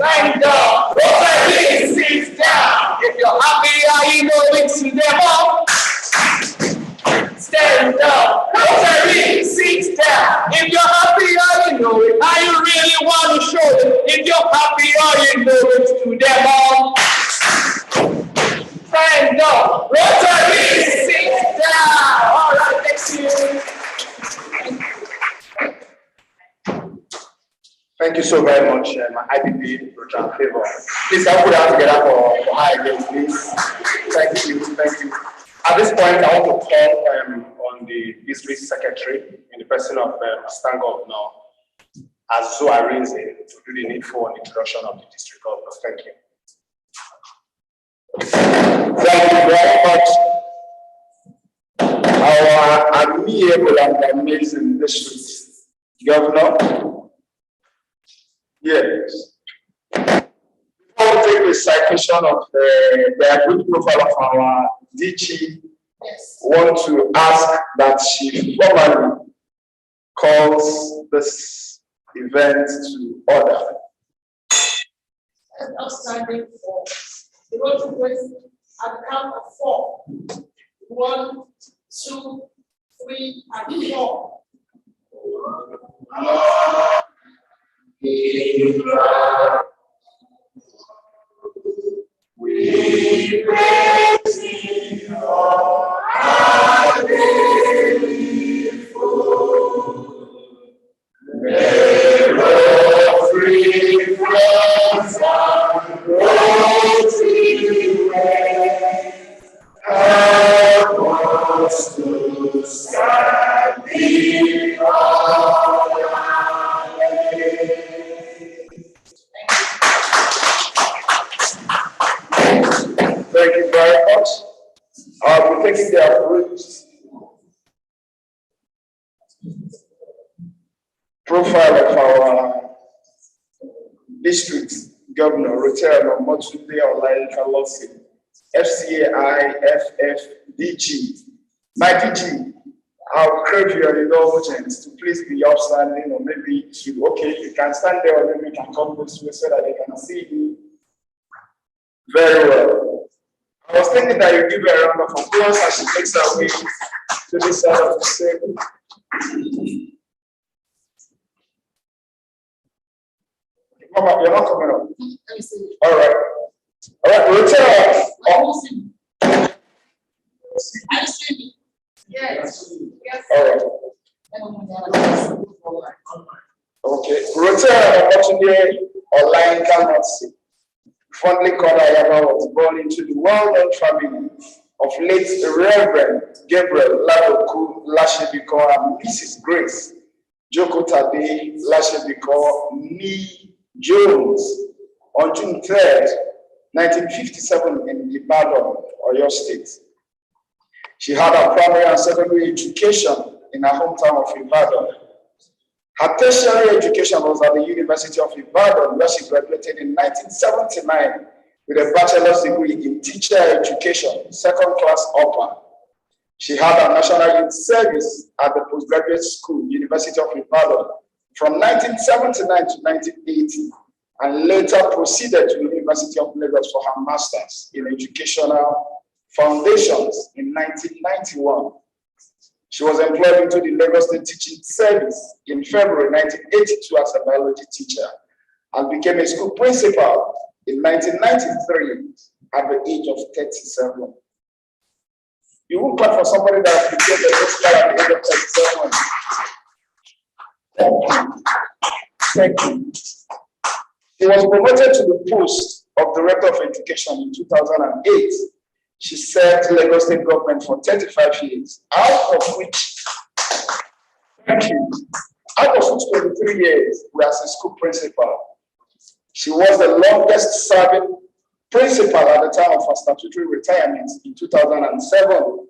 Stand up. Rotary, sit down. If you're happy, I know it's them all. Stand up. Rotary, sit down. If you're happy, I know it. I really want to show it. If you're happy, I know it's to them all. Stand up. Rotary, sit down. All right, thank you. Thank you so very much, my IBP, Roger Favor. Please help put that together for her again, please. Thank you, thank you. At this point, I want to call on the district secretary in the person of Assistant Governor Azu Arinze to do the needful on the introduction of the district governor. Thank you. Thank you very much. Our amiable and amazing district governor. Yes. Before we take the citation of the good profile of our DG, yes, want to ask that she formally calls this event to order. Outstanding for the road to raise at the count of 4. 1, 2, 3, and 4. We praise thee, O our faithful. May the free friends and rosy ways help us to stand before our faith. Thank you very much. We're taking the approach profile of our district governor, Rotary Motunde Olaika Lossi, FCAI FFDG. My DG, I'll crave your indulgence to please be upstanding, or maybe you can stand there, or maybe you can come this way so that they can see you very well. I was thinking that you give her a round of applause as she takes her way to this side of the table. Mama, you're not coming up. All right. All right, we'll tell. Yes. All right. Okay. Rotary Motunde Olaika Lossi, fondly called Ayaba, was born into the well-known family of late Reverend Gabriel Ladoku Lashebiko and Mrs. Grace Joko Tade Lashebiko Nee Jones on June 3rd, 1957 in Ibadan, Oyo State. She had her primary and secondary education in her hometown of Ibadan. Her tertiary education was at the University of Ibadan, where she graduated in 1979 with a bachelor's degree in teacher education, second class upper. She had a national youth service at the postgraduate school, University of Ibadan, from 1979 to 1980, and later proceeded to the University of Lagos for her master's in educational foundations in 1991. She was employed into the Lagos State Teaching Service in February 1982 as a biology teacher and became a school principal in 1993 at the age of 37. You won't clap for somebody that became a principal at the age of 37. Thank you. She was promoted to the post of Director of Education in 2008. She served Lagos State government for 35 years, out of which 23 years were as a school principal. She was the longest serving principal at the time of her statutory retirement in 2007.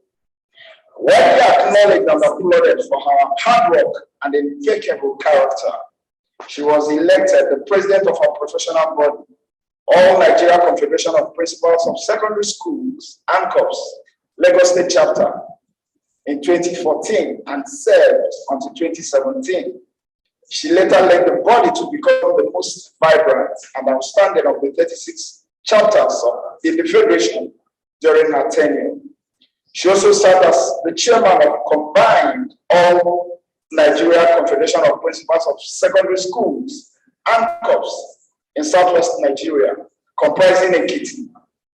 Widely acknowledged and applauded for her hard work and impeccable character, she was elected the president of her professional body, All Nigeria Confederation of Principals of Secondary Schools, ANCOPS, Lagos State Chapter, in 2014 and served until 2017. She later led the body to become the most most vibrant and outstanding of the 36 chapters in the Federation during her tenure. She also served as the chairman of Combined All Nigeria Confederation of Principals of Secondary Schools and COPS in southwest Nigeria, comprising Ekiti,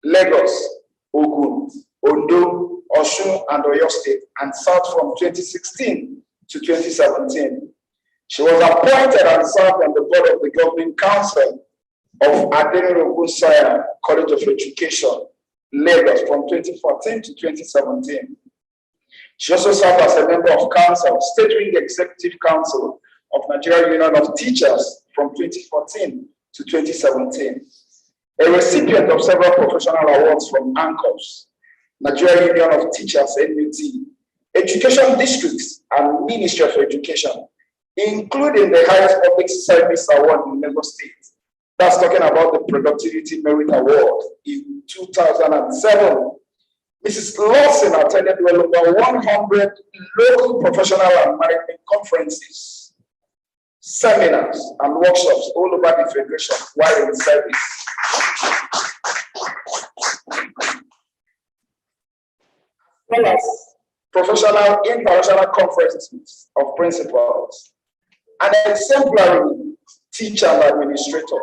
Lagos, Ogun, Ondo, Osun, and Oyo State, and served from 2016 to 2017. She was appointed and served on the board of the Governing Council of Adenirogun College of Education, Lagos, from 2014 to 2017. She also served as a member of Council, State Wing Executive Council of Nigeria Union of Teachers from 2014 to 2017. A recipient of several professional awards from ANCOPS, Nigeria Union of Teachers, NUT, Education Districts, and Ministry of Education, including the highest public service award in Lagos State. That's talking about the Productivity Merit Award in 2007. Mrs. Lawson attended well over 100 local professional and management conferences, seminars, and workshops all over the Federation while in service. As well as professional international conferences of principals, an exemplary teacher and administrator.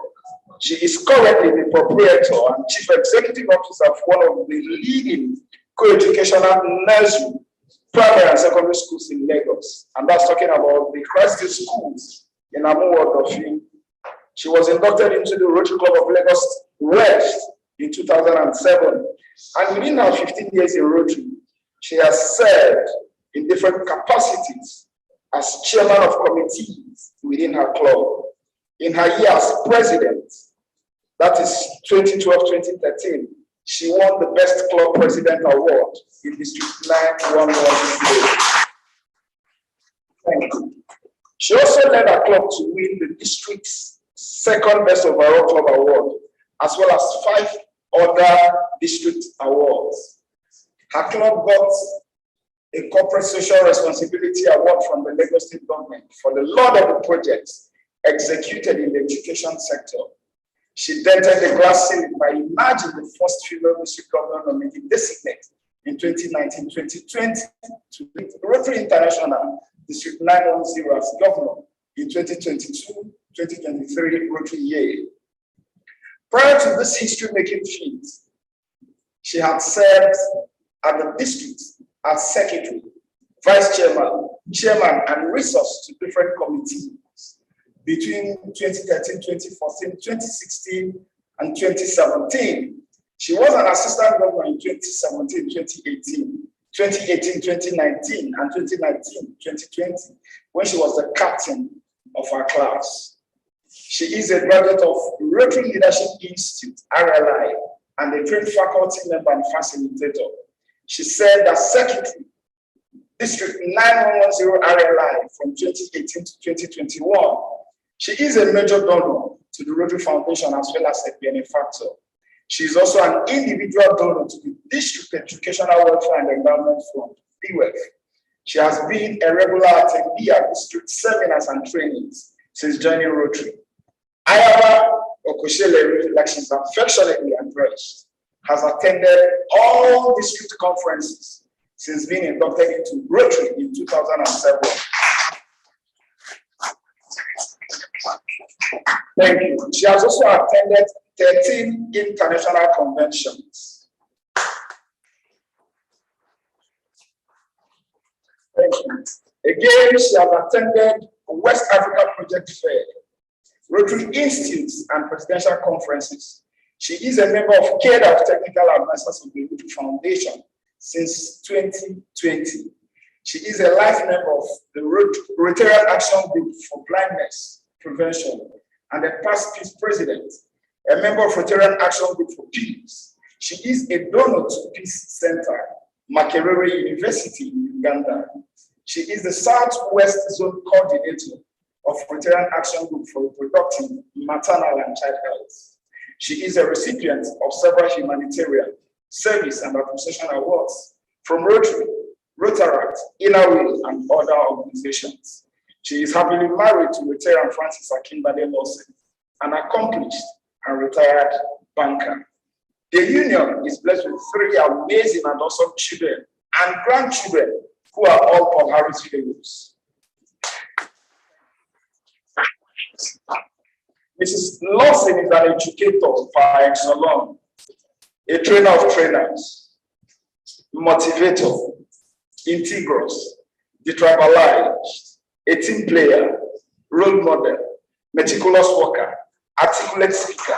She is currently the proprietor and chief executive officer of one of the leading co-educational nursery, primary and secondary schools in Lagos. And that's talking about the Christ schools in Amuwo. She was inducted into the Rotary Club of Lagos West in 2007. And within her 15 years in Rotary, she has served in different capacities as chairman of committees within her club. In her year as president, that is 2012-2013, she won the Best Club President Award in District 911. Thank you. She also led her club to win the district's second Best Overall Club Award, as well as 5 other district awards. Her club got a Corporate Social Responsibility Award from the Lagos State government for the lot of the projects executed in the education sector. She dented the glass ceiling by emerging the first female district governor nominated designate in 2019-2020 to Rotary International District 910 as governor in 2022-2023 Rotary year. Prior to this history-making feat, she had served at the district as secretary, vice chairman, chairman, and resource to different committees between 2013, 2014, 2016, and 2017. She was an assistant governor in 2017, 2018, 2018, 2019, and 2019, 2020, when she was the captain of our class. She is a graduate of Rotary Leadership Institute, RLI, and a trained faculty member and facilitator. She served as secretary, District 9110 RLI from 2018 to 2021. She is a major donor to the Rotary Foundation as well as a benefactor. She is also an individual donor to the District Educational Welfare and Endowment Fund, DWEF. She has been a regular attendee at district seminars and trainings since joining Rotary. Ayaba Okosheleri, like she's affectionately addressed, has attended all district conferences since being inducted into Rotary in 2007. Thank you. She has also attended 13 international conventions. Thank you. Again, she has attended West Africa Project Fair, Rotary Institutes, and presidential conferences. She is a member of CADE of Technical Advisors of the Rotary Foundation since 2020. She is a life member of the Rotarian Action Group for Blindness Prevention and a past peace president, a member of Rotarian Action Group for Peace. She is a donor to Peace Center, Makerere University in Uganda. She is the Southwest Zone Coordinator of Rotarian Action Group for Reproductive, Maternal, and Child Health. She is a recipient of several humanitarian, service, and appreciation awards from Rotary, Rotaract, Inner Wheel, and other organizations. She is happily married to Rotarian Francis Akinbade Lawson an accomplished and retired banker. The union is blessed with 3 amazing and awesome children and grandchildren who are all from Harris Fellows. Mrs. Lawson is an educator par excellence, a trainer of trainers, motivator, integrous, detribalized, a team player, role model, meticulous worker, articulate speaker,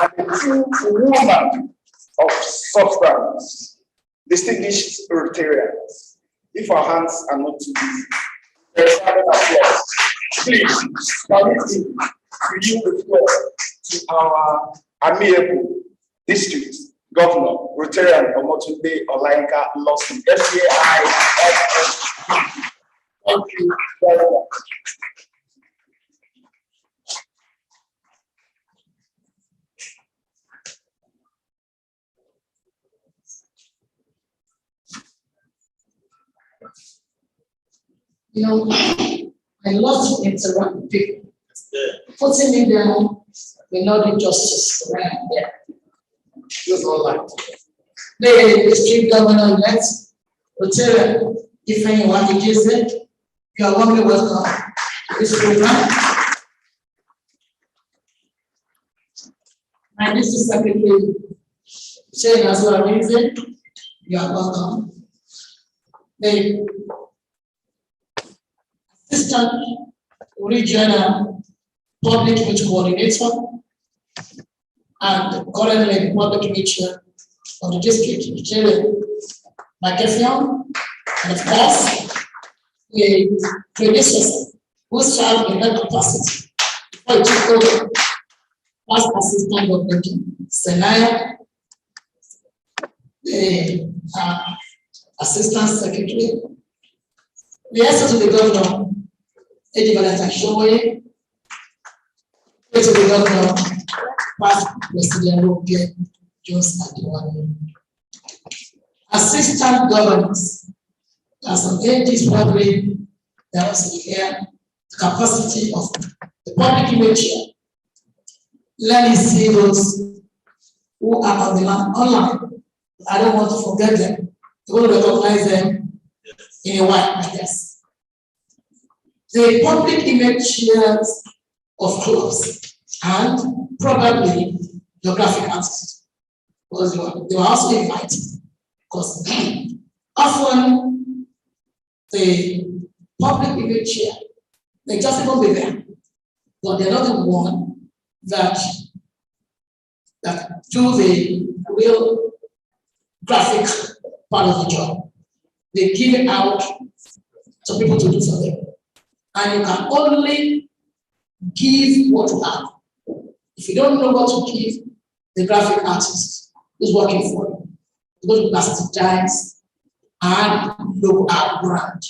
and a true woman of substance, distinguished Rotarians. If our hands are not too busy, there's an applause. Please, permit me to yield the floor to our amiable district governor, Rotarian Omotunde Olayinka Lawson, FCAI. Thank you very much. You know, I love to interact with people. Putting me down will not do justice around there. That's all I like. The district governor elect, Rotarian, if anyone is there, you are warmly welcome to this program. My district secretary, Seninar, you are welcome. The assistant regional public image coordinator and currently public image of the district, McAfee, and of course, the predecessor who served in that capacity before he took over as assistant of the Seninar, the assistant secretary, the assistant to the governor, Eddie Valentine Showe, to the governor, past President Roger Jones Adiwani. Assistant governors, as an AD's probably that was here, the capacity of the public image. Let me see those who are on the line online. I don't want to forget them. We will recognize them in a while, I guess. The public image shares of clubs and probably geographic artists, because they were also invited. Because often the public image share, they just even be there, but they're not the one that do the real graphic part of the job. They give it out to people to do for them. And you can only give what you have. If you don't know what to give, the graphic artist is working for you. You go to plastics and logo out brand,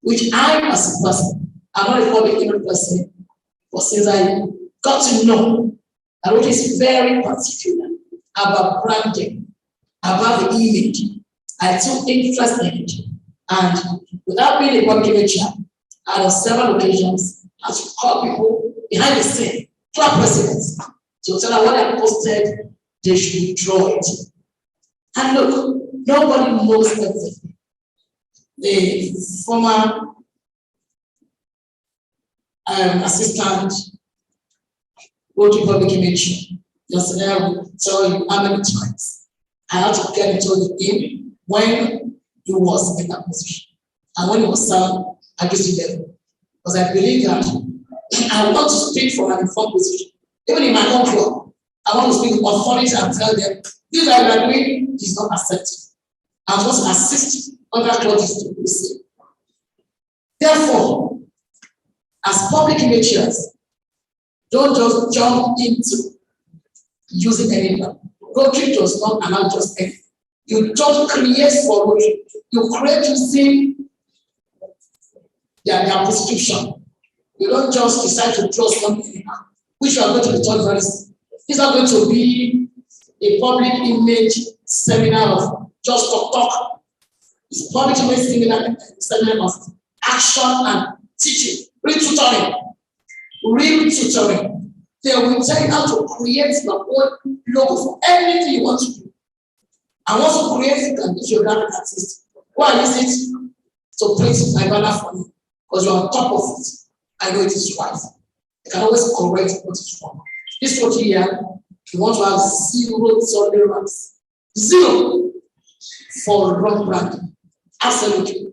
which I, as a person, I'm not a public image person, but since I got to know that it is very particular about branding, about the image, I took interest in it. And without being a public image, on several occasions, I had to call people behind the scene, club presidents, to tell them what I posted, they should withdraw it. And look, nobody knows everything. The former assistant Rotary Public Image, yesterday I will tell you how many times I had to get into the game when he was in that position. And when he was served at this level. Because I believe that I want to speak from an informed position. Even in my own club, I want to speak with authority and tell them, this that we are doing is not accepted. I want to assist other clubs to do the same. Therefore, as public images, don't just jump into using anything. Rotary does not allow just anything. You don't create for Rotary. You create using their prescription. You don't just decide to draw something which you are going to be taught very soon. It's not going to be a public image seminar of just talk. It's a public image seminar of action and teaching, real tutoring. real tutoring. They will tell you how to create your own logo for anything you want to do. And once you create it, you can use your graphic artist. Go and use it to print my banner for me. Because you're on top of it. I know it is right. You can always correct what is wrong. This one here, you want to have zero tolerance. Zero for wrong branding. Absolutely.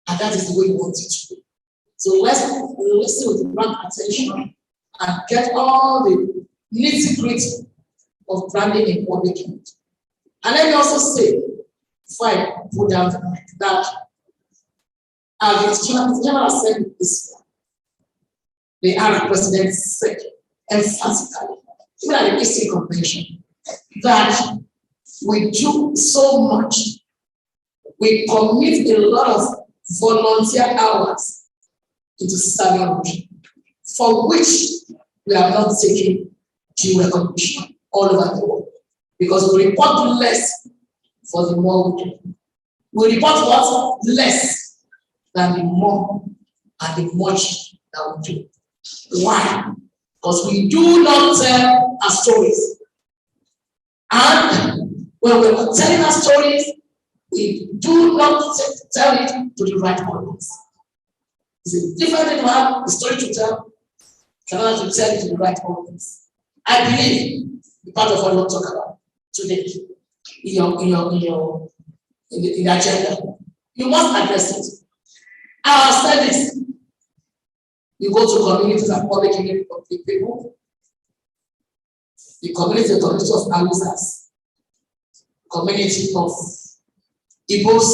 And that is the way you want it to be. So let's listen with brand attention and get all the nitty-gritty of branding in public image. And let me also say, before I put down the mic, that as the General Assembly this year, the Arab President said emphatically, even at the Eastern Convention, that we do so much, we commit a lot of volunteer hours into serving, for which we are not taking due recognition all over the world. Because we report less for the more we do. We report what? Less than the more and the much that we do. Why? Because we do not tell our stories. And when we're telling our stories, we do not tell it to the right audience. It's a different thing to have a story to tell, cannot to tell it to the right audience. I believe the part of what we'll talk about today in the agenda. You must address it. Our studies, you go to communities and public people, the community of Hausas, community of Igbos,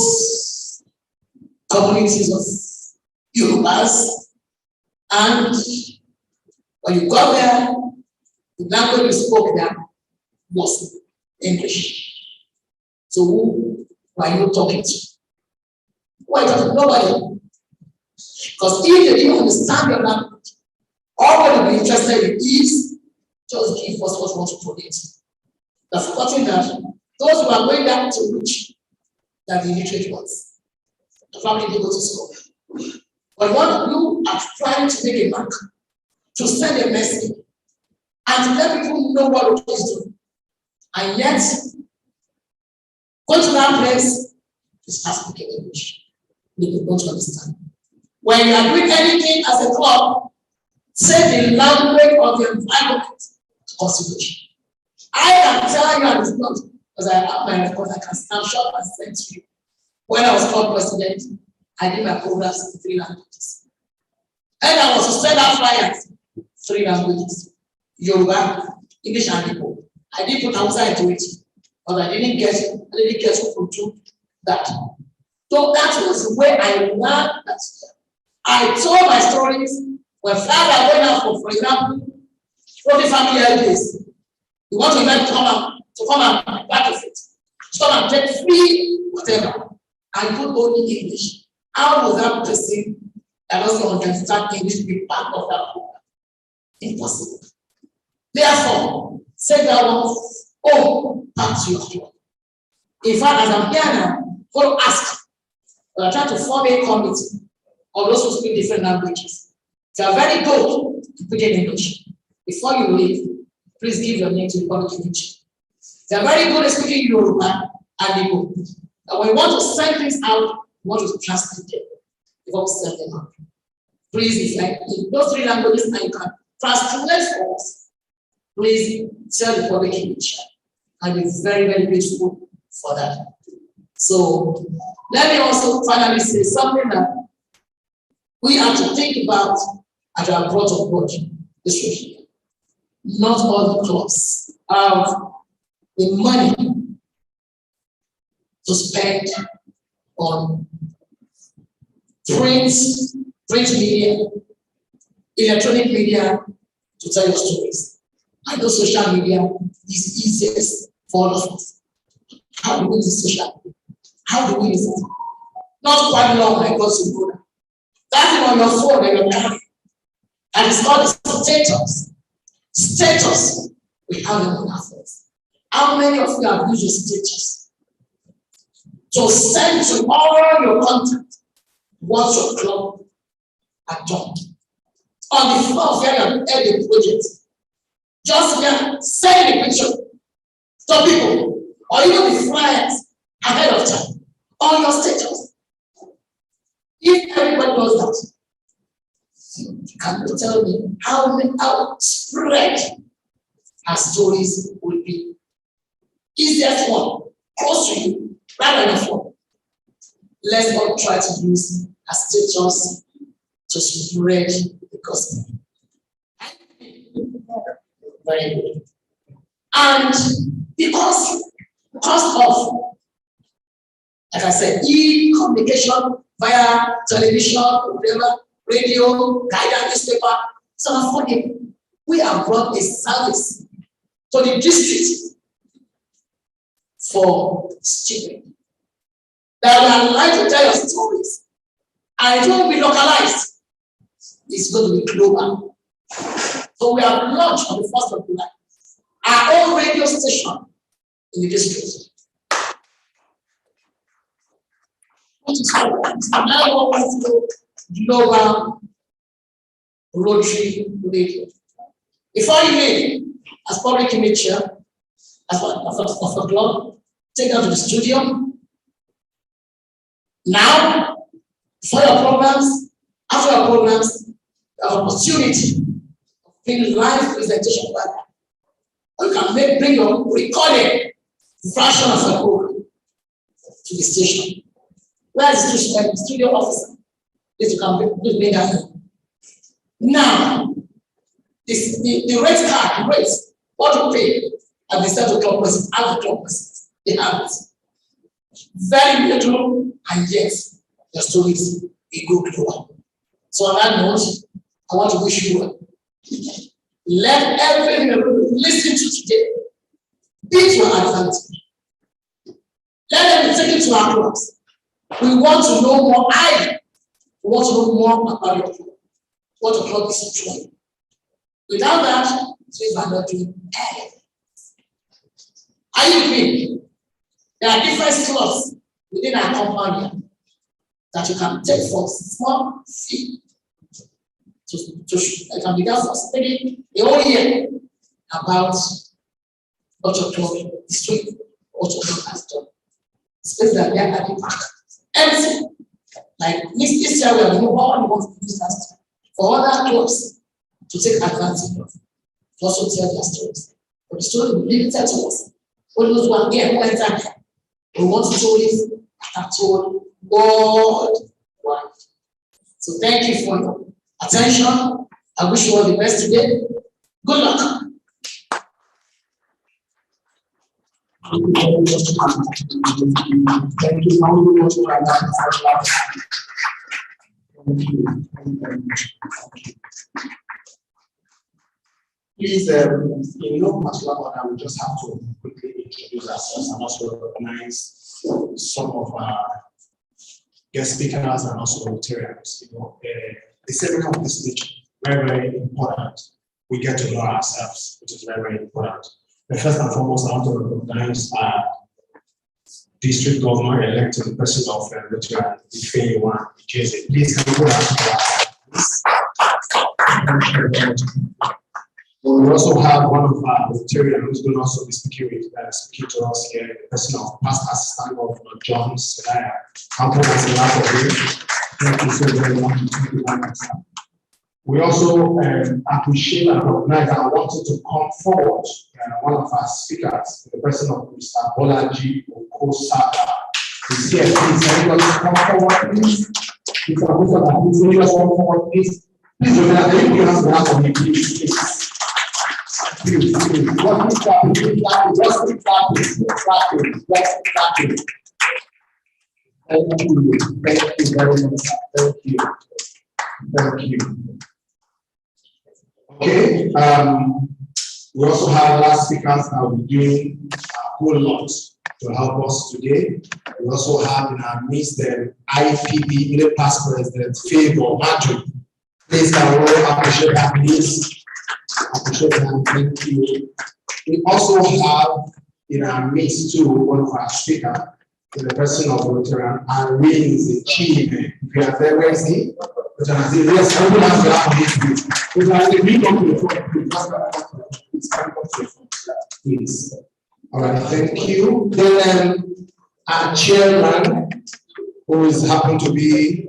communities of Yorubas, and when you got there, the language you spoke there was English. So who were you talking to? Who are you talking to? Nobody. Because if they didn't understand your language, all they will be interested in is just give us what we want to donate. They're forgetting that those who are going down to reach that the illiterate ones, the family they go to school. But when you are trying to make a mark, to send a message, and to let people know what it is doing, and yet go to that place is start speaking English. They don't understand. When you are doing anything as a club, say the language of the environment to consideration. I can tell you, and it's not because I have my record, I can snapshot and send to you. When I was club president, I did my programs in 3 languages. And I was to send out flyers, 3 languages: Yoruba, English, and Igbo. I didn't put outside to it, but I didn't get who to do that. So that was the way I learned that. I told my stories when father went out for example, 40 family holidays. You want to invite to come and participate, to come and take free whatever. I put only English. How was that person that doesn't understand English be part of that program? Impossible. Therefore, say that one, oh, back to your job. In fact, as I'm here now, go ask. But I'm trying to form a committee of those who speak different languages. They are very good to put in English. Before you leave, please give your name to the public image. They are very good at speaking Yoruba and Igbo. And when you want to send things out, you want to translate them before we send them out. Please, if in those 3 languages and you can translate for us, please tell the public image. I'll be very, very grateful for that. So let me also finally say something that we have to think about as our brought of God this week. Not all the clubs have the money to spend on print media, electronic media to tell your stories. I know social media is easiest for all of us. How do we use social media? How do we use it? Not quite long like us you go. That's it on your phone and your camera. And it's called status. Status. We have it on our phones. How many of you have used your status to send to all your contact what your club had done? on the floor of any project. Just send the picture to people, or even the flyers ahead of time on your status. If everybody does that, can you tell me how spread our stories will be? Easiest one, close to you, right on the phone. Let's not try to use a status to spread the gospel. Very good. And because of, like I said, e-communication via television, whatever, radio, guidance newspaper, so affordable. We have brought a service to the district for students that will allow you to tell your stories, and it won't be localized. It's going to be global. So we have launched on the 1st of July our own radio station in the district. What is called Global Rotary Radio. Before you leave, as public image chair, as of a club, take them to the studio. Now, for your programs, after your programs, you have an opportunity of being live presentation. Or you can bring your recorded version of the program to the station. Where is the studio officer? Please, you can bring that in. Now, the rate card, the rates, what you pay at the start of club person, at the club person, they have it. Very little, and yet the stories will go global. So on that note, I want to wish you well. Let everything you listen to today be to our advantage. Let them be taken to our clubs. We want to know more. We want to know more about your club. What the club is doing. Without that, we are not doing anything. Are you with me? There are different clubs within our company that you can take for small fee. I can be there for spending a whole year about what your club is doing, what your club has done. Especially that we are at the back. Empty. Like this year, we are doing all we want to use that for other clubs to take advantage of, to also tell their stories. But the story will be limited to us. All those who are here, who enter there, we want stories that are told worldwide. So thank you for your attention. I wish you all the best today. Good luck. Thank you. Please, in no particular order, we just have to quickly introduce ourselves and also recognize some of our guest speakers and also Rotarians. The saving of this speech, very, very important. We get to know ourselves, which is very, very important. But first and foremost, I want to recognize our district governor elected, the person of Rotary, Ifeanyi Jesse. Please, can you go down to us? We also have one of our Rotarians who's going to also be speaking to us here, the person of past assistant of John Seninar. Thank you so very much. We also appreciate and recognize and wanted to come forward one of our speakers, the person of Mr. Bolaji Okosaka. Is here, please. Everybody come forward, please. Mr. Okosaka, please. Everybody come forward, please. Please, you have to have for me, please. Please. Just keep clapping. Thank you very much. Thank you. Okay, we also have other speakers that will be doing a whole lot to help us today. We also have in our midst the IPB Middle Past President Favor Madu. Please can we all appreciate that, please? Appreciate that, thank you. We also have in our midst too one of our speakers, the person of Rotary, and really is the chief. If you are there, where is he? Yes, I will have to have this. But we come to the front, please. All right, thank you. Then our chairman, who is happen to be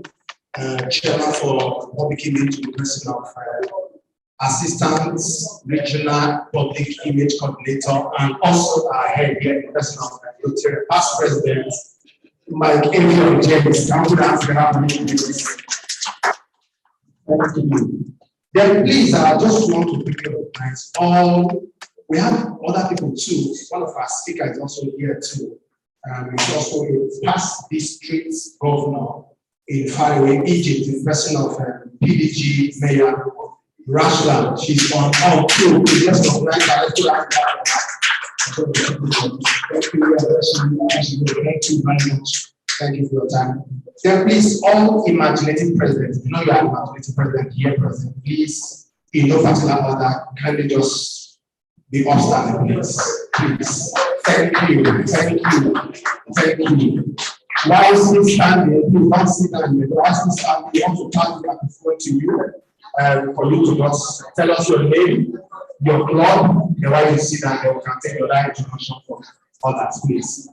chairman for public image in the person of assistant regional public image coordinator, and also our head here in the person of the past president, Mike Emilio James. I'm going to ask you. Thank you. Then please, I just want to quickly recognize all. We have other people too. One of our speakers is also here too. He's also a past district governor in faraway Egypt, in person of PDG Mayor Rashland. She's on too. Just of thank you very much. Thank you for your time. Then please, all imaginative presidents, you know you are imaginative president here present, please, in no particular order, kindly just be upstanding, please. Please. Thank you. Thank you. Thank you. While still standing, please don't sit down here. While still standing, we want to pass the microphone to you, for you to just tell us your name, your club, and why you sit down there, we can take your right introduction from others, please.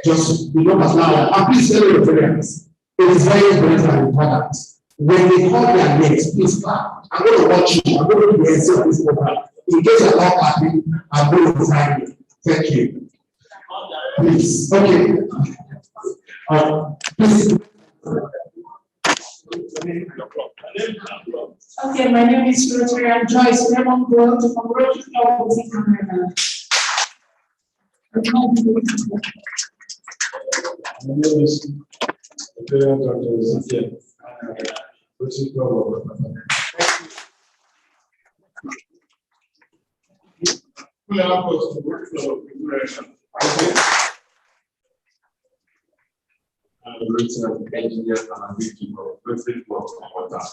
Just be not now, and please tell your parents. It is very, very important. When they call their names, please clap. I'm going to watch you. I'm going to be answering this program. In case you're not clapping, I'm going to sign you. Thank you. Please. Okay. Please. Okay, my name is Rotary Joyce. From Rotary Club of Seninar. My name is Dr. Ezekiel. Engineer and people, perfect work on that.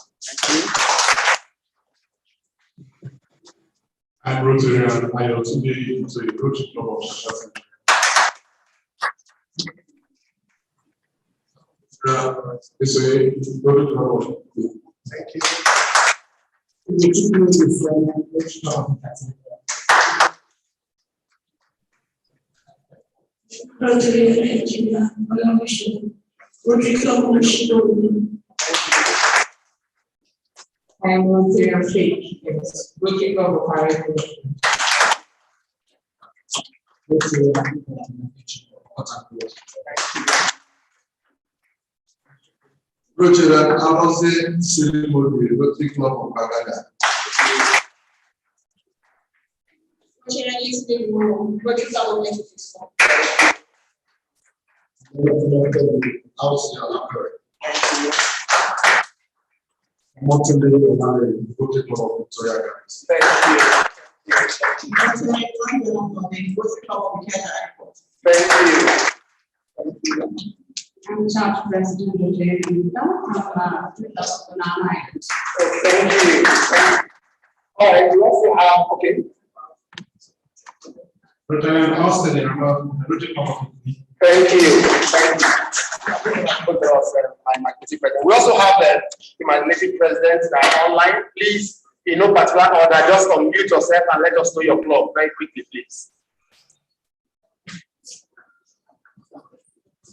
I'm Rotary and I also be into the Rotary Club of Shashasin. It's a Rotary Club of. Thank you. Rotary Engineer, Rotary Club of Shashasin. I am Rotary Faith, yes. Rotary Club of Fire. Rotary and Amazon Ceremony, Rotary Club of Bagada. Rotary Club of Legislation. Rotary Club of Victoria. Thank you. I'm Charge President of the Thank you. All right, we also have, okay. Lieutenant Austin, Rotary Club of. Thank you. Thank you. We also have the imaginative presidents that are online. Please, in no particular order, just unmute yourself and let us know your club very quickly, please.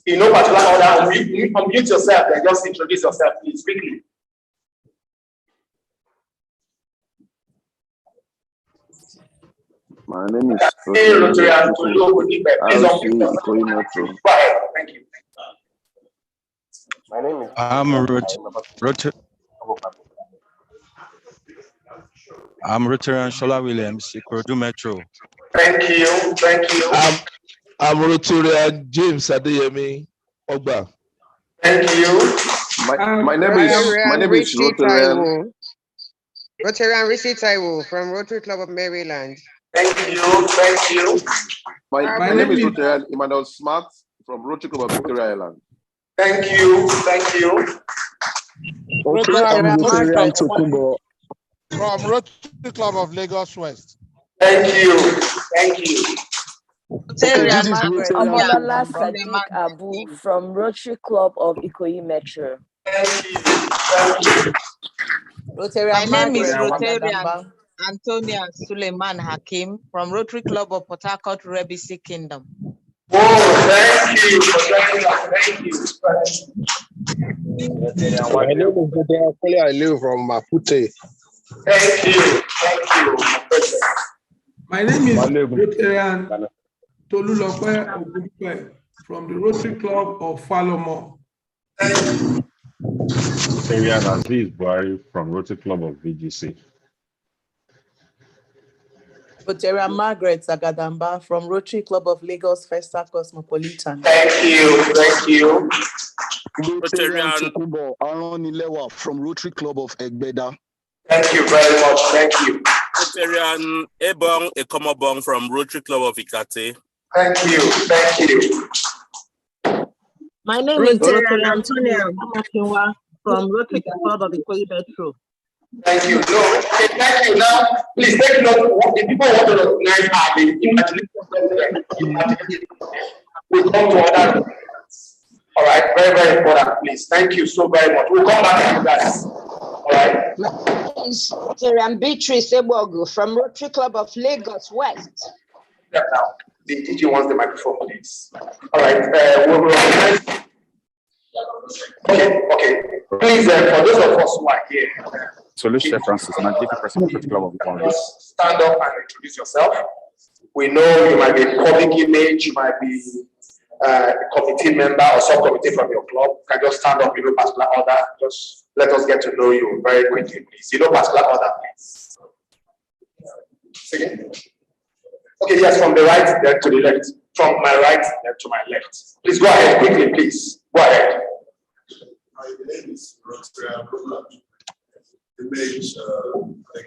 In no particular order, unmute yourself and just introduce yourself, please, quickly. My name is Rotary and please unmute yourself. Go ahead. Thank you. My name is I'm Rotary and Shola Williams, Ikorodu Metro. Thank you. Thank you. I'm Rotary James Adeyemi Ogba. Thank you. my name is Rotary. Rotary Rishi Taiwo from Rotary Club of Maryland. Thank you. Thank you. My name is Rotary Emmanuel Smart from Rotary Club of Victoria Island. Thank you. Thank you. I'm Rotary Tokumbo from Rotary Club of Lagos West. Thank you. Thank you. Omolola Sadiq Abu from Rotary Club of Ikoyi Metro. Thank you. Thank you. My name is Rotarian Antonia Suleiman Hakim from Rotary Club of Port Harcourt, Rebisi Kingdom. Oh, thank you for joining us. Thank you. My name is Rotarian I live from Mapute. Thank you. Thank you. My name is Rotarian Tolulope Ogunpe from the Rotary Club of Falomo. Rotarian Aziz Buhari from Rotary Club of VGC. Rotarian Margaret Zagadamba from Rotary Club of Lagos Festa Cosmopolitan. Thank you. Thank you. Rotarian Tokumbo Aronilewa from Rotary Club of Egbeda. Thank you very much. Thank you. Rotarian Ebong Ekomobong from Rotary Club of Ikate. Thank you. Thank you. My name is Rotarian Antonia Amakinwa from Rotary Club of Ikoyi Metro. Thank you. No, okay, thank you. Now, please take note. The people want to recognize are the imagination. We come to other. All right, very, very important, please. Thank you so very much. We'll come back to you guys. All right. My name is Rotarian Beatrice Ebogu from Rotary Club of Lagos West. Yeah, now, the DG wants the microphone, please. All right, we'll recognize. Okay. Please, for those of us who are here, Solution Francis, President Club of just stand up and introduce yourself. We know you might be a public image, you might be a committee member or subcommittee from your club. You can just stand up in no particular order. Just let us get to know you very quickly, please. In no particular order, please. Again. Okay, yes, from the right then to the left. From my right then to my left. Please go ahead quickly, please. Go ahead. My name is Rotarian image of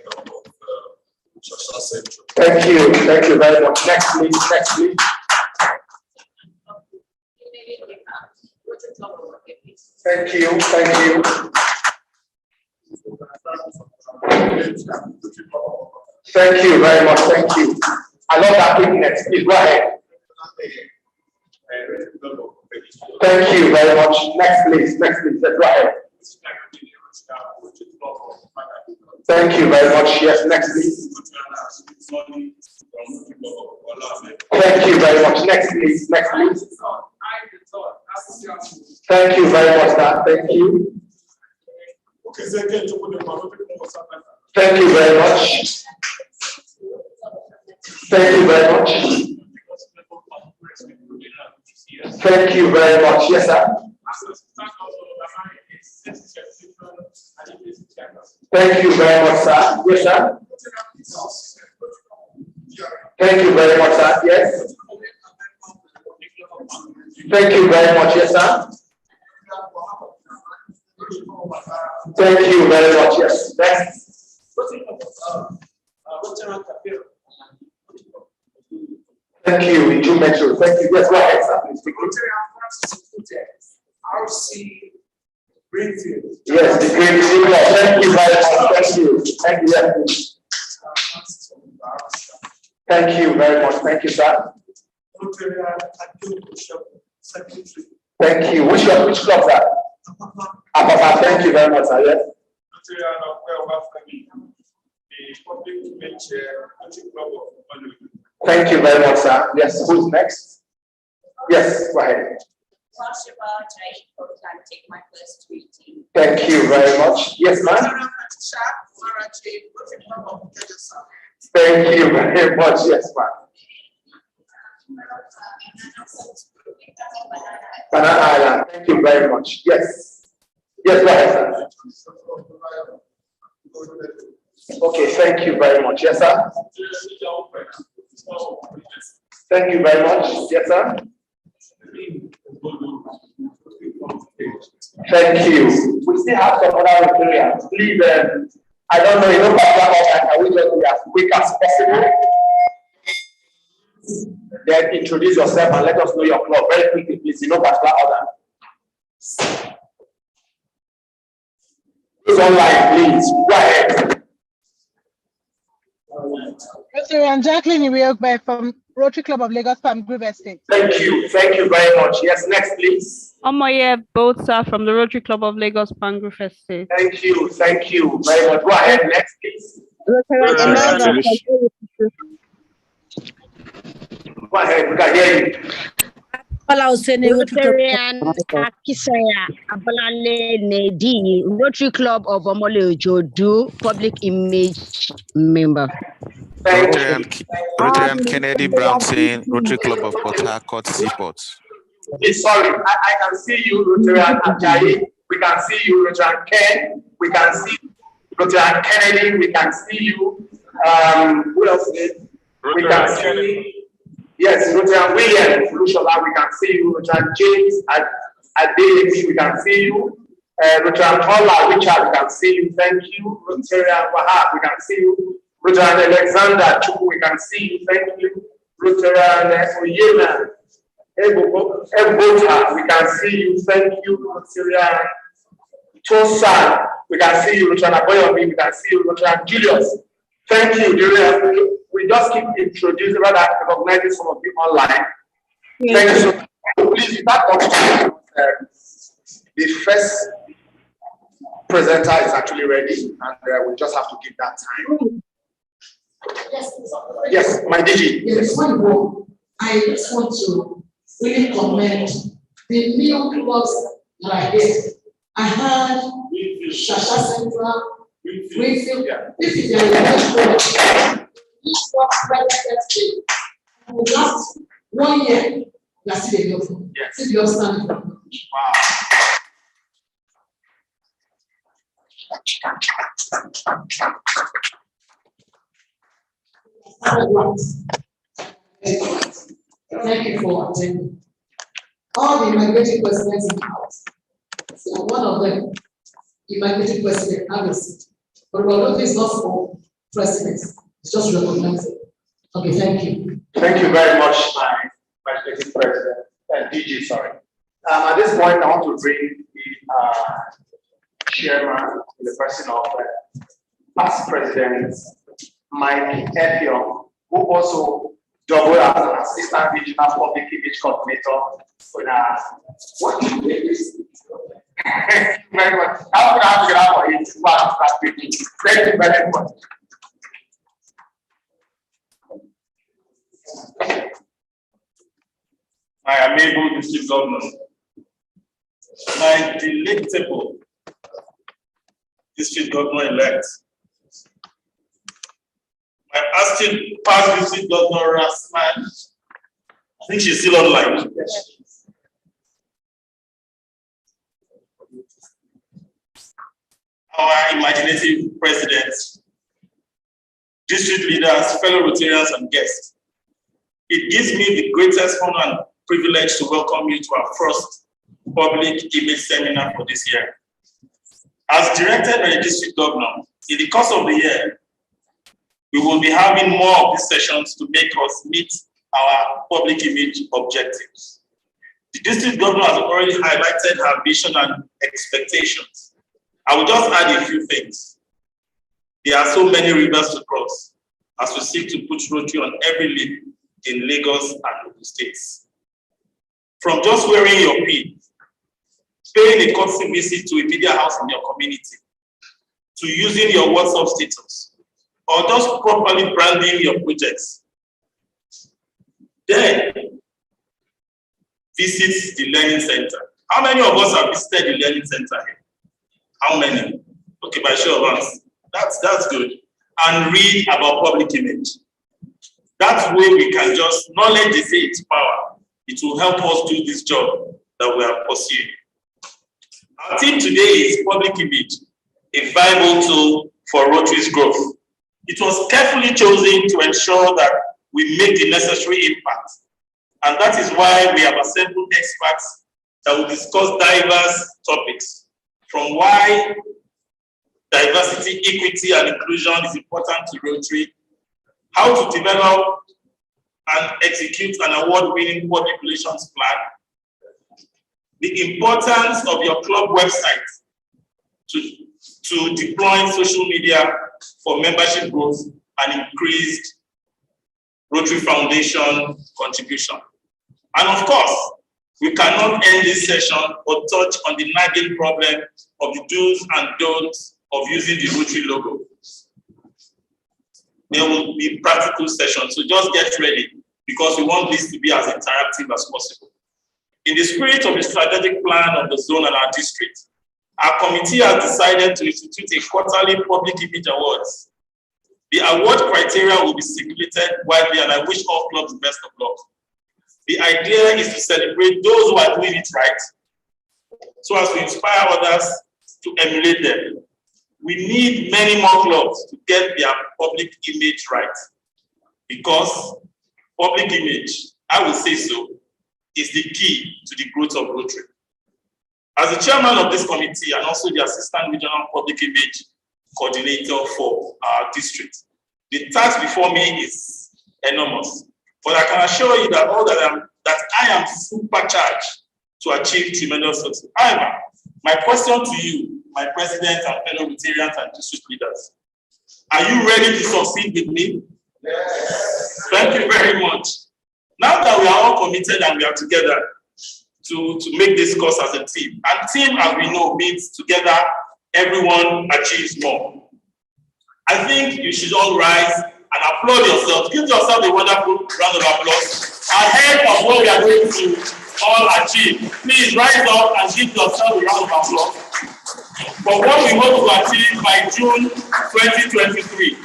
Social Central. Thank you very much. Next, please. Thank you. Thank you very much. Thank you. I love that quickness. Please go ahead. Thank you very much. Next, please. Let's go ahead. Thank you very much. Yes, next, please. Thank you very much. Next, please. Thank you very much, sir. Thank you. Thank you very much. Thank you very much. Thank you very much. Yes, sir. Thank you very much, sir. Yes, sir. Thank you very much, sir. Yes. Thank you very much. Yes, sir. Thank you very much. Yes. Next. Thank you. You mentioned. Thank you. Yes, go ahead, sir. RC Greenfield. Yes, the Greenfield. Thank you very much. Thank you. Thank you. Yes. Thank you very much. Thank you, sir. Thank you. Which club, sir? Thank you very much, sir. Yes. Thank you very much, sir. Yes, who's next? Yes, go ahead. Thank you very much. Yes, ma'am. Thank you very much. Yes, ma'am. Banana Island. Thank you very much. Yes. Yes, go ahead, sir. Okay, thank you very much. Yes, sir. Thank you very much. Yes, sir. Thank you. We still have some other areas. Please, I don't know, can we just be as quick as possible? Then introduce yourself and let us know your club very quickly, please. In no particular order. Please online, please. Go ahead. I'm Jacqueline Iweokbe from Rotary Club of Lagos, Palm Grove Estate. Thank you very much. Yes, next please. Omoye Bosa from the Rotary Club of Lagos, Palm Grove Estate. Thank you very much. Go ahead, next please. Go ahead, we can hear you. Rotarian Akisaya Abalale Nedi, Rotary Club of Omole Ojodu, public image member. Rotarian Kennedy Brownson, Rotary Club of Port Harcourt Seaport. Sorry, I can see you, Rotarian Ajayi. We can see you, Rotarian Ken. We can see Rotarian Kennedy. We can see you. Who else is it? We can see. Yes, Rotarian William Lushola, we can see you. Rotarian James Adeyemi, we can see you. Rotarian Paula Richard, we can see you. Thank you. Rotarian Wahab, we can see you. Rotarian Alexander Chukwu, we can see you. Thank you. Rotarian Oyena Ebota, we can see you. Thank you. Rotarian Tosan, we can see you. Rotarian Aboyomi, we can see you. Rotarian Julius, thank you. We just keep introducing, rather recognizing some of you online. Thank you so much. Please, if that the first presenter is actually ready, and we just have to give that time. Yes, my DG. Yes, I just want to really commend the new clubs that are here. I had Shasha Central, Greenfield. This is the last 1 year, you are still a young. Still you're standing. Wow. Thank you for attending. All the migrating presidents in the house. So one of them, the migrating president, have a seat. But Rotary is not for presidents. It's just recognizing. Okay, thank you. Thank you very much, my migrating president, DG, sorry. At this point, I want to bring the chairman, the person of past president, Mike Epion, who also doubled as an assistant regional public image coordinator. What do you do? Thank you very much. How can I get out of it? Thank you very much. My amiable district governor, my delectable district governor-elect, my acting past district governor, Rasman, I think she's still online. Our imaginative presidents, district leaders, fellow Rotarians, and guests. It gives me the greatest honor and privilege to welcome you to our first public image seminar for this year. As directed by the district governor, in the course of the year, we will be having more of these sessions to make us meet our public image objectives. The district governor has already highlighted her vision and expectations. I will just add a few things. There are so many rivers to cross as we seek to put Rotary on every lip in Lagos and local states. From just wearing your pin, paying a courtesy visit to a media house in your community, to using your WhatsApp status, or just properly branding your projects. Then, visit the Learning Center. How many of us have visited the Learning Center here? How many? Okay, by show of hands. That's good. And read about public image. That way we can just, knowledge they say it's power. It will help us do this job that we are pursuing. Our theme today is public image, a viable tool for Rotary's growth. It was carefully chosen to ensure that we make the necessary impact. And that is why we have assembled experts that will discuss diverse topics, from why diversity, equity, and inclusion is important to Rotary, how to develop and execute an award-winning public relations plan, the importance of your club website to deploy social media for membership growth and increased Rotary Foundation contribution. And of course, we cannot end this session or touch on the nagging problem of the do's and don'ts of using the Rotary logo. There will be practical sessions, so just get ready because we want this to be as interactive as possible. In the spirit of the strategic plan of the zone and our district, our committee has decided to institute a quarterly public image awards. The award criteria will be circulated widely, and I wish all clubs the best of luck. The idea is to celebrate those who are doing it right, so as to inspire others to emulate them. We need many more clubs to get their public image right, because public image, I will say so, is the key to the growth of Rotary. As the chairman of this committee and also the assistant regional public image coordinator for our district, the task before me is enormous. But I can assure you that I am supercharged to achieve tremendous success. However, my question to you, my president and fellow Rotarians and district leaders, are you ready to succeed with me? Yes. Thank you very much. Now that we are all committed and we are together to make this course as a team, and team, as we know, means together everyone achieves more. I think you should all rise and applaud yourself. Give yourself a wonderful round of applause ahead of what we are going to all achieve. Please rise up and give yourself a round of applause for what we hope to achieve by June 2023.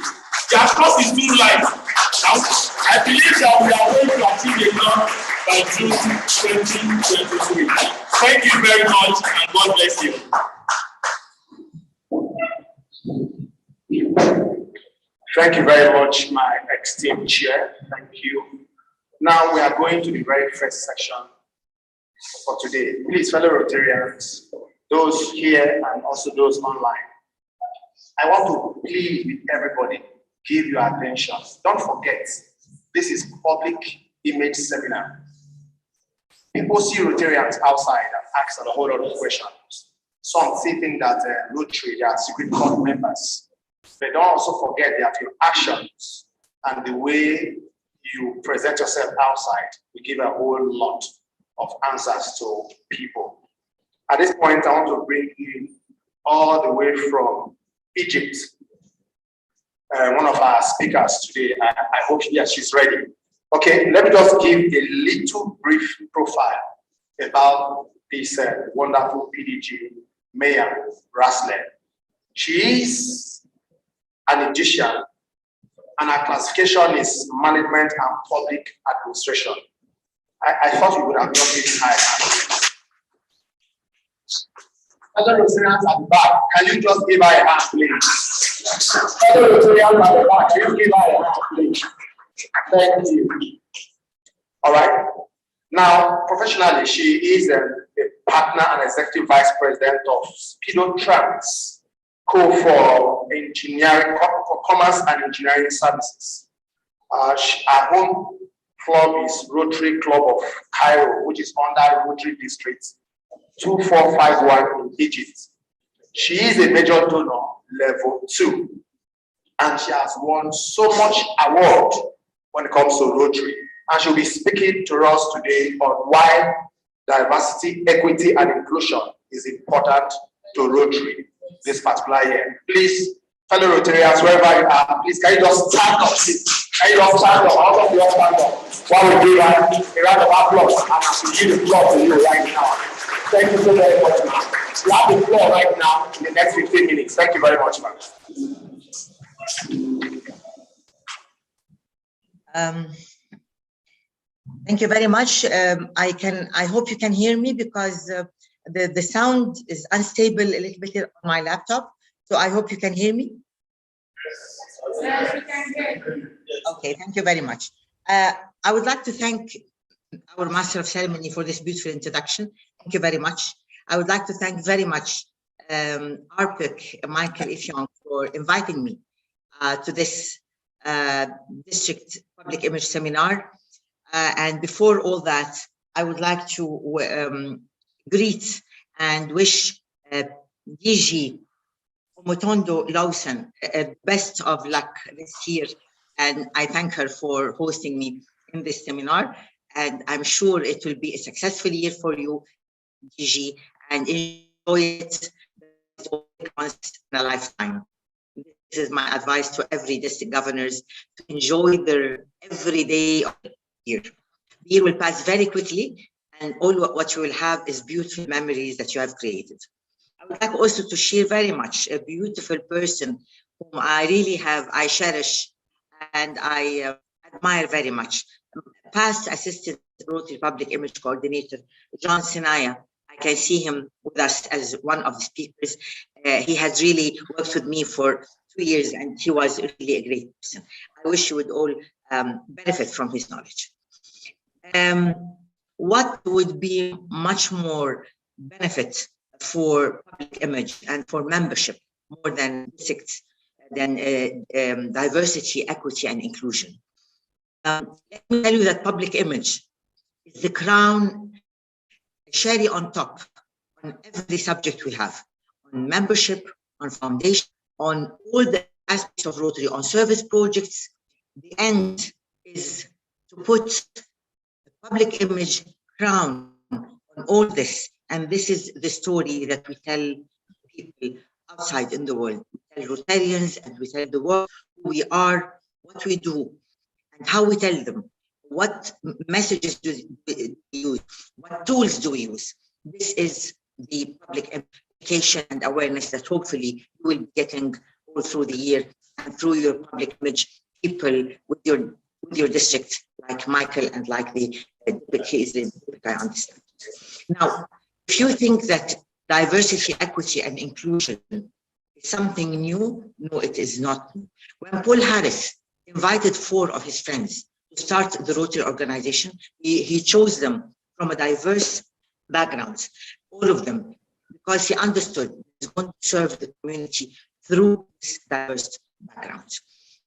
Of course, it's too light. I believe that we are going to achieve a lot by June 2023. Thank you very much, and God bless you. Thank you very much, my esteemed chair. Thank you. Now we are going to the very first section for today. Please, fellow Rotarians, those here and also those online, I want to plead with everybody, give your attention. Don't forget, this is public image seminar. People see Rotarians outside and ask a whole lot of questions. Some think that Rotary, they are secret cult members. But don't also forget that your actions and the way you present yourself outside will give a whole lot of answers to people. At this point, I want to bring in all the way from Egypt, one of our speakers today. I hope she's ready. Okay, let me just give a little brief profile about this wonderful PDG, Mayor Rasler. She is an Egyptian, and her classification is management and public administration. I thought you would have not given high. Other Rotarians at the back, can you just give her a hand, please? Other Rotarians at the back, can you give her a hand, please? Thank you. All right. Now, professionally, she is a partner and executive vice president of Speedo Trans, for engineering, for commerce and engineering services. Our home club is Rotary Club of Cairo, which is under Rotary District 2451 in Egypt. She is a major donor, level 2, and she has won so much award when it comes to Rotary. And she'll be speaking to us today on why diversity, equity, and inclusion is important to Rotary this particular year. Please, fellow Rotarians, wherever you are, please, can you just stand up, please? Can you just stand up? All of you all stand up. While we give a round of applause, and I will give the floor to you right now. Thank you so very much, ma'am. You have the floor right now in the next 15 minutes. Thank you very much, ma'am. Thank you very much. I hope you can hear me because the sound is unstable a little bit on my laptop. So I hope you can hear me. Yes, we can hear you. Okay, thank you very much. I would like to thank our Master of Ceremony for this beautiful introduction. Thank you very much. I would like to thank very much RPIC, Michael Ifyong, for inviting me to this district public image seminar. And before all that, I would like to greet and wish DG Omotondo Lawson best of luck this year And I thank her for hosting me in this seminar. And I'm sure it will be a successful year for you, DG, and enjoy it once in a lifetime. This is my advice to every district governors, to enjoy their every day of the year. The year will pass very quickly, and all what you will have is beautiful memories that you have created. I would like also to share very much a beautiful person whom I cherish and I admire very much. Past Assistant Rotary Public Image Coordinator, John Seninar. I can see him with us as one of the speakers. He has really worked with me for 2 years and he was really a great person. I wish you would all benefit from his knowledge. What would be much more benefit for public image and for membership more than diversity, equity, and inclusion? Let me tell you that public image is the crown, cherry on top on every subject we have, on membership, on foundation, on all the aspects of Rotary, on service projects. The end is to put the public image crown on all this. And this is the story that we tell people outside in the world. We tell Rotarians and we tell the world who we are, what we do, and how we tell them. What messages do we use? What tools do we use? This is the public education and awareness that hopefully you will be getting all through the year and through your public image people with your district, like Michael and like the deputies, I understand. Now, if you think that diversity, equity, and inclusion is something new, no, it is not. When Paul Harris invited 4 of his friends to start the Rotary organization, he chose them from a diverse backgrounds, all of them, because he understood he's going to serve the community through this diverse backgrounds.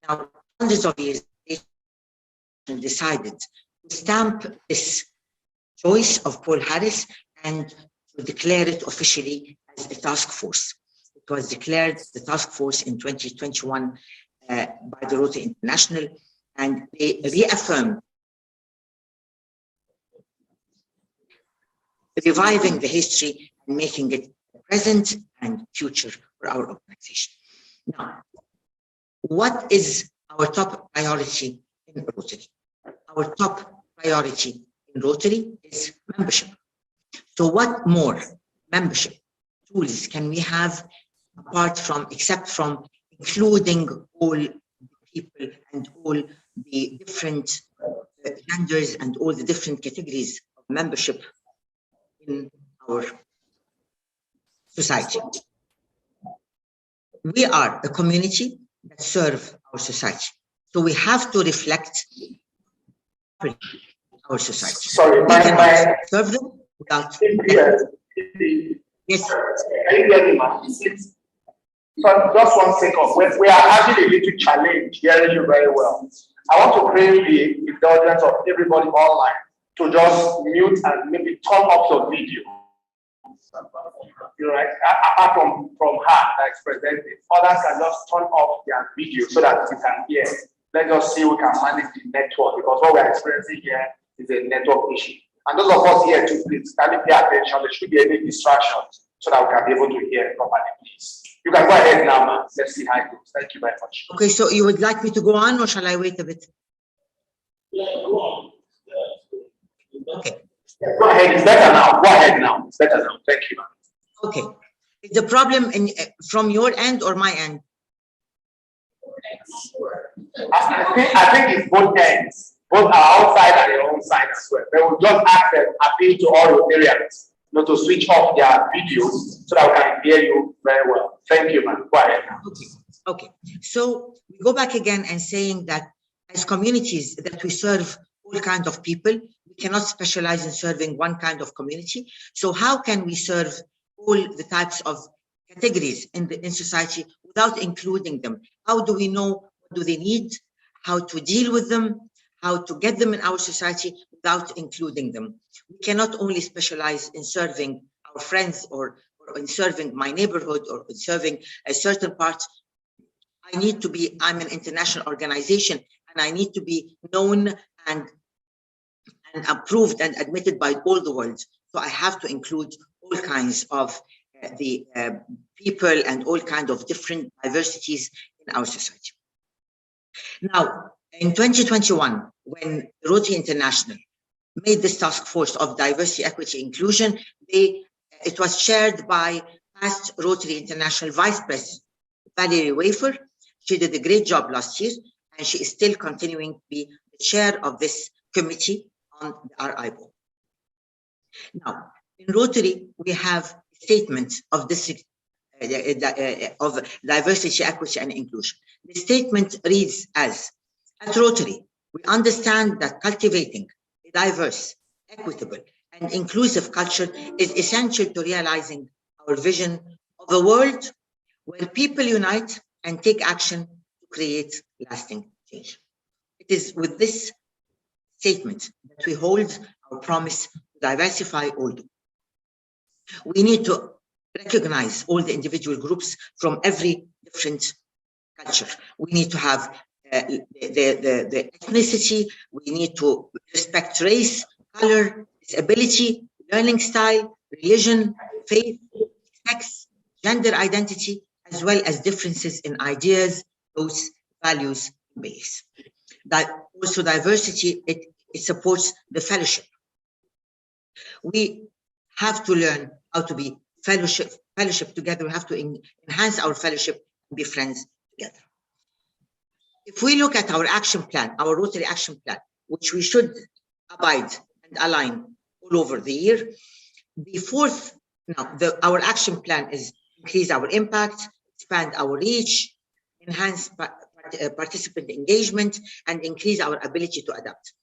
Now, hundreds of years, they decided to stamp this choice of Paul Harris and to declare it officially as a task force. It was declared the task force in 2021 by the Rotary International, and they reaffirmed reviving the history and making it present and future for our organization. Now, what is our top priority in Rotary? Our top priority in Rotary is membership. So what more membership tools can we have except from including all the people and all the different genders and all the different categories of membership in our society? We are a community that serve our society. So we have to reflect our society. Sorry, we cannot serve them without. Yes. Can you hear me, man? So just 1 second. We are having a little challenge hearing you very well. I want to pray the indulgence of everybody online to just mute and maybe turn off your video. You know, right? Apart from her that is presenting, others can just turn off their video so that you can hear. Let's just see we can manage the network, because what we are experiencing here is a network issue. And those of us here too, please kindly pay attention. There should be any distractions so that we can be able to hear properly, please. You can go ahead now, man. Let's see how it goes. Thank you very much. Okay, so you would like me to go on, or shall I wait a bit? Yeah, go on. Okay. Go ahead. It's better now. Go ahead now. It's better now. Thank you, man. Okay. Is the problem from your end or my end? I think it's both ends. Both our outside and their own side as well. They will just ask them, appeal to all Rotarians, to switch off their videos so that we can hear you very well. Thank you, man. Go ahead now. Okay. So we go back again and saying that as communities that we serve all kinds of people, we cannot specialize in serving one kind of community. So how can we serve all the types of categories in society without including them? How do we know what do they need, how to deal with them, how to get them in our society without including them? We cannot only specialize in serving our friends or in serving my neighborhood or in serving a certain part. I'm an international organization. and I need to be known and approved and admitted by all the world. So I have to include all kinds of the people and all kinds of different diversities in our society. Now, in 2021, when Rotary International made this task force of diversity, equity, inclusion, it was chaired by past Rotary International Vice President Valerie Wafer. She did a great job last year, and she is still continuing to be the chair of this committee on the RI board. Now, in Rotary, we have a statement of this of diversity, equity, and inclusion. The statement reads as, at Rotary, we understand that cultivating a diverse, equitable, and inclusive culture is essential to realizing our vision of a world where people unite and take action to create lasting change. It is with this statement that we hold our promise to diversify all. We need to recognize all the individual groups from every different culture. We need to have the ethnicity. We need to respect race, color, disability, learning style, religion, faith, sex, gender identity, as well as differences in ideas, thoughts, values, and beliefs. That also diversity, it supports the fellowship. We have to learn how to be fellowship together. We have to enhance our fellowship and be friends together. If we look at our action plan, our Rotary action plan, which we should abide and align all over the year, our action plan is increase our impact, expand our reach, enhance participant engagement, and increase our ability to adapt.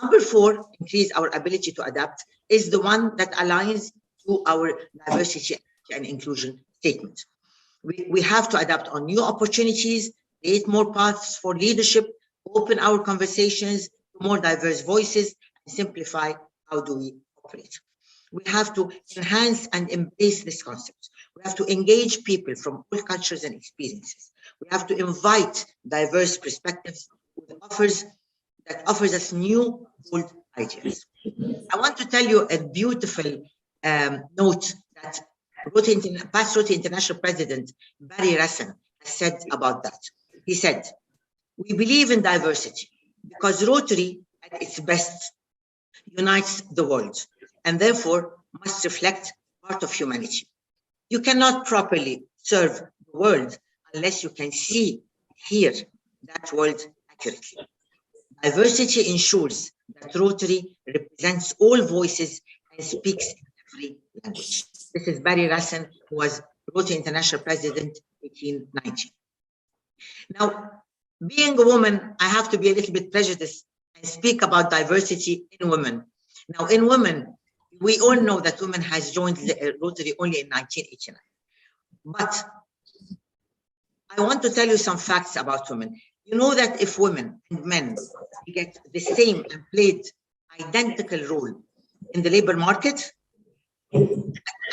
Number 4, increase our ability to adapt, is the one that aligns to our diversity and inclusion statement. We have to adapt on new opportunities, create more paths for leadership, open our conversations to more diverse voices, and simplify how do we operate. We have to enhance and embrace this concept. We have to engage people from all cultures and experiences. We have to invite diverse perspectives with offers us new, bold ideas. I want to tell you a beautiful note that past Rotary International President Barry Rassen has said about that. He said, we believe in diversity because Rotary at its best unites the world and therefore must reflect part of humanity. You cannot properly serve the world unless you can see, hear that world accurately. Diversity ensures that Rotary represents all voices and speaks every language. This is Barry Rassen, who was Rotary International President in 1890. Now, being a woman, I have to be a little bit prejudiced and speak about diversity in women. Now, in women, we all know that women has joined the Rotary only in 1989. But I want to tell you some facts about women. You know that if women and men get the same and played identical role in the labor market,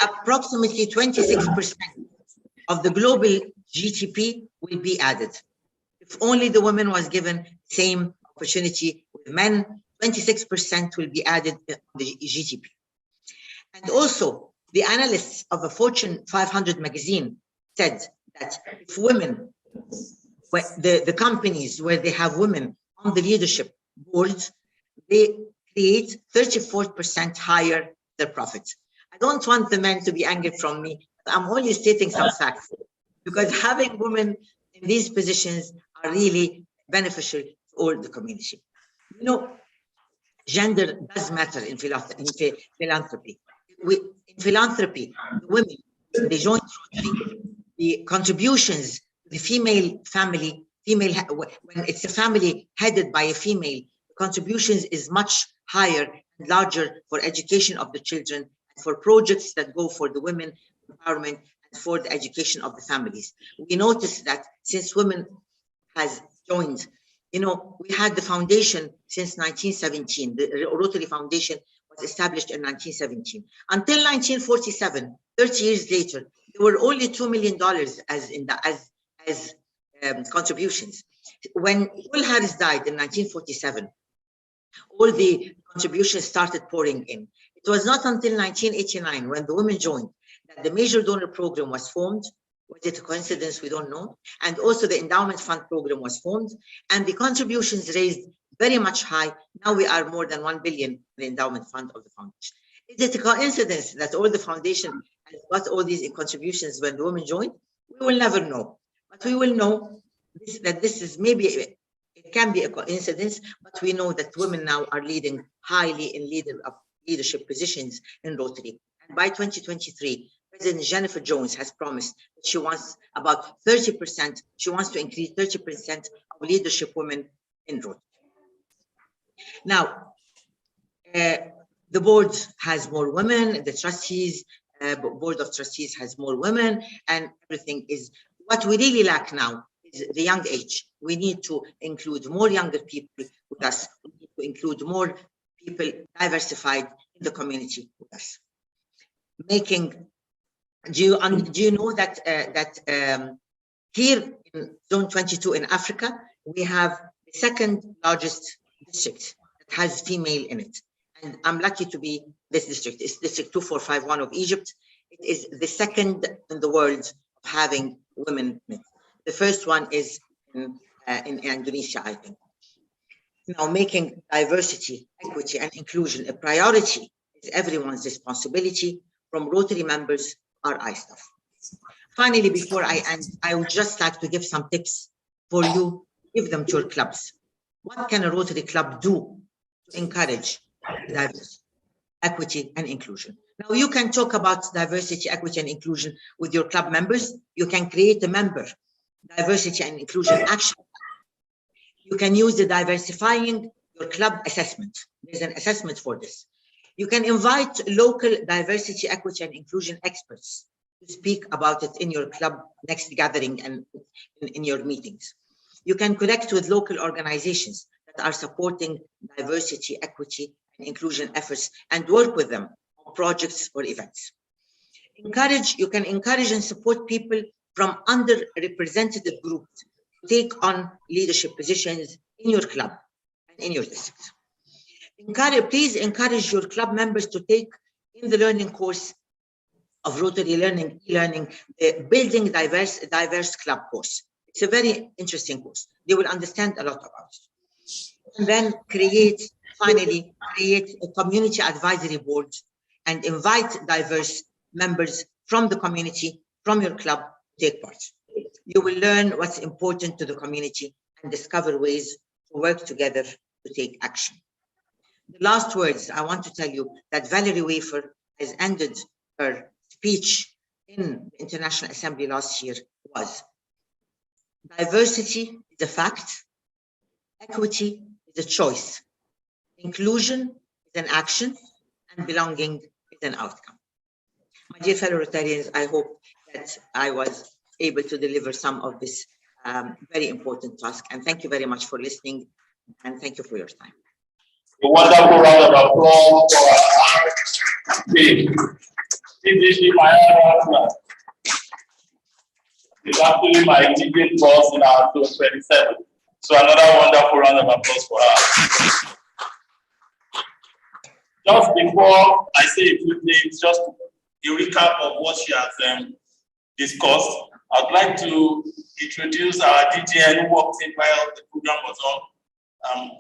approximately 26% of the global GDP will be added. If only the woman was given same opportunity with men, 26% will be added to the GDP. And also, the analysts of a Fortune 500 magazine said that if women, the companies where they have women on the leadership boards, they create 34% higher their profits. I don't want the men to be angry from me. I'm only stating some facts because having women in these positions are really beneficial to all the community. You know, gender does matter in philanthropy. In philanthropy, the women, they join Rotary, the contributions to the female family, when it's a family headed by a female, the contributions is much higher and larger for education of the children and for projects that go for the women empowerment and for the education of the families. We noticed that since women has joined, you know, we had the foundation since 1917. The Rotary Foundation was established in 1917. Until 1947, 30 years later, there were only $2 million as contributions. When Will Harris died in 1947, all the contributions started pouring in. It was not until 1989, when the women joined, that the major donor program was formed. Was it a coincidence? We don't know. And also the endowment fund program was formed, and the contributions raised very much high. Now we are more than 1 billion in the endowment fund of the foundation. Is it a coincidence that all the foundation has got all these contributions when the women joined? We will never know, but we will know that this is maybe, it can be a coincidence, but we know that women now are leading highly in leadership positions in Rotary. And by 2023, President Jennifer Jones has promised that she wants about 30%, she wants to increase 30% of leadership women in Rotary. Now, the board has more women, the trustees, board of trustees has more women, and everything is, what we really lack now is the young age. We need to include more younger people with us. We need to include more people diversified in the community with us. Do you know that here in Zone 22 in Africa, we have the second largest district that has female in it. And I'm lucky to be this district. It's District 2451 of Egypt. It is the second in the world of having women in it. The first one is in Indonesia, I think. Now, making diversity, equity, and inclusion a priority is everyone's responsibility, from Rotary members, our staff. Finally, before I end, I would just like to give some tips for you, give them to your clubs. What can a Rotary club do to encourage diversity, equity, and inclusion? Now, you can talk about diversity, equity, and inclusion with your club members. You can create a member diversity and inclusion action. You can use the diversifying your club assessment. There's an assessment for this. You can invite local diversity, equity, and inclusion experts to speak about it in your club next gathering and in your meetings. You can connect with local organizations that are supporting diversity, equity, and inclusion efforts and work with them on projects or events. You can encourage and support people from underrepresented groups to take on leadership positions in your club and in your district. Please encourage your club members to take in the learning course of Rotary Learning, the Building Diverse Club course. It's a very interesting course. They will understand a lot about it. And then finally create a community advisory board and invite diverse members from the community, from your club, to take part. You will learn what's important to the community and discover ways to work together to take action. The last words I want to tell you that Valerie Wafer has ended her speech in the International Assembly last year was: diversity is a fact, equity is a choice, inclusion is an action, and belonging is an outcome. My dear fellow Rotarians, I hope that I was able to deliver some of this very important task. And thank you very much for listening, and thank you for your time. A wonderful round of applause for our TDC Maya. It's actually my immediate boss in our 27. So another wonderful round of applause for her. Just before I say a few things, just a recap of what she has discussed, I'd like to introduce our DGN who walked in while the program was on.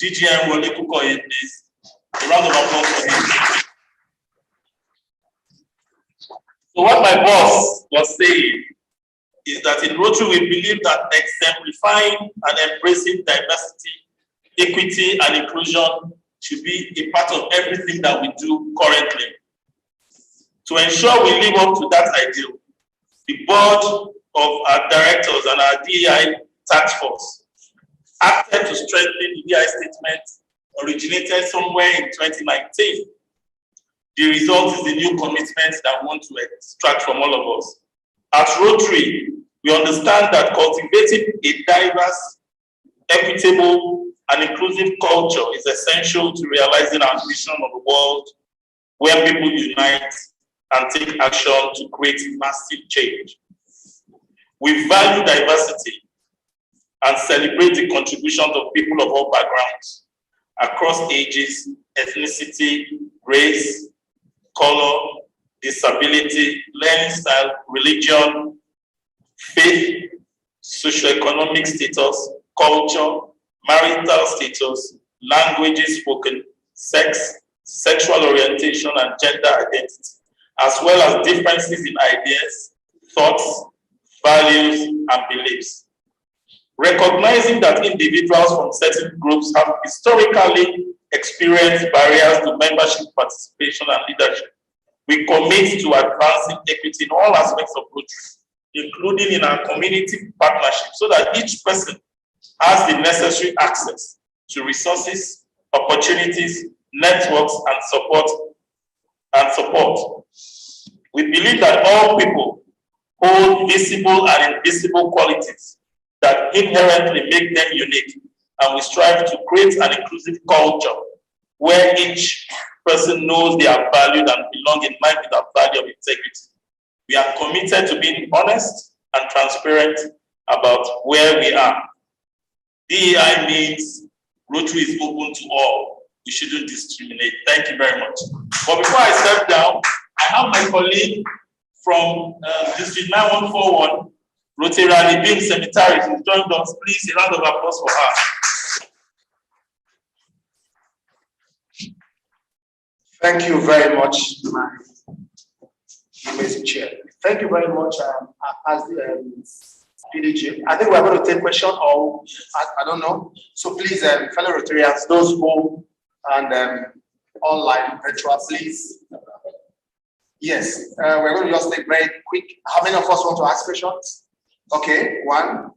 DGN Wole Kukoye, please. A round of applause for him. So what my boss was saying is that in Rotary we believe that exemplifying and embracing diversity, equity, and inclusion should be a part of everything that we do currently. To ensure we live up to that ideal, the board of our directors and our DEI task force acted to strengthen the DEI statement originated somewhere in 2019. The result is the new commitment that we want to extract from all of us. At Rotary, we understand that cultivating a diverse, equitable, and inclusive culture is essential to realizing our vision of a world where people unite and take action to create massive change. We value diversity and celebrate the contributions of people of all backgrounds, across ages, ethnicity, race, color, disability, learning style, religion, faith, socioeconomic status, culture, marital status, languages spoken, sex, sexual orientation, and gender identity, as well as differences in ideas, thoughts, values, and beliefs. Recognizing that individuals from certain groups have historically experienced barriers to membership, participation, and leadership, we commit to advancing equity in all aspects of Rotary, including in our community partnership, so that each person has the necessary access to resources, opportunities, networks, and support. We believe that all people hold visible and invisible qualities that inherently make them unique, and we strive to create an inclusive culture where each person knows they are valued and belong in line with our value of integrity. We are committed to being honest and transparent about where we are. DEI means Rotary is open to all. We shouldn't discriminate. Thank you very much. But before I step down, I have my colleague from District 9141, Rotary Beam Cemetery, who joined us. Please, a round of applause for her. Thank you very much, my amazing chair. Thank you very much, as the PDG. I think we're going to take question, or I don't know. So please, fellow Rotarians, those who and online virtual, please. Yes, we're going to just take very quick. How many of us want to ask questions? Okay, one.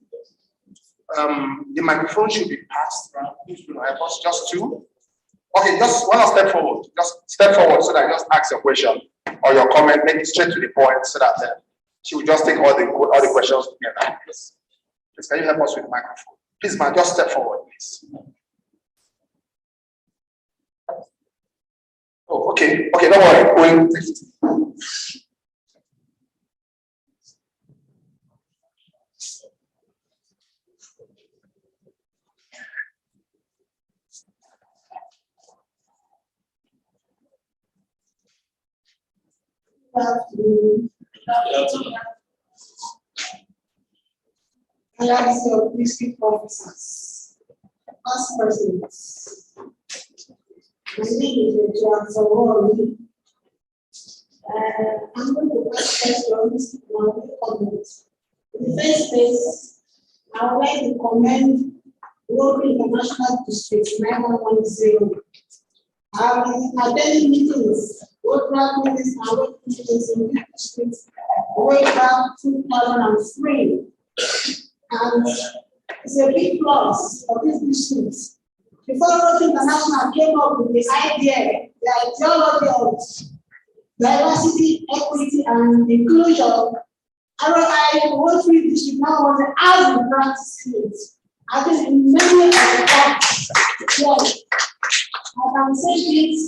The microphone should be passed around. Who's going to help us? Just two. Okay, just one step forward. Just step forward so that I just ask your question or your comment, make it straight to the point, so that she will just take all the questions together. Please, can you help us with the microphone? Please, man, just step forward, please. Oh, okay, don't worry. We'll take it. Alliance of district officers, past presidents. My name is Joan Zawori. I'm going to ask questions and comments. In the first place, I would like to commend Rotary International District 9110. I've been attending meetings, Rotary meetings, and Rotary meetings in the district way back 2003. And it's a big plus for these districts. Before Rotary International came up with the idea, the ideology of diversity, equity, and inclusion, Rotary District now has been practicing it. I think in many of the parts, yes, I can say this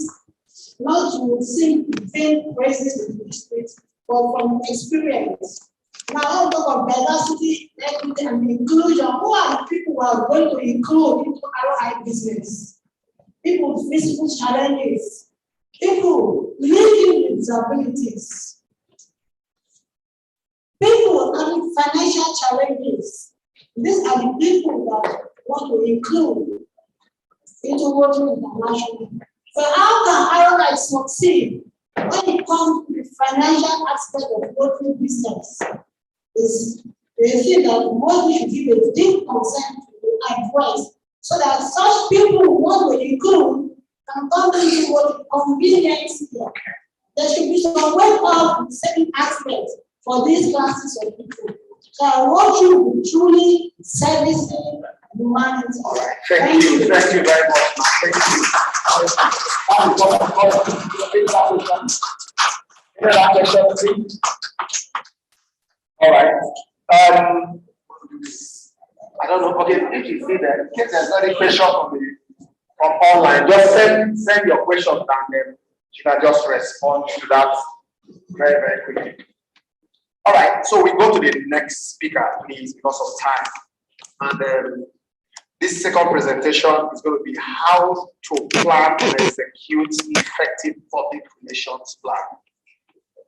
not to sing vain praises in the district, but from experience. Now, I'll talk of diversity, equity, and inclusion. Who are the people who are going to include into ROI business? People with physical challenges, people living with disabilities, people having financial challenges. These are the people that want to include into Rotary International. So how can ROI succeed when it comes to the financial aspect of Rotary business? Is they feel that Rotary should give a deep consent to advice so that such people who want to include can come into what convenience here. There should be some way of certain aspects for these classes of people. So I want you to truly service humanity. All right. Thank you very much. Thank you. All right. I don't know. Okay, if you see that, in case there's any question from online, just send your questions and then you can just respond to that very quickly. All right. So we go to the next speaker, please, because of time. And this second presentation is going to be how to plan and execute effective public relations plan.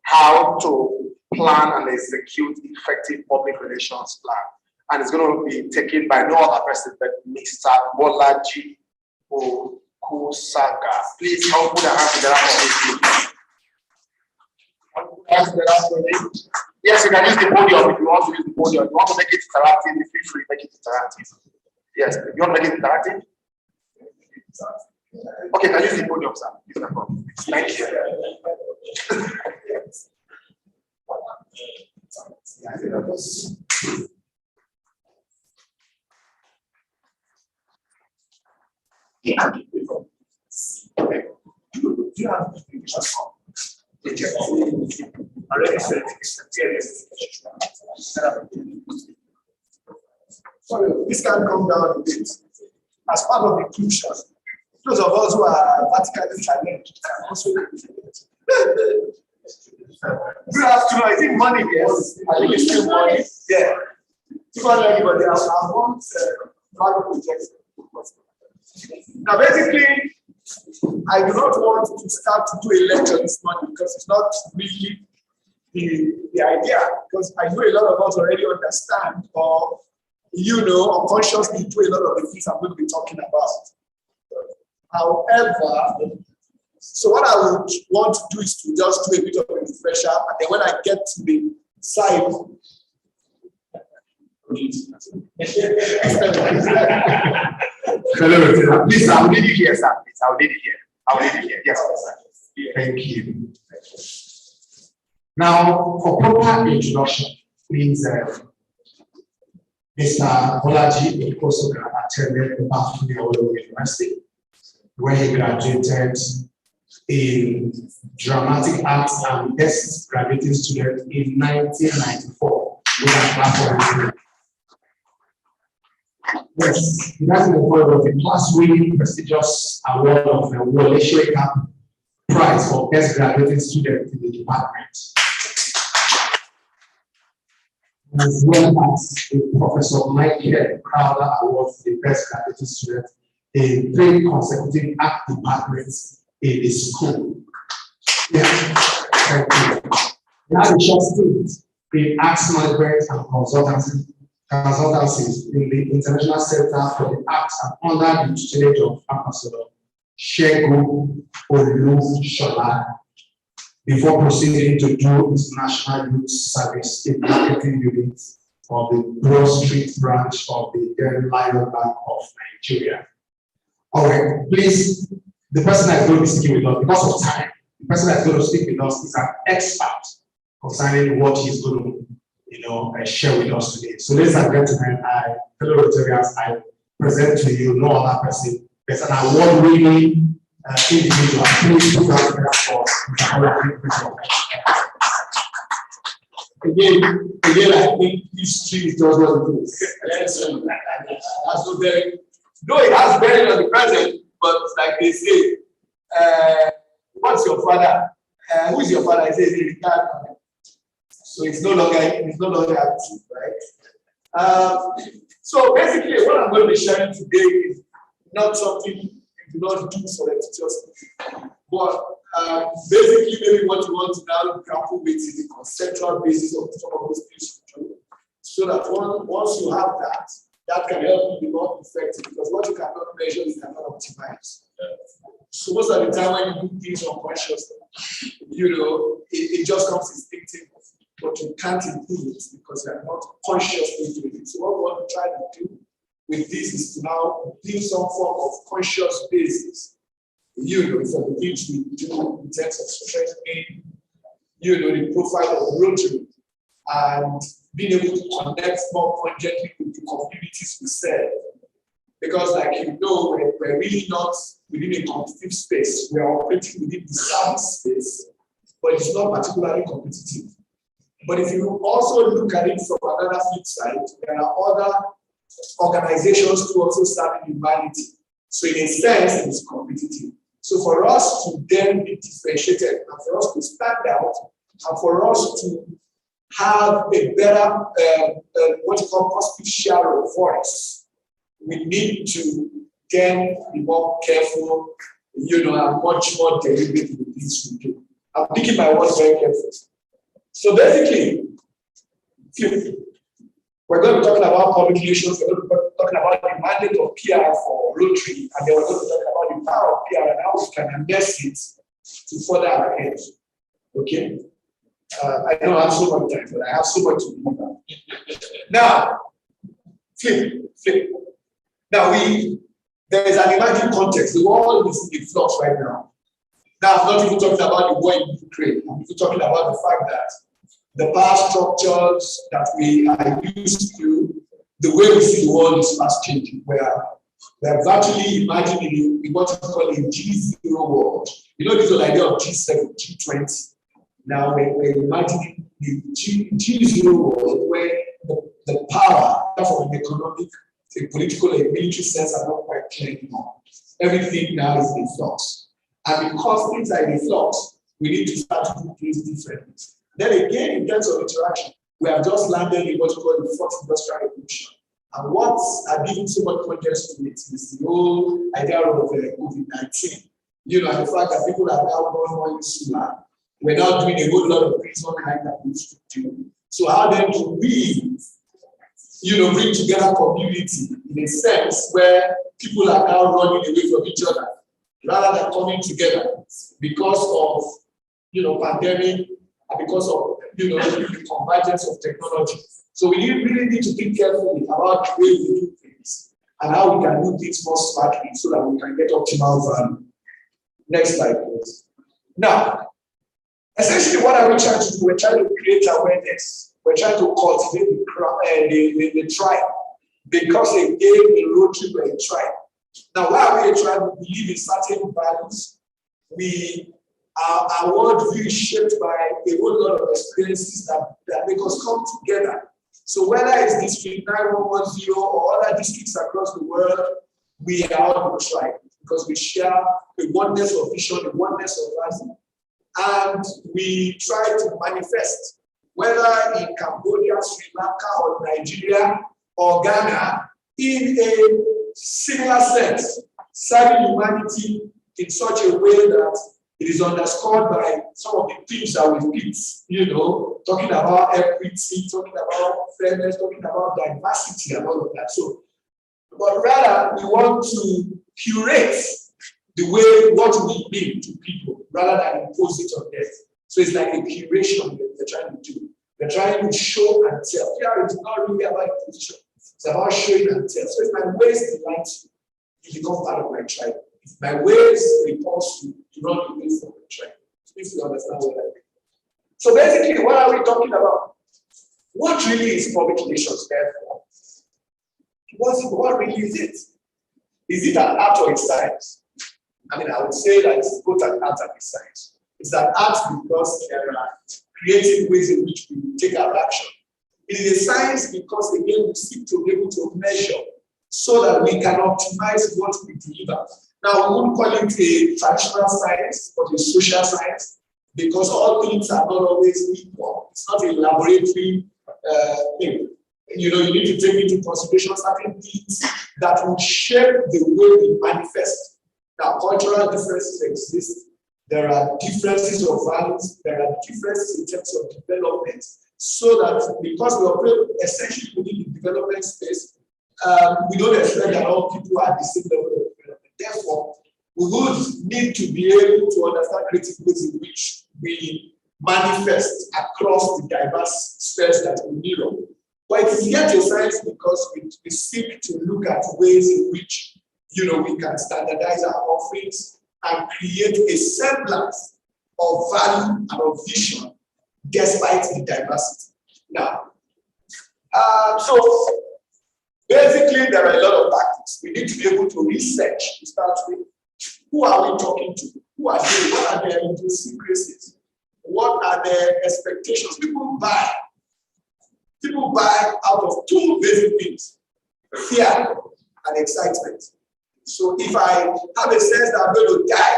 How to plan and execute effective public relations plan. And it's going to be taken by no other person but Mr. Bolaji Okusaka. Please help put a hand together for me. Yes, you can use the podium if you want to use the podium. If you want to make it interactive, feel free to make it interactive. Yes, if you want to make it interactive. Okay, can you use the podium, sir? Use the podium. Thank you. Sorry, this can come down a bit. As part of inclusion, those of us who are vertically challenged can also. Good afternoon. I think money, yes. I think it's still money. Yeah. Before anybody else, I want projects. Now, basically, I do not want to start to do a lecture this morning because it's not really the idea. Because I know a lot of us already understand, or unconsciously do a lot of the things I'm going to be talking about. However, so what I would want to do is to just do a bit of a refresher, and then when I get to the side. Hello, please, I will need you here, sir. Please, I will need you here. I will need you here. Yes, sir. Thank you. Now, for proper introduction, please, Mr. Bolaji Okusaka attended the Bafuni University, where he graduated in dramatic arts and best graduating student in 1994 with a platform. Yes, that's the award of the class-winning prestigious award of the Wole Soyinka Prize for Best Graduating Student in the department, as well as the Professor Michael Crowder Award for the Best Graduating Student in 3 consecutive art departments in the school. Yeah, thank you. He has a short stint in arts management and consultancies in the International Center for the Arts and under the tutelage of Ambassador Segun Olushola before proceeding to do his National Youth Service in marketing unit of the Broad Street branch of the Lion Bank of Nigeria. All right, please, the person that's going to be speaking with us, because of time, the person that's going to speak with us is an expert concerning what he's going to share with us today. So, ladies and gentlemen, fellow Rotarians, I present to you no other person. There's an award-winning individual. Please put that together for Again, I think history is just what it is. That's no bearing. Though it has bearing on the present, but like they say, what's your father? Who is your father? I say he's a retired man. So it's no longer active, right? So basically, what I'm going to be sharing today is not something you do not do for the teachers, but basically, maybe what you want to now grapple with is the conceptual basis of some of those things you do, so that once you have that can help you be more effective, because what you cannot measure, you cannot optimize. So most of the time when you do things unconsciously, it just comes instinctive. But you can't improve it because you are not consciously doing it. So what we want to try to do with this is to now build some form of conscious basis. For the things we do in terms of strengthening, the profile of Rotary and being able to connect more congently with the communities we serve. Because we're really not within a competitive space. We are operating within the service space, but it's not particularly competitive. But if you also look at it from another flip side, there are other organizations who also serve humanity. So in a sense, it's competitive. So for us to then be differentiated, and for us to stand out, and for us to have a better, what you call positive share of voice, we need to then be more careful, and much more deliberate with things we do. I'm picking my words very carefully. So basically, we're going to be talking about public relations, we're going to be talking about the mandate of PR for Rotary, and then we're going to talk about the power of PR and how we can harness it to further our ahead. Okay? I don't have so much time, but I have so much to do now. Now, flip. Now, there is an emerging context. The world is in flux right now. Now, I'm not even talking about the war in Ukraine. I'm even talking about the fact that the power structures that we are used to, the way we see the world is fast changing. We're virtually imagining what we call a G0 world. This whole idea of G7, G20. Now we're imagining the G0 world where the power from an economic, a political, a military sense are not quite clear anymore. Everything now is in flux. And because things are in flux, we need to start to do things differently. Then again, in terms of interaction, we have just landed in what we call the fourth industrial revolution. And what are giving so much context to it is the whole idea of COVID-19. And the fact that people are now going more into solar. We're now doing a whole lot of things online that we should do. So how then do we, bring together community in a sense where people are now running away from each other rather than coming together because of, pandemic and because of, the convergence of technology. So we really need to think carefully about the way we do things and how we can do things more smartly so that we can get optimal value. Next slide, please. Now, essentially, what are we trying to do? We're trying to create awareness. We're trying to cultivate the tribe because again, the Rotary were a tribe. Now, why are we a tribe? We believe in certain values. Our worldview is shaped by a whole lot of experiences that make us come together. So whether it's District 9110 or other districts across the world, we are all a tribe because we share the oneness of vision, the oneness of value. And we try to manifest, whether in Cambodia, Sri Lanka, or Nigeria, or Ghana, in a similar sense, serving humanity in such a way that it is underscored by some of the themes that we picked, talking about equity, talking about fairness, talking about diversity, and all of that. So, but rather, we want to curate the way what we mean to people rather than impose it on them. So it's like a curation that they're trying to do. They're trying to show and tell. PR is not really about imposition. It's about showing and tell. So if my ways delight you, you become part of my tribe. If my ways repulse you, you run away from my tribe. If you understand what I mean. So basically, what are we talking about? What really is public relations there for? What really is it? Is it an art or a science? I would say that it's both an art and a science. It's an art because there are creative ways in which we take our action. It is a science because, again, we seek to be able to measure so that we can optimize what we deliver. Now, we wouldn't call it a traditional science, but a social science, because all things are not always equal. It's not a laboratory thing. You need to take into consideration certain things that will shape the way we manifest. Now, cultural differences exist. There are differences of values. There are differences in terms of development. So that because we operate essentially within the development space, we don't expect that all people are at the same level of development. Therefore, we would need to be able to understand creative ways in which we manifest across the diverse spheres that we mirror. But it is yet a science because we seek to look at ways in which we can standardize our offerings and create a semblance of value and of vision despite the diversity. Now, so basically there are a lot of tactics. We need to be able to research to start with. Who are we talking to? Who are they? What are their idiosyncrasies? What are their expectations? People buy out of two basic things: fear and excitement. So if I have a sense that I'm going to die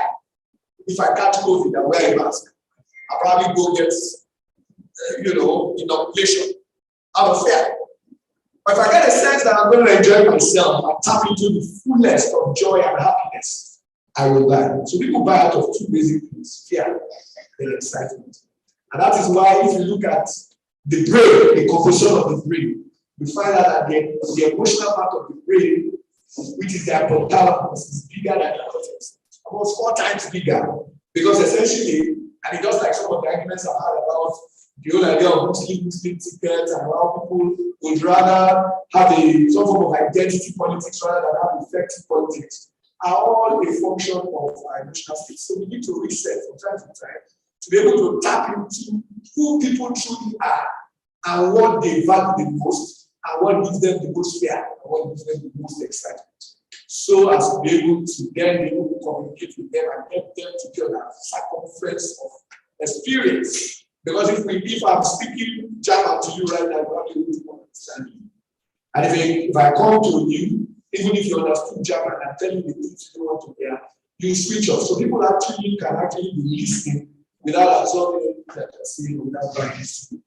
if I catch COVID and wear a mask, I'll probably go get inoculation out of fear. But if I get a sense that I'm going to enjoy myself and tap into the fullness of joy and happiness, I will buy. So people buy out of two basic things, fear and excitement. And that is why if you look at the brain, the composition of the brain, we find out that the emotional part of the brain, which is the hypothalamus, is bigger than the cortex, almost 4 times bigger. Because essentially, and it's just like some of the arguments I've had about the whole idea of Muslim tickets and how people would rather have some form of identity politics rather than have effective politics, are all a function of our emotional state. So we need to reset from time to time to be able to tap into who people truly are and what they value the most and what gives them the most fear and what gives them the most excitement. So as to be able to then be able to communicate with them and help them to be on a circumference of experience. Because if I'm speaking German to you right now, you're not able to understand me. And if I come to you, even if you understood German and tell you the things you don't want to hear, you switch off. So people can actually be listening without absorbing anything that they're saying, without buying history.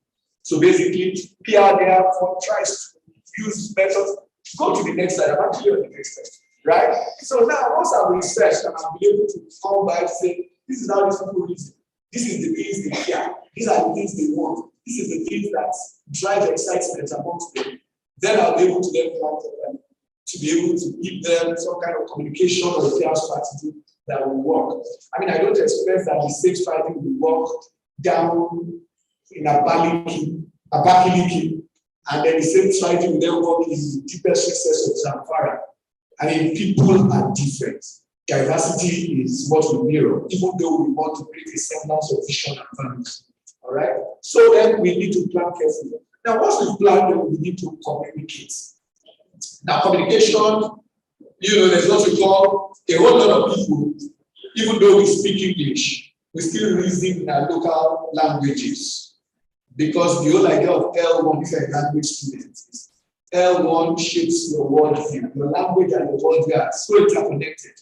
So basically, PR therefore tries to use methods. Go to the next slide. I'm actually on the next slide. Right? So now, once I've researched and I'll be able to come back and say, this is how these people reason. This is the things they fear. These are the things they want. This is the things that drive excitement amongst them. Then I'll be able to then plan for them to be able to give them some kind of communication or PR strategy that will work. I mean, I don't expect that the same strategy will work down in Abakaliki, and then the same strategy will then work in the deepest recess of Zamfara. I mean, people are different. Diversity is what we mirror, even though we want to create a semblance of vision and values. All right? So then we need to plan carefully. Now, once we've planned, then we need to communicate. Now, communication, there's what we call a whole lot of people, even though we speak English, we still reason in our local languages. Because the whole idea of L1 is a language student. L1 shapes your worldview. Your language and your worldview are so interconnected.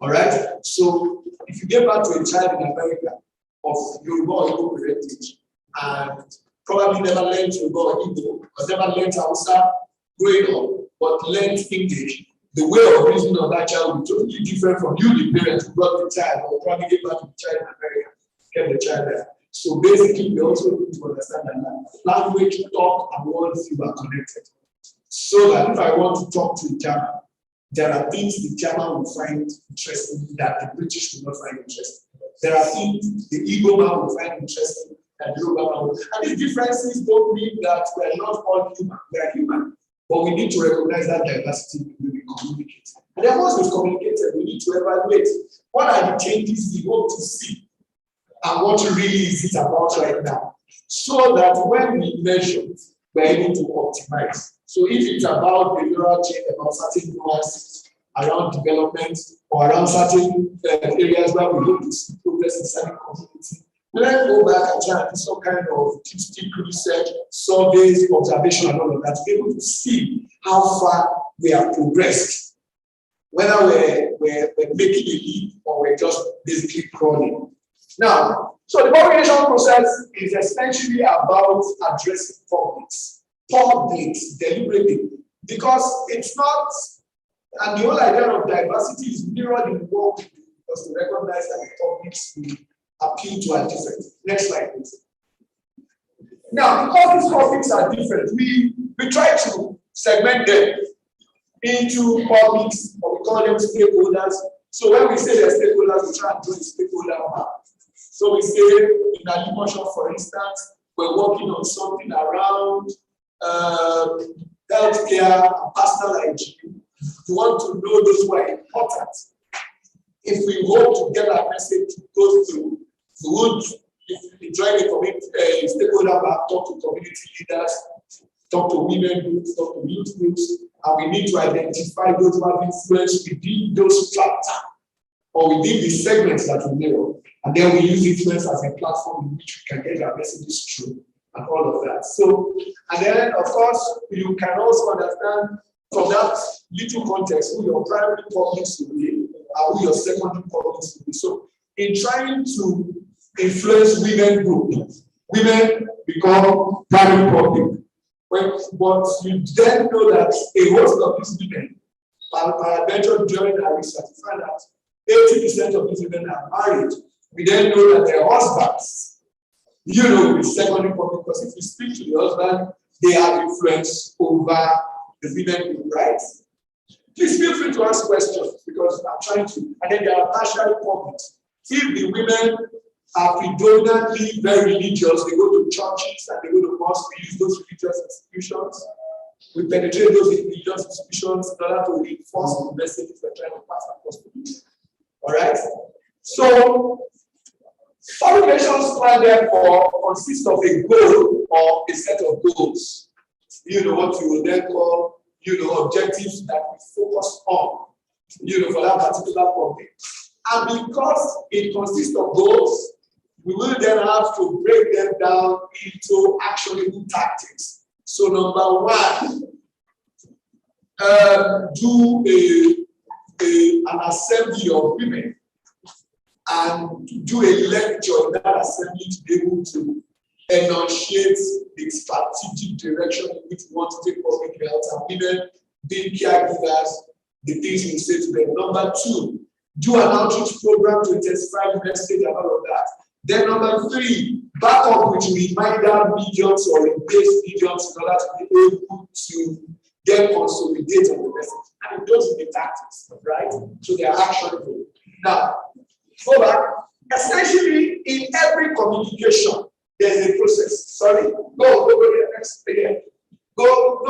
All right? So if you get back to a child in America of Yoruba or Igbo parentage and probably never learned Yoruba or Igbo, or never learned Hausa growing up, but learned English, the way of reasoning of that child will be totally different from you, the parent who brought the child, or probably get back to the child in America, get the child there. So basically, we also need to understand that language, talk, and worldview are connected. So that if I want to talk to a German, there are things the German will find interesting that the British will not find interesting. There are things the Igbo man will find interesting that the Yoruba man will. And these differences don't mean that we are not all human. We are human. But we need to recognize that diversity when we communicate. And then once we've communicated, we need to evaluate what are the changes we hope to see and what really is it about right now. So that when we measure, we're able to optimize. So if it's about behavioral change, about certain nuances around development or around certain areas where we hope to see progress inside the community, let's go back and try and do some kind of deep research, surveys, observation, and all of that to be able to see how far we have progressed, whether we're making a leap or we're just basically crawling. Now, so the communication process is essentially about addressing conflicts deliberately, because it's not, and the whole idea of diversity is mirrored in what we do, because we recognize that the topics we appeal to are different. Next slide, please. Now, because these topics are different, we try to segment them into publics, or we call them stakeholders. So when we say they're stakeholders, we try and do a stakeholder map. So we say in agriculture, for instance, we're working on something around healthcare and personal hygiene. We want to know those who are important. If we hope to get our message to go through, we would join a stakeholder map, talk to community leaders, talk to women groups, talk to youth groups, and we need to identify those who have influence within those strata or within the segments that we mirror. And then we use influence as a platform in which we can get our messages through and all of that. So, and then of course, you can also understand from that little context who your primary publics will be and who your secondary publics will be. So, in trying to influence women group, women become private public. But you then know that a host of these women, peradventure during our research, find out 80% of these women are married. We then know that their husbands, will be secondary public, because if you speak to the husband, they have influence over the women, right? Please feel free to ask questions, because I'm trying to, and then there are partial public. If the women are predominantly very religious, they go to churches and they go to mosques, we use those religious institutions. We penetrate those religious institutions in order to reinforce the messages we're trying to pass across the people. All right? So, public relations plan, therefore, consists of a goal or a set of goals. What you will then call, objectives that we focus on, for that particular public. And because it consists of goals, we will then have to break them down into actionable tactics. So, number one, do an assembly of women and do a lecture in that assembly to be able to enunciate the strategic direction in which we want to take public health, and women being caregivers, the things we say to them. Number two, do an outreach program to intensify the message and all of that. Then number three, back up with reminder mediums or replace mediums in order to be able to get consolidated on the message. And those are the tactics, right? So they are actionable. Now, go back. Essentially, in every communication, there's a process. Sorry, go to the next again. Go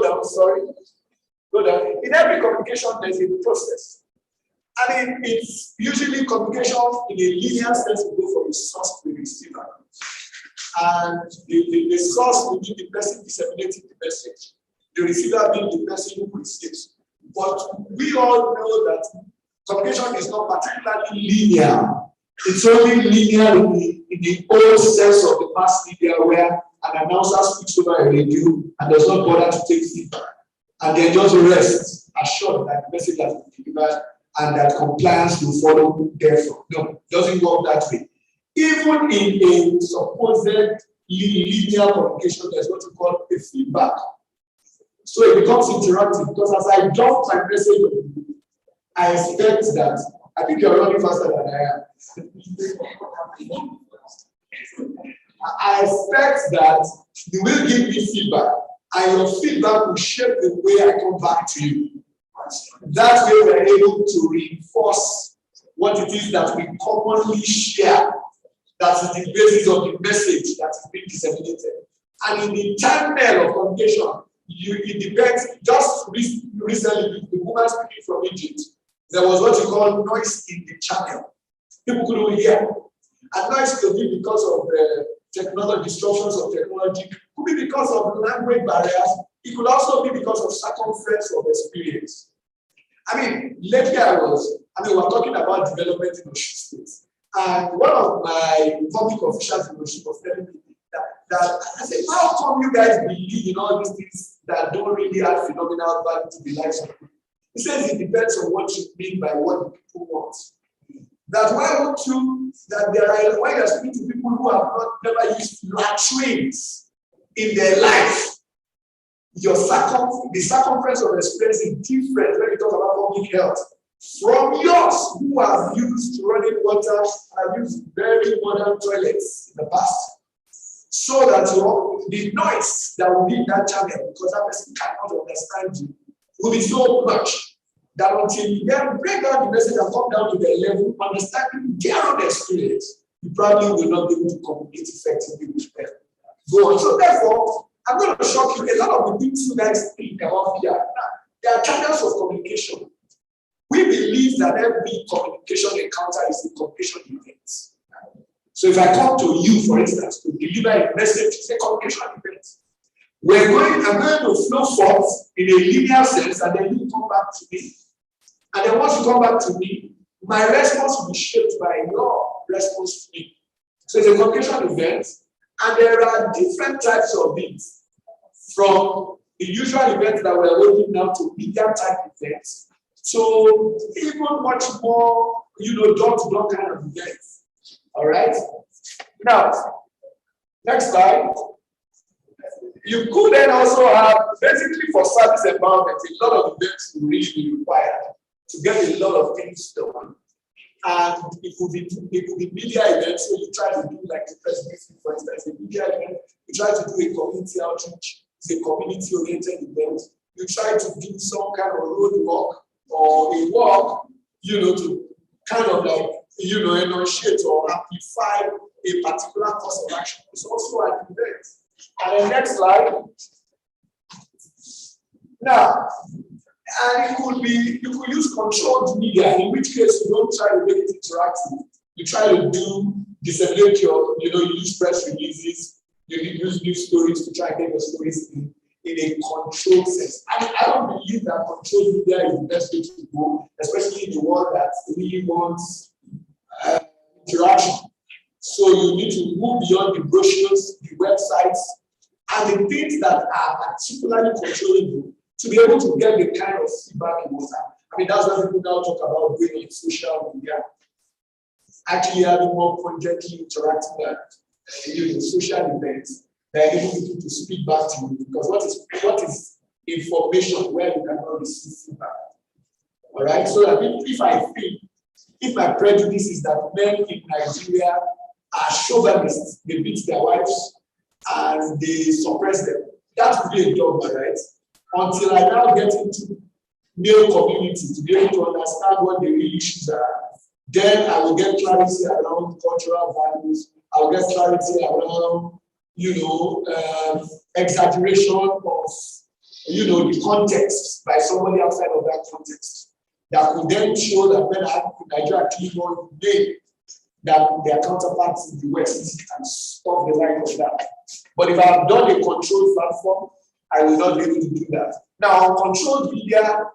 down, sorry. Go down. In every communication, there's a process. I mean, it's usually communication in a linear sense to go from the source to the receiver. And the source will be the person disseminating the message, the receiver being the person who receives. But we all know that communication is not particularly linear. It's only linear in the old sense of the mass media, where an announcer speaks over a radio and does not bother to take feedback. And then just rest assured that the message has been delivered and that compliance will follow therefrom. No, it doesn't work that way. Even in a supposed linear communication, there's what we call a feedback. So it becomes interactive, because as I dump my message on you, I expect that, I think you're running faster than I am. I expect that you will give me feedback, and your feedback will shape the way I come back to you. That way we're able to reinforce what it is that we commonly share. That is the basis of the message that is being disseminated. And in the channel of communication, it depends. Just recently, the woman speaking from Egypt, there was what you call noise in the channel. People couldn't hear. And noise could be because of technology, disruptions of technology. It could be because of language barriers. It could also be because of circumference of experience. I mean, lately we're talking about development in Osun State. And one of my public officials in Osun was telling me that I said, how come you guys believe in all these things that don't really have phenomenal value to the lives of people? He says it depends on what you mean by what the people want. That why would you, that there are, when you're speaking to people who have never used latrines in their life, the circumference of experience is different when you talk about public health from yours, who have used running water and have used very modern toilets in the past. So that the noise that will be in that channel, because that person cannot understand you, will be so much that until you then break down the message and come down to their level, understanding their own experience, you probably will not be able to communicate effectively with them. Go on. So therefore, I'm going to shock you. A lot of the things you guys think about here, there are channels of communication. We believe that every communication encounter is a communication event. So if I come to you, for instance, to deliver a message, it's a communication event. I'm going to flow forth in a linear sense, and then you come back to me. And then once you come back to me, my response will be shaped by your response to me. So it's a communication event, and there are different types of it. From the usual events that we're holding now to medium type events, so even much more, door-to-door kind of events. All right. Now, Next slide. You could then also have, basically for service environment, a lot of events will really be required to get a lot of things done. And it could be media events, so you try to do like the presidency, for instance, a media event, you try to do a community outreach, it's a community-oriented event. You try to do some kind of road walk or a walk, to kind of like, enunciate or amplify a particular course of action. It's also an event. And the next slide. Now, and it could be, you could use controlled media, in which case you don't try to make it interactive. You try to disseminate you use press releases, you use news stories to try and get your stories in a controlled sense. I don't believe that controlled media is the best way to go, especially in the world that really wants interaction. So you need to move beyond the brochures, the websites, and the things that are particularly controllable to be able to get the kind of feedback you want. I mean, that's what people now talk about doing on social media. Actually having more constantly interacting and social events that enable people to speak back to you. Because what is information where you cannot receive feedback? All right. So if my prejudice is that men in Nigeria are chauvinists, they beat their wives and they suppress them, that would be a dogma, right? Until I now get into male community to be able to understand what the real issues are, then I will get clarity around cultural values. I will get clarity around, exaggeration of, the context by somebody outside of that context. That will then show that men in Nigeria actually more today than their counterparts in the West and stop the line of that. But if I have done a controlled platform, I will not be able to do that. Now, uncontrolled media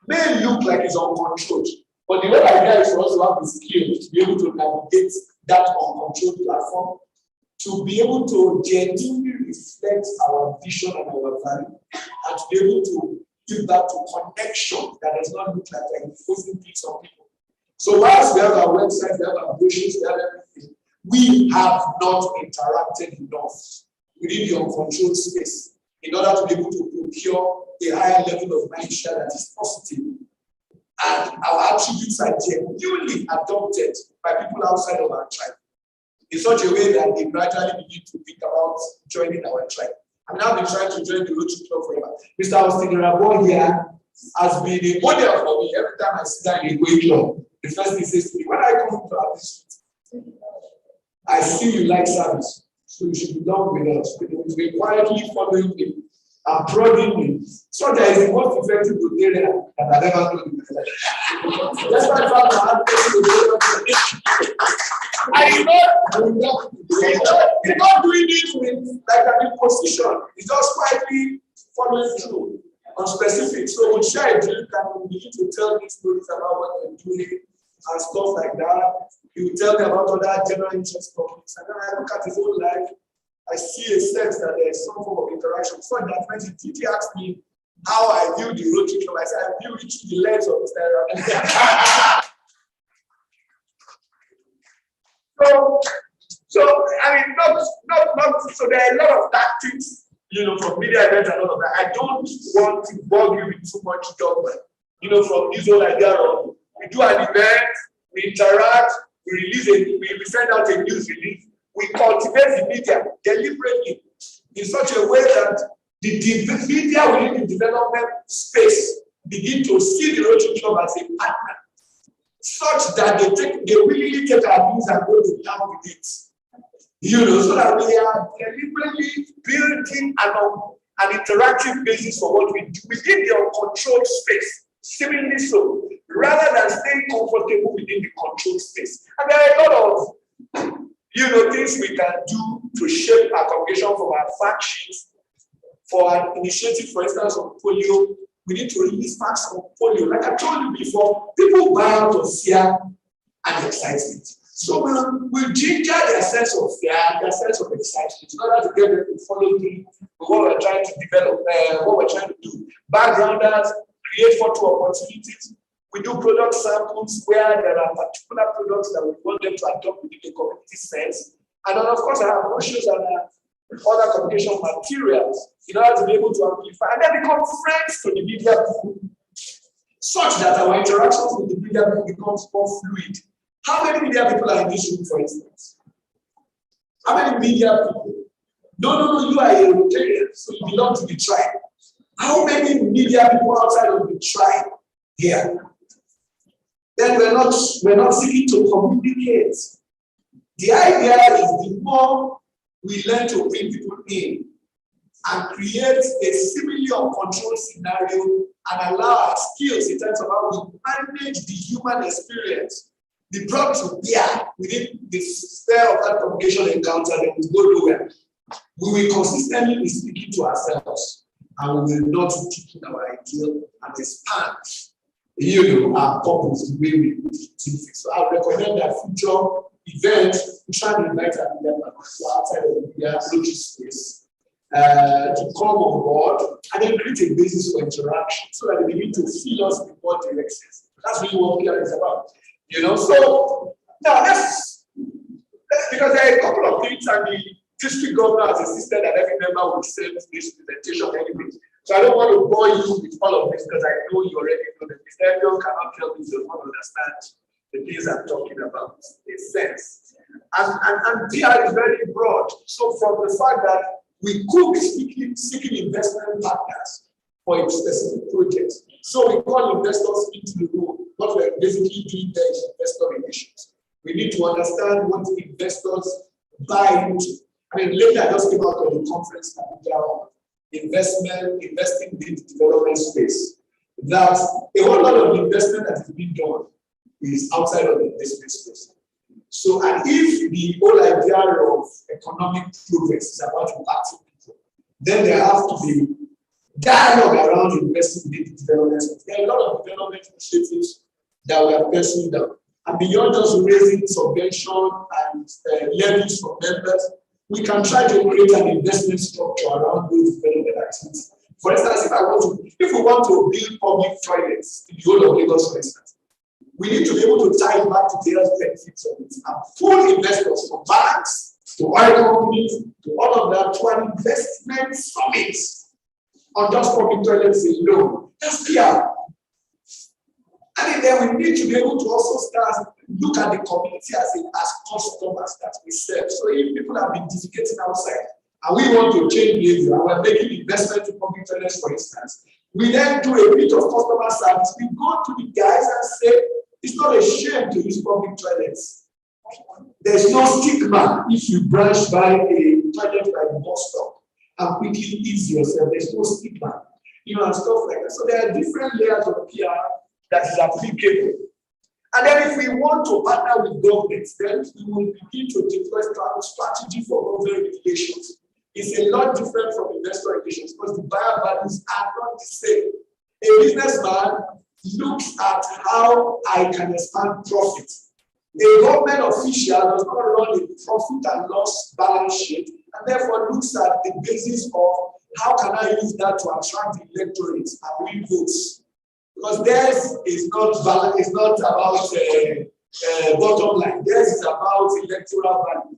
may look like it's uncontrolled, but the whole idea is for us to have the skill to be able to navigate that uncontrolled platform, to be able to genuinely reflect our vision and our value, and to be able to give that to connection that does not look like I'm imposing things on people. So whilst we have our website, we have our brochures, we have everything, we have not interacted enough within the uncontrolled space in order to be able to procure a higher level of mind share that is positive. And our attributes are genuinely adopted by people outside of our tribe in such a way that they gradually begin to think about joining our tribe. I mean, I've been trying to join the Rotary Club forever. Mr. Seninar here has been a model for me. Every time I sit down in a Rotary Club, the first thing he says to me, when I come to our district, I see you like service, so you should be done with us. We're quietly following me and prodding me. So that is the most effective Rotarian that I've ever known in my life. That's why I found he's not doing it with like an imposition. He's just quietly following through on specific. So we'll share a drink and we'll begin to tell me stories about what they're doing and stuff like that. He will tell me about other general interest topics. And then I look at his own life, I see a sense that there's some form of interaction. So that when he asked me how I view the Rotary Club, I said, I view it through the lens of Mr. So I mean, not. So there are a lot of tactics, from media events and all of that. I don't want to bog you with too much dogma, from this whole idea of we do an event, we interact, we send out a news release, we cultivate the media deliberately in such a way that the media within the development space begin to see the Rotary Club as a partner, such that they willingly take our news and go to town with it. So that we are deliberately building an interactive basis for what we do within the uncontrolled space, seemingly so, rather than staying comfortable within the controlled space. And there are a lot of things we can do to shape our congregation from our fact sheets. For an initiative, for instance, on polio, we need to release facts on polio. Like I told you before, people buy out of fear and excitement. So we'll ginger their sense of fear, their sense of excitement, in order to get them to follow through with what we're trying to develop, what we're trying to do. Backgrounders, create photo opportunities. We do product samples where there are particular products that we want them to adopt within the community sense. And then, of course, I have brochures and other communication materials in order to be able to amplify and then become friends to the media people, such that our interactions with the media people becomes more fluid. How many media people are in this room, for instance? How many media people? No, you are a Rotarian, so you belong to the tribe. How many media people outside of the tribe here? Then we're not seeking to communicate. The idea is the more we learn to bring people in and create a seemingly uncontrolled scenario and allow our skills in terms of how we manage the human experience, the brought to bear within the sphere of that communication encounter, then we go nowhere. We will consistently be speaking to ourselves and we will not take in our ideal and expand our purpose the way we think. So I would recommend that future events, we try to invite our media partners outside of the media space to come on board and then create a basis for interaction so that they begin to feel us in what directions. That's really what PR is about. So now let's because there are a couple of things and the district governor has insisted that every member will send this presentation anyway. So I don't want to bore you with all of this because I know you already know that Mr. Everyone cannot tell me you want to understand the things I'm talking about in a sense. And PR is very broad. So from the fact that we could be seeking investment partners for a specific project. So we call investors into the room. What we're basically doing there is investor relations. We need to understand what investors buy into. I mean, later I just came out of the conference on investing in the development space. That a whole lot of investment that is being done is outside of the investment space. So, and if the whole idea of economic progress is about impacting people, then there has to be dialogue around investing in the development space. There are a lot of development initiatives that we are pursuing down. And beyond just raising subvention and levies from members, we can try to create an investment structure around those development activities. For instance, if we want to build public toilets in the whole of Lagos, for instance, we need to be able to tie it back to the health benefits of it and pull investors from banks to oil companies to all of that to an investment summit on just public toilets alone. That's PR. And then we need to be able to also start look at the community as customers that we serve. So if people have been defecating outside and we want to change behavior and we're making investment to public toilets, for instance, we then do a bit of customer service. We go to the guys and say, it's not a shame to use public toilets. There's no stigma if you branch by a toilet by the bus stop and quickly ease yourself. There's no stigma, and stuff like that. So there are different layers of PR that is applicable. And then if we want to partner with governments, then we will begin to deploy strategy for government relations. It's a lot different from investor relations because the buyer values are not the same. A businessman looks at how I can expand profit. A government official does not run a profit and loss balance sheet and therefore looks at the basis of how can I use that to attract the electorate and win votes. Because theirs is not about bottom line. Theirs is about electoral value.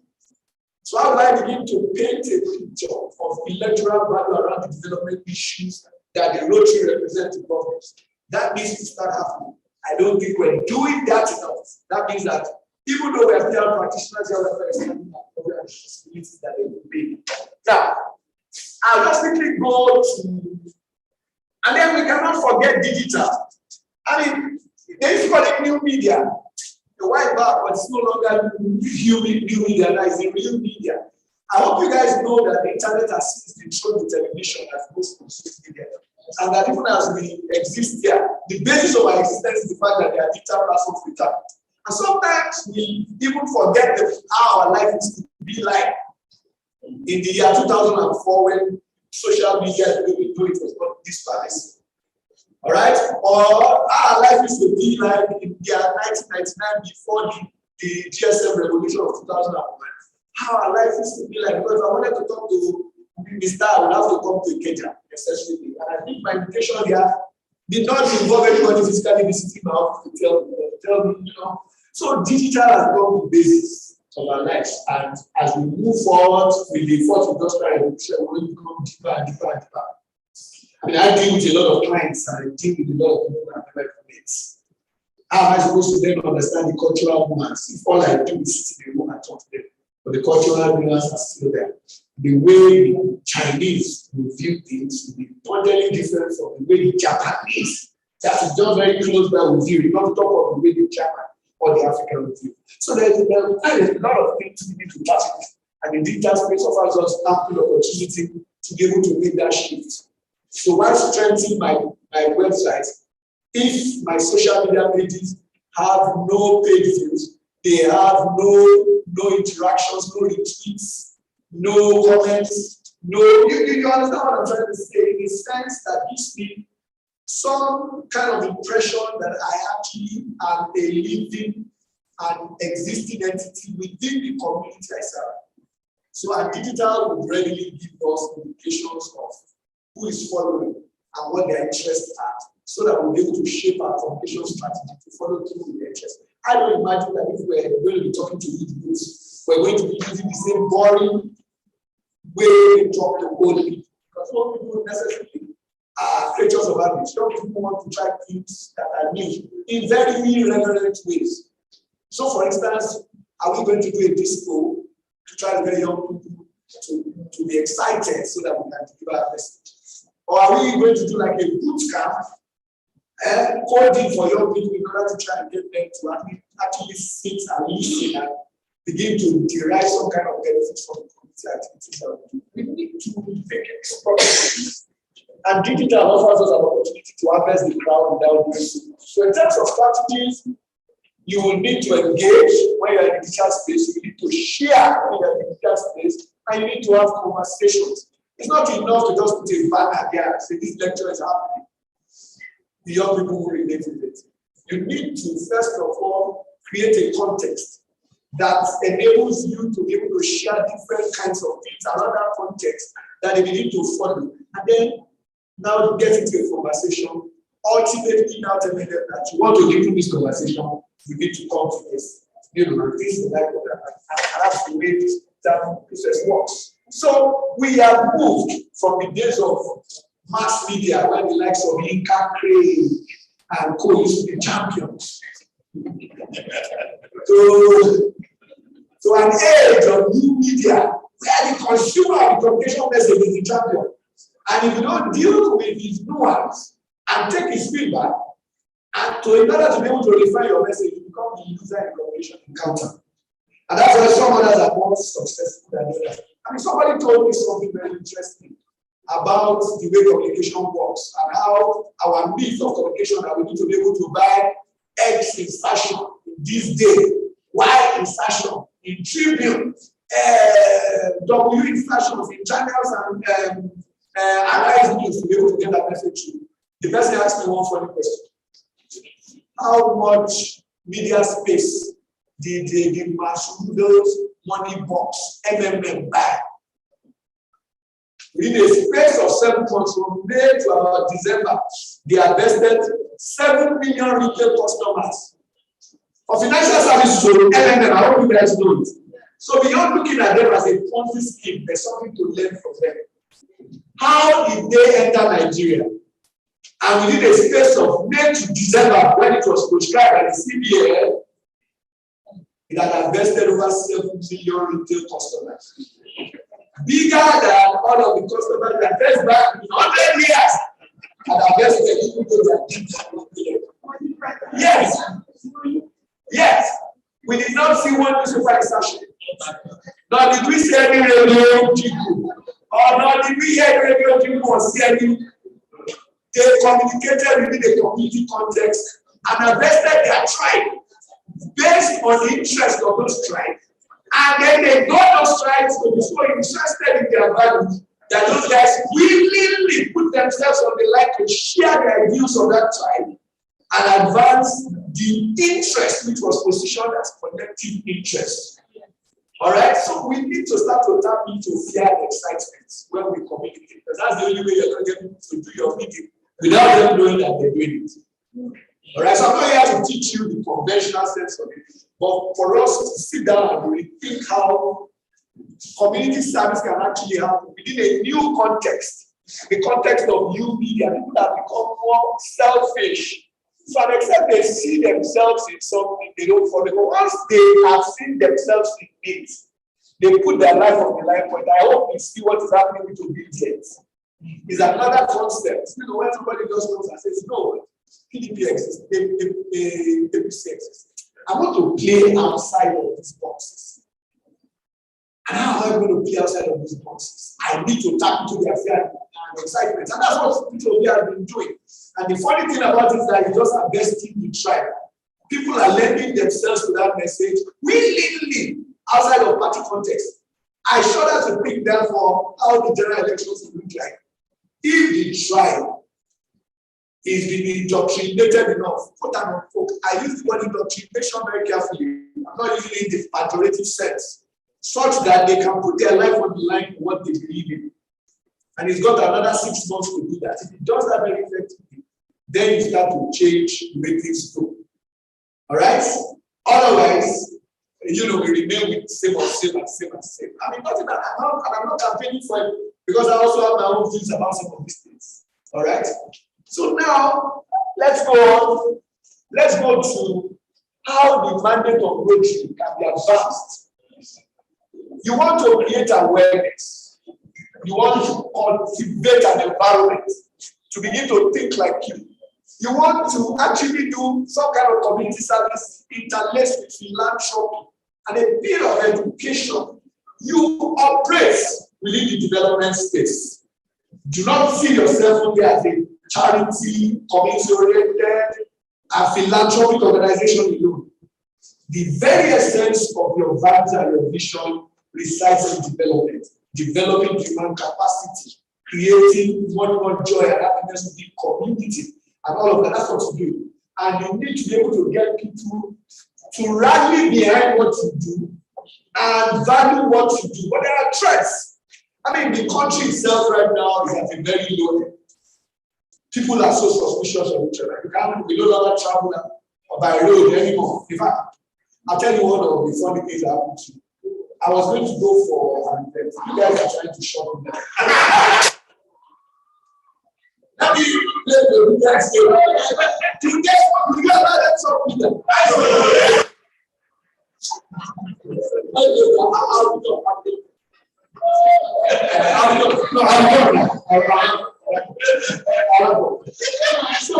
So how do I begin to paint a picture of electoral value around the development issues that the Rotary represent in government? That needs to start happening. I don't think we're doing that enough. That means that even though we are PR practitioners, we are very responsibilities that they will pay. Now, I'll just quickly go to, and then we cannot forget digital. I mean, they used to call it new media. The white bar, but it's no longer new media, now it's a real media. I hope you guys know that the internet has since been shown the television as most consumed media. And that even as we exist here, the basis of our existence is the fact that there are digital platforms with that. And sometimes we even forget how our life used to be like in the year 2004 when social media, the way we do it, was not this pervasive. All right? Or our life used to be like in the year 1999 before the GSM revolution of 2001. How our life used to be like, because if I wanted to talk to Mr. I would have to come to Ikeja, necessarily. And I think my invitation here did not involve anybody physically visiting my office to tell me, So digital has become the basis. of our lives. And as we move forward with the fourth industrial revolution, we're going to go deeper and deeper and deeper. I mean, I deal with a lot of clients and I deal with a lot of people that have met. How am I supposed to then understand the cultural nuance if all I do is sit in the room and talk to them? But the cultural nuance are still there. The way the Chinese will view things will be totally different from the way the Japanese, that is just very close by with you, not to talk of the way the Japan or the African will view. So there's a lot of things we need to tackle. And the digital space offers us ample opportunity to be able to make that shift. So while strengthening my website, if my social media pages have no page views, they have no interactions, no retweets, no comments, you understand what I'm trying to say, in the sense that gives me some kind of impression that I actually am a living and existing entity within the community I serve. So our digital would readily give us indications of who is following and what their interests are, so that we'll be able to shape our communication strategy to follow through with their interests. I don't imagine that if we're going to be talking to youth groups, we're going to be using the same boring way we talk to old people. Because old people necessarily are creatures of habit. Young people want to try things that are new in very irreverent ways. So, for instance, are we going to do a disco to try to get young people to be excited so that we can deliver our message? Or are we going to do like a boot camp and coding for young people in order to try and get them to actually sit and listen and begin to derive some kind of benefits from the community activities that we do? We need to make it. And digital offers us an opportunity to harness the crowd without doing so much. So in terms of strategies, you will need to engage when you're in the digital space, you need to share when you're in the digital space, and you need to have conversations. It's not enough to just put a banner there and say this lecture is happening. The young people who relate with it. You need to, first of all, create a context that enables you to be able to share different kinds of things, another context that they begin to follow. And then now get into a conversation, ultimately now telling them that you want to get into this conversation, you need to come to this. You know, this is like that. And that's the way that process works. So we have moved from the days of mass media when the likes of Inca, Craig, and co used to be champions to an age of new media where the consumer of the communication message is the champion. And if you don't deal with his nuance and take his feedback, and in order to be able to refine your message, you become the user in communication encounter. And that's why some others are more successful than others. I mean, somebody told me something very interesting about the way communication works and how our myth of communication that we need to be able to buy X in fashion in this day, Y in fashion, in Tribune, W in fashion, in channels and Arise News to be able to get that message to. The person asked me one funny question. How much media space did the Mashudo's money box MMM buy? Within a space of 7 months from May to about December, they invested 7 million retail customers. For financial services, so MMM, I hope you guys know it. So beyond looking at them as a Ponzi scheme, there's something to learn from them. How did they enter Nigeria? And within a space of May to December, when it was prescribed by the CBN, it had invested over 7 million retail customers. Bigger than all of the customers that first back in 100 years had invested in the Yes. Yes. We did not see one newspaper exception. Nor did we see any radio jingle. Or nor did we hear radio jingle or see any. They communicated within a community context and invested their tribe based on the interest of those tribes. And then they got those tribes to be so interested in their values that those guys willingly put themselves on the line to share their views of that tribe and advance the interest which was positioned as collective interest. All right, so we need to start to tap into fear and excitement when we communicate, because that's the only way you're going to get people to do your meeting without them knowing that they're doing it. All right, so I'm not here to teach you the conventional sense of it. But for us to sit down and really think how community service can actually happen within a new context, the context of new media, people have become more selfish. So an extent they see themselves in something, they don't follow. But once they have seen themselves in it, they put their life on the line point. I hope you see what is happening with obedience. It's another concept. You know, when somebody just comes and says, no, PDP exists, APC exists. I want to play outside of these boxes. And how am I going to play outside of these boxes? I need to tap into their fear and excitement. And that's what people have been doing. And the funny thing about it is that you just investing in tribe. People are lending themselves to that message willingly outside of party context. I shudder to think, therefore, how the general elections will look like. If the tribe is being indoctrinated enough, quote unquote, I use the word indoctrination very carefully. I'm not using it in the pejorative sense, such that they can put their life on the line for what they believe in. And it's got another 6 months to do that. If it does that very effectively, then you start to change the way things go. All right? Otherwise, you know, we remain with same. I mean, nothing that I'm not campaigning for it because I also have my own views about some of these things. All right? So now, let's go on. Let's go to how the mandate of Rotary can be advanced. You want to create awareness. You want to cultivate an environment to begin to think like you. You want to actually do some kind of community service interlaced with philanthropy and a bit of education. You operate within the development space. Do not see yourself only as a charity, community-oriented, a philanthropic organization alone. The very essence of your values and your vision resides in development, developing human capacity, creating more joy and happiness within community, and all of that. That's what you do. And you need to be able to get people to rally behind what you do and value what you do. But there are threats. I mean, the country itself right now is at a very low end. People are so suspicious of each other. We no longer travel by road anymore. In fact, I'll tell you one of the funny things that happened to me. I was going to go for an event. You guys are trying to shop me down. Let me let the guys go. You get that shop me down. So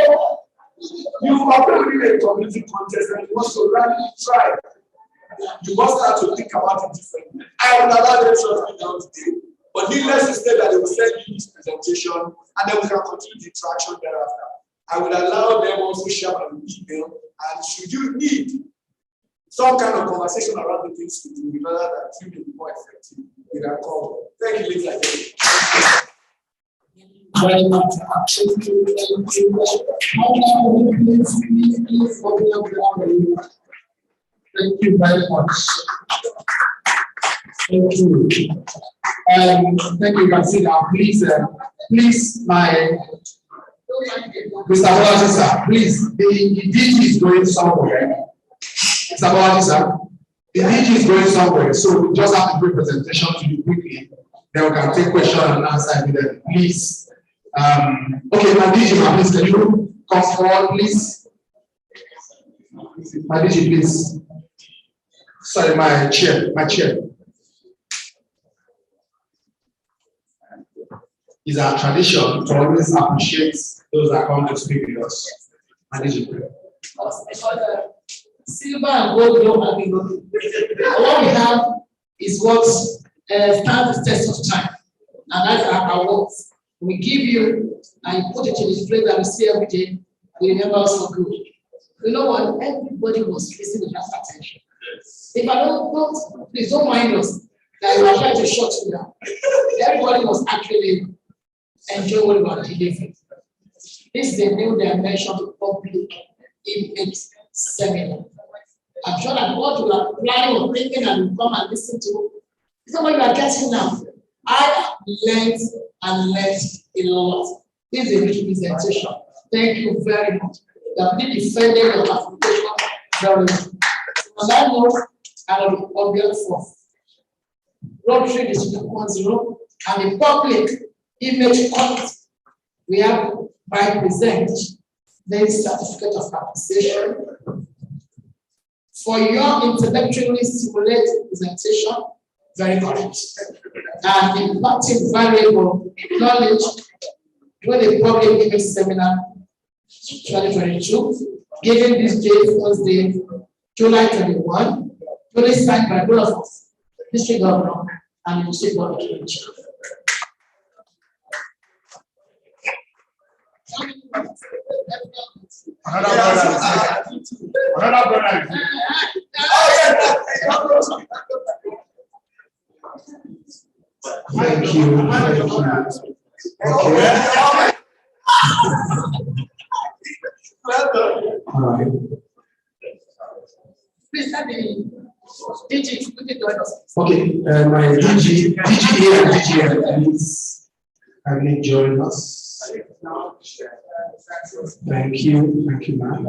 you are probably a community contest and you want to rally try. You must start to think about it differently. I will allow them to shut me down today. But needless to say that they will send you this presentation and then we can continue the interaction thereafter. I will allow them also share my email, and should you need some kind of conversation around the things we do in order that you may be more effective, you can call. Thank you, ladies and gentlemen. Thank you very much. Thank you. Thank you, Kansila. Please, my Mr. Bolaji, sir, please, the DG is going somewhere. Mr. Bolaji, sir, the DG is going somewhere, so we just have to do a presentation to you quickly. Then we can take question and answer immediately. Please. Okay, my DG, please, can you come forward, please? My DG, please. Sorry, my chair. It's our tradition to always appreciate those that come to speak with us. Manage it. Silver and gold don't have anything. What we have is what stands the test of time. And that's our awards. We give you and you put it in this place that we see every day. We remember us for good. You know what? Everybody was listening with that attention. If I don't, please don't mind us. That we are trying to shut you down. Everybody was actually enjoying what we were delivering. This is a new dimension to public image seminar. I'm sure that what you are planning or thinking and you come and listen to is not what you are getting now. I learned a lot. This is a rich presentation. Thank you very much. You have been defending your application very much. On that note, I will on behalf of Rotary District 10 and the public image committee, we have by present the certificate of appreciation for your intellectually stimulated presentation, very correct, and imparting valuable knowledge during the public image seminar 2022, given this day, Thursday, July 21, duly signed by both of us, District Governor and District Board of Education. Another brother. Thank you. Thank you. Okay. All right. Please have the DG quickly join us. Okay, my DG here and DG, please kindly join us. Thank you, ma'am.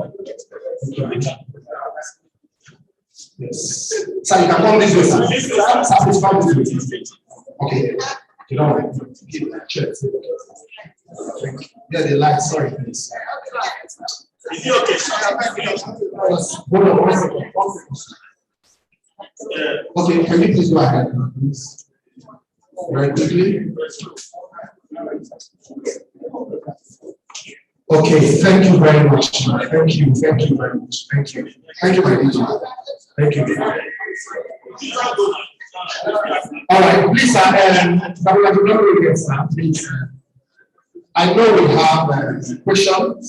Yes. So you can come this way, sir. Please come this way. Okay. You know, keep that chair. Yeah, the light. Sorry, please. Is it okay? Hold on 1 second. Okay, can you please go ahead, please? Very quickly. Okay, thank you very much. Thank you very much. Thank you. Thank you, my teacher. Thank you. All right, please, please. I know we have questions.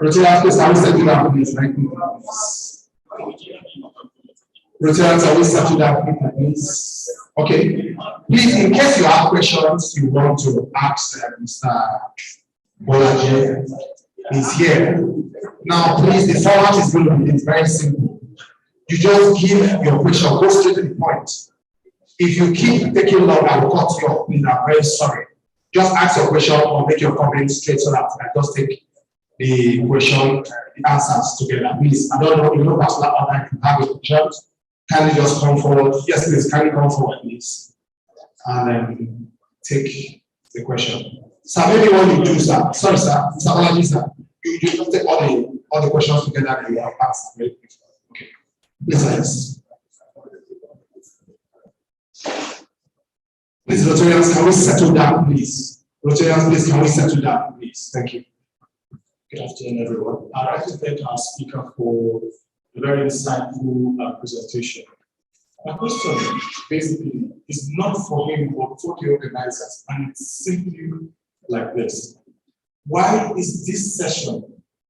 Rotarians, please, can we settle down, please? Thank you. Rotarians, can we settle down, please? Okay. Please, in case you have questions you want to ask Mr. Bolaji is here. Now, please, the format is going to be very simple. You just give your question, go straight to the point. If you keep taking long, I will cut you off. Please, I'm very sorry. Just ask your question or make your comments straight so that I just take the question, the answers together. Please, I don't know, you know, particular order you have a question. Can you just come forward? Yes, please, can you come forward, please? And take the question. So maybe what you do, sir, sorry, sir, Mr. Bolaji, sir, you just take all the questions together and you have answered. Okay. Please, yes. Please, Rotarians, can we settle down, please? Rotarians, please, can we settle down, please? Thank you. Good afternoon, everyone. I'd like to thank our speaker for a very insightful presentation. My question basically is not for him, but for the organizers, and it's simply like this. Why is this session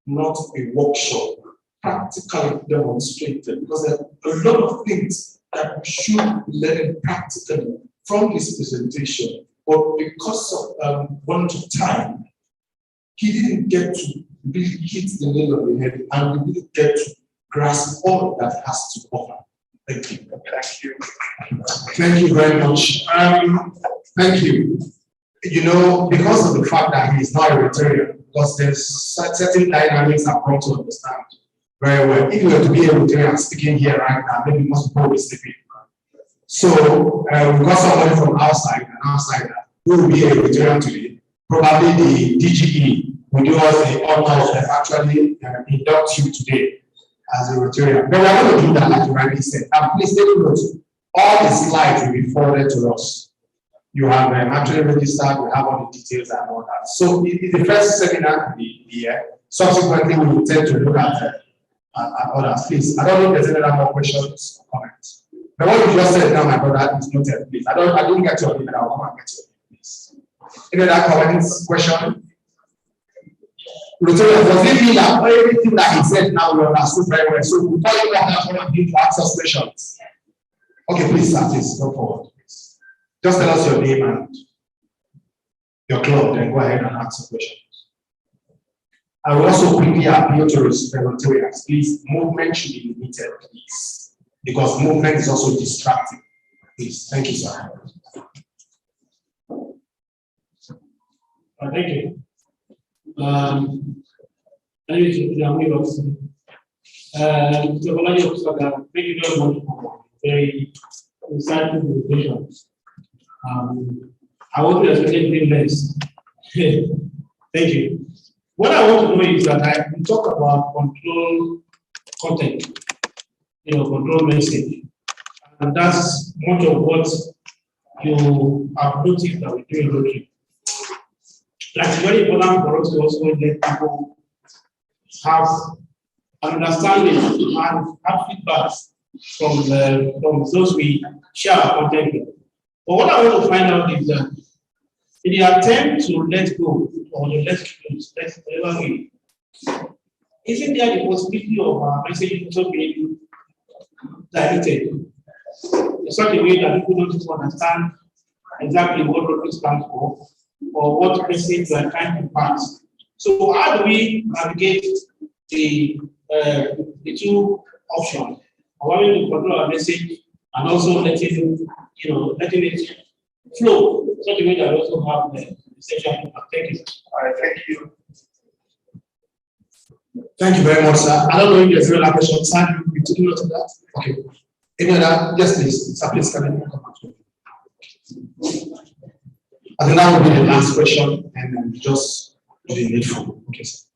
not a workshop practically demonstrated? Because there are a lot of things that we should learn practically from this presentation, but because of want of time, he didn't get to really hit the nail on the head, and we didn't get to grasp all that it has to offer. Thank you. Thank you. Thank you very much. Thank you. You know, because of the fact that he is not a Rotarian, because there's certain dynamics I've come to understand very well. If you were to be a Rotarian speaking here right now, maybe most people will be sleeping. So we got somebody from outside, an outsider, who will be a Rotarian today. Probably the DGE will do us the honor of actually induct you today as a Rotarian. But we're going to do that, like you rightly said. And please take note, all the slides will be forwarded to us. You have actually registered, we have all the details and all that. So it's the first seminar in the year. Subsequently, we will tend to look at others. Please, I don't know if there's any other questions or comments. But what you just said now, my brother, is noted, please. I didn't get your email, I'll come and get your email, please. Any other comments, question? Rotarian, does it mean that everything that he said now we understood very well? So we'll tell you what happened and give you access questions. Okay, please, sir, please go forward. Just tell us your name and your club, then go ahead and answer questions. I will also quickly appeal to Rotarians. Please, movement should be limited, please, because movement is also distracting. Please, thank you, sir. Thank you. Thank you very much for very insightful presentations. I want to explain less. Thank you. What I want to know is that I can talk about control content, control message. And that's much of what you have noticed that we do in Rotary. That's very important for us to also let people have understanding and have feedback from those we share our content with. But what I want to find out is that in the attempt to let go or to let close, whatever way, isn't there the possibility of our message also being diluted in such a way that people don't understand exactly what Rotary stands for or what message we are trying to pass? So how do we navigate the two options? Wanting to control our message and also letting it flow such a way that we also have the essential impact. Thank you. All right, thank you. Thank you very much, sir. I don't know if there's a real question. Sir, you took note of that? Okay. Any other? Yes, please. Sir, please come in. I think that will be the last question, and then just do the needful. Okay, sir.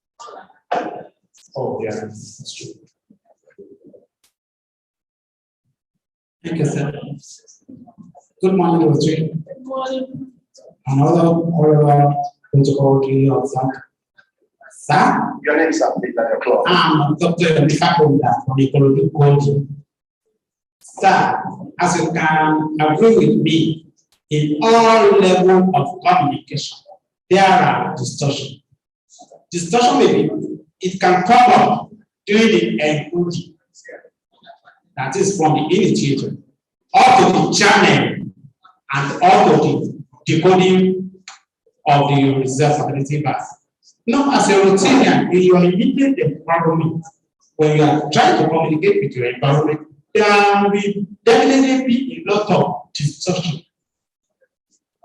Oh, yeah, that's true. Thank you, sir. Good morning, Rotary. Good morning. Another protocol duly observed. Sir? Your name is Peter Clark. I'm Dr. Mikakonda from Ecological College. Sir, as you can agree with me, in all levels of communication, there are distortions. Distortion it can come up during the encoding, that is from the initiator, up to the channel, and up to the decoding of the reserve ability bus. Now, as a Rotarian, in your immediate environment, when you are trying to communicate with your environment, there will definitely be a lot of distortion.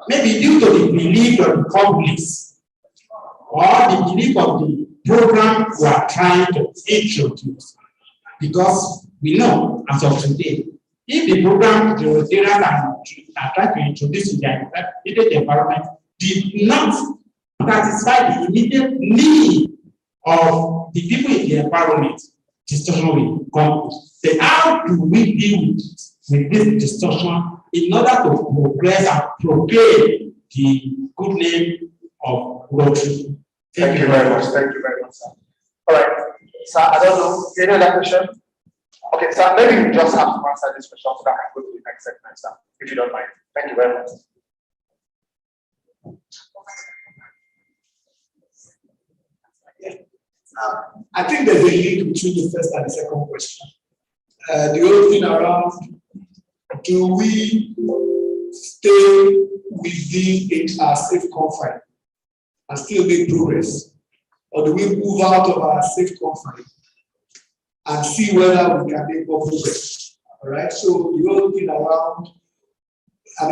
Maybe due to the belief of the public or the belief of the program we are trying to introduce. Because we know, as of today, if the program the Rotarians are trying to introduce in their immediate environment did not satisfy the immediate need of the people in the environment, distortion will come. Then how do we deal with this distortion in order to progress and propagate the good name of Rotary? Thank you very much. Thank you very much, sir. All right, sir. I don't know. Any other question? Okay, sir. Maybe you just have to answer this question so that I can go to the next segment, sir. If you don't mind. Thank you very much. I think there's a link between the first and the second question. The whole thing around, do we stay within our safe confine and still make progress? Or do we move out of our safe confine and see whether we can make more progress? All right, so the whole thing around,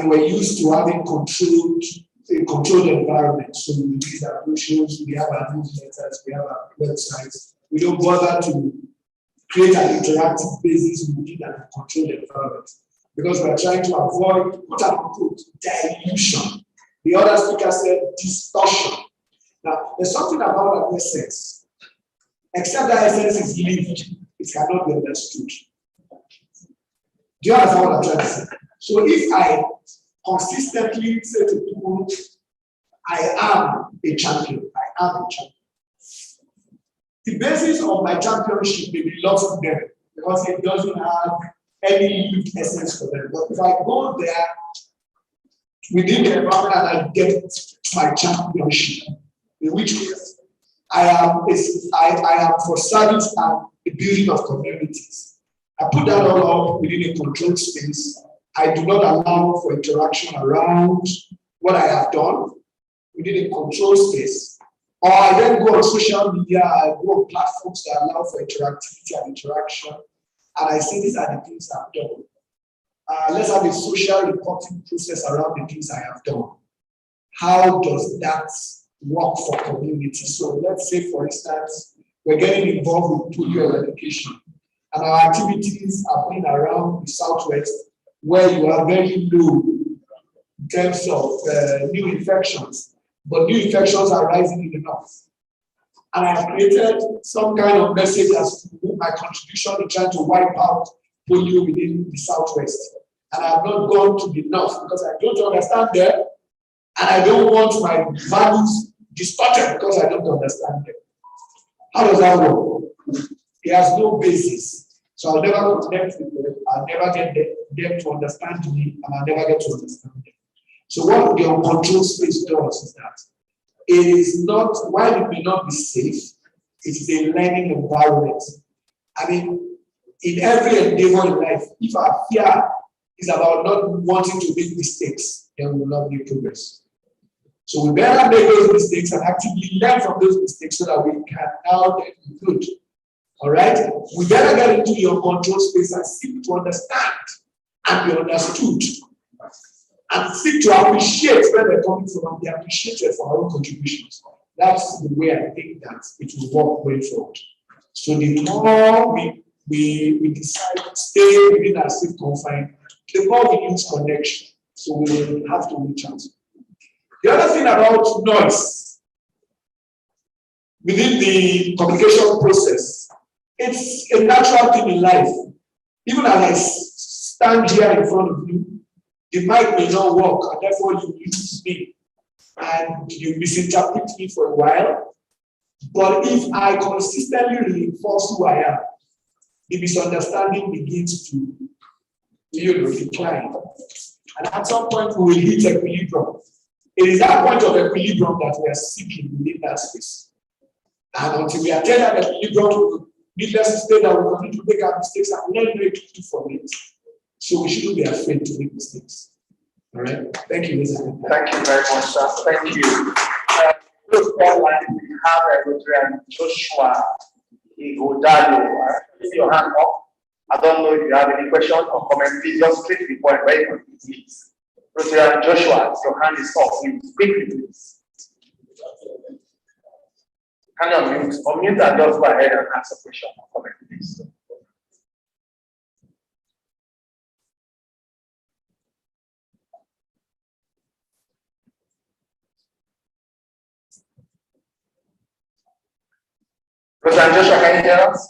we're used to having a controlled environment. So we release our brochures, we have our newsletters, we have our websites. We don't bother to create an interactive basis within a controlled environment because we are trying to avoid quote-unquote dilution. The other speaker said distortion. Now, there's something about an essence. Except that essence is lived, it cannot be understood. Do you understand what I'm trying to say? So if I consistently say to people, I am a champion, I am a champion. The basis of my championship may be lost to them because it doesn't have any lived essence for them. But if I go there within the environment and I get my championship, in which case I am for service and the building of communities. I put that all up within a controlled space. I do not allow for interaction around what I have done within a controlled space. Or I then go on social media, I go on platforms that allow for interactivity and interaction, and I say these are the things I've done. Let's have a social reporting process around the things I have done. How does that work for community? So let's say, for instance, we're getting involved with polio eradication. And our activities have been around the Southwest, where you are very low in terms of new infections, but new infections are rising in the North. And I have created some kind of message as to my contribution in trying to wipe out polio within the Southwest. And I have not gone to the North because I don't understand them, and I don't want my values distorted because I don't understand them. How does that work? It has no basis. So I'll never connect with them. I'll never get them to understand me, and I'll never get to understand them. So what the uncontrolled space does is that it is not, while it may not be safe, it is a learning environment. I mean, in every endeavor in life, if our fear is about not wanting to make mistakes, then we will not make progress. So we better make those mistakes and actively learn from those mistakes so that we can now get good. All right? We better get into your control space and seek to understand and be understood. And seek to appreciate where they're coming from and be appreciated for our own contributions. That's the way I think that it will work going forward. So the more we decide to stay within our safe confine, the more we use connection. So we will have to reach out. The other thing about noise within the communication process, it's a natural thing in life. Even as I stand here in front of you, the mic may not work, and therefore you use me and you misinterpret me for a while. But if I consistently reinforce who I am, the misunderstanding begins to decline. And at some point, we will hit equilibrium. It is that point of equilibrium that we are seeking within that space. And until we attain that equilibrium, needless to say that we continue to make our mistakes and learn very quickly from it. So we shouldn't be afraid to make mistakes. All right. Thank you, Mr. Thank you very much, sir. Thank you. Online, we have Rotarian Joshua Igodalo. Raise your hand up. I don't know if you have any question or comment. Please just click the point where you can please. Rotarian Joshua, your hand is up. Please, quickly, please. Can you unmute? Unmute and just go ahead and ask a question or comment, please. Rotarian Joshua, can you hear us?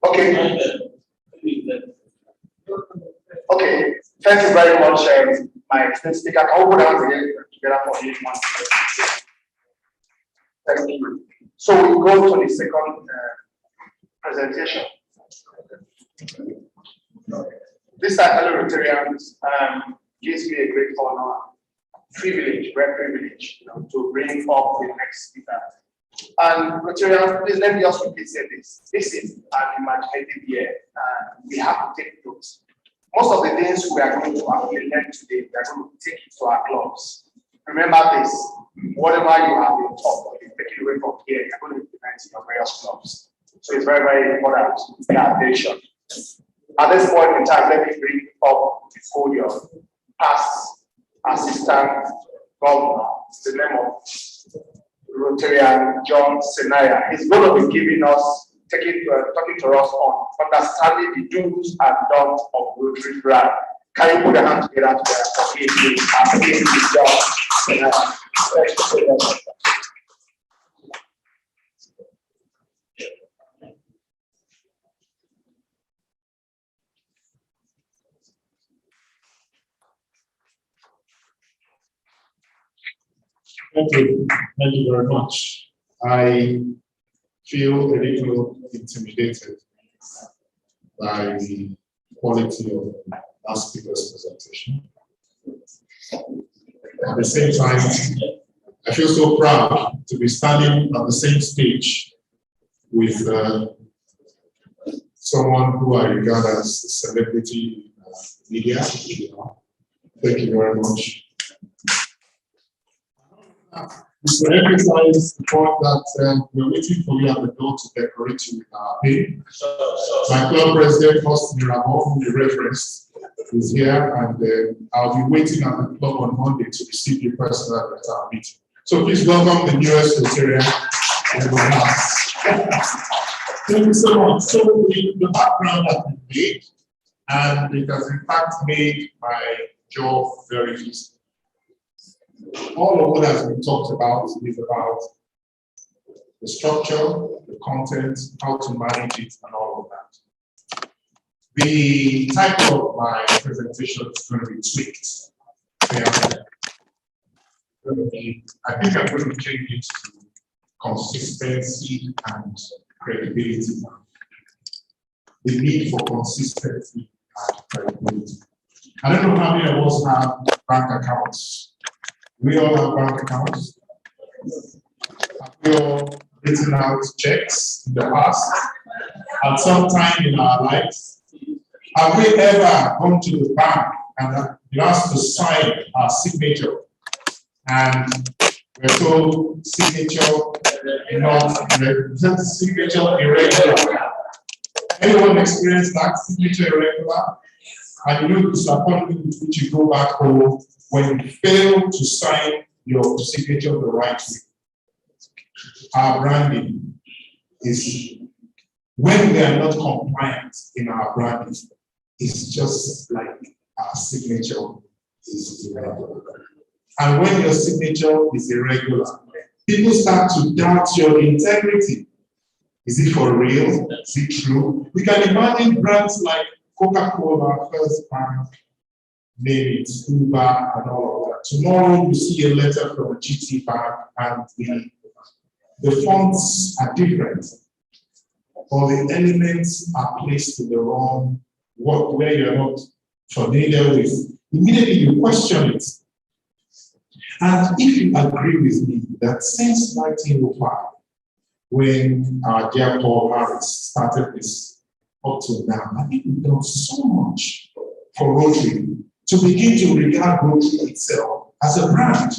Okay. Okay. Thank you very much, my esteemed speaker. Can we put hands together for him? Thank you. So we go to the second presentation. This fellow Rotarians gives me a great honor, privilege, great privilege, to bring up the next speaker. And Rotarians, please let me just quickly say this. This is an imaginative year, and we have to take notes. Most of the things we are going to actually learn today, we are going to take it to our clubs. Remember this, whatever you have been taught or you've taken away from here, you're going to implement in your various clubs. So it's very, very important to pay attention. At this point in time, let me bring up the podium past Assistant Governor, the name of Rotarian John Seninar. He's going to be giving us, talking to us on understanding the do's and don'ts of Rotary brand. Can you put your hands together for PhD? John Seninar. Thank you very much. I feel a little intimidated by the quality of last speaker's presentation. At the same time, I feel so proud to be standing on the same stage with someone who I regard as a celebrity media. Thank you very much. To emphasize the point that we're waiting for you at the door to decorate you with our pay. My club president, Austin Ramon, who you referenced, is here, and I'll be waiting at the club on Monday to receive you personally at our meeting. So please welcome the newest Rotarian in the house. Thank you so much. So the background has been made, and it has in fact made my job very easy. All of what has been talked about is about the structure, the content, how to manage it, and all of that. The title of my presentation is going to be tweaked. I think I'm going to change it to consistency and credibility. The need for consistency and credibility. I don't know how many of us have bank accounts. We all have bank accounts. Have we all written out checks in the past at some time in our lives? Have we ever gone to the bank and been asked to sign our signature? And we're told signature not signature irregular. Anyone experience that signature irregular? And you know the disappointment with which you go back home when you fail to sign your signature the right way. Our branding is when we are not compliant in our branding, it's just like our signature is irregular. And when your signature is irregular, people start to doubt your integrity. Is it for real? Is it true? We can imagine brands like Coca-Cola, First Bank, name it, Uber, and all of that. Tomorrow you see a letter from a GT Bank and the fonts are different, or the elements are placed in the wrong, where you're not familiar with. Immediately you question it. And if you agree with me that since 1905, when our dear Paul Harris started this up to now, I think we've done so much for Rotary to begin to regard Rotary itself as a brand.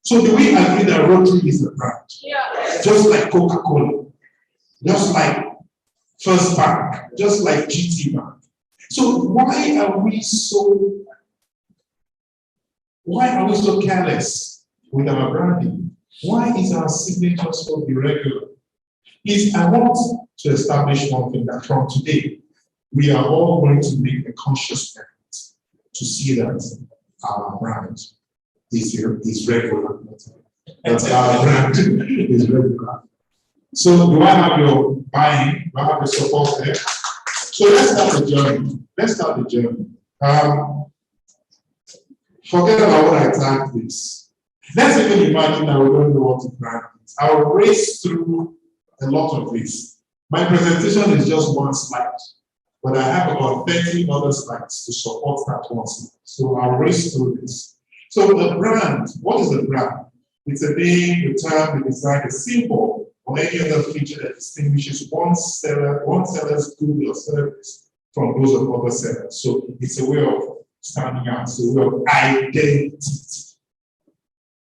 So do we agree that Rotary is a brand? Yeah. Just like Coca-Cola, just like First Bank, just like GT Bank. So why are we so careless with our branding? Why is our signature so irregular? I want to establish one thing, that from today, we are all going to make a conscious effort to see that our brand is regular. That our brand is regular. So do I have your buy-in? Do I have your support there? So let's start the journey. Forget about what I tagged this. Let's even imagine that we don't know what to brand is. I'll race through a lot of this. My presentation is just one slide, but I have about 30 other slides to support that one slide. So I'll race through this. So the brand, what is the brand? It's a name, the term, the design, a symbol, or any other feature that distinguishes one seller's good or service from those of other sellers. So it's a way of standing out, it's a way of identity.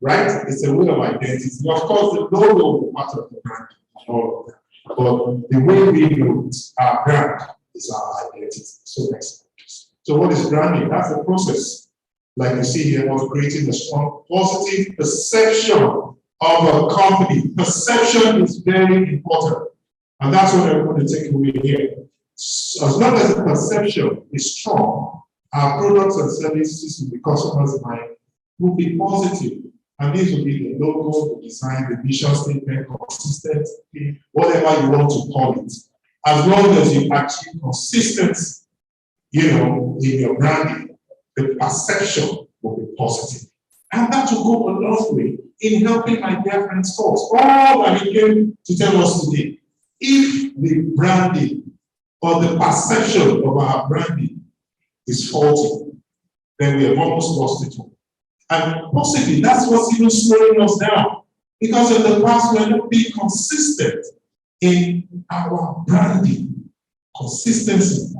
Right? It's a way of identity. Of course, the logo is part of the brand and all of that. But the way we know it, our brand is our identity. So next. So what is branding? That's the process. Like you see here, of creating a strong positive perception of a company. Perception is very important. And that's what I'm going to take away here. So as long as the perception is strong, our products and services in the customer's mind will be positive. And this will be the logo, the design, the mission statement, consistency, whatever you want to call it. As long as you achieve consistency, in your branding, the perception will be positive. And that will go a long way in helping my dear friends cause. All that he came to tell us today. If the branding or the perception of our branding is faulty, then we have almost lost it all. And possibly that's what's even slowing us down. Because in the past, we're not being consistent in our branding. Consistency.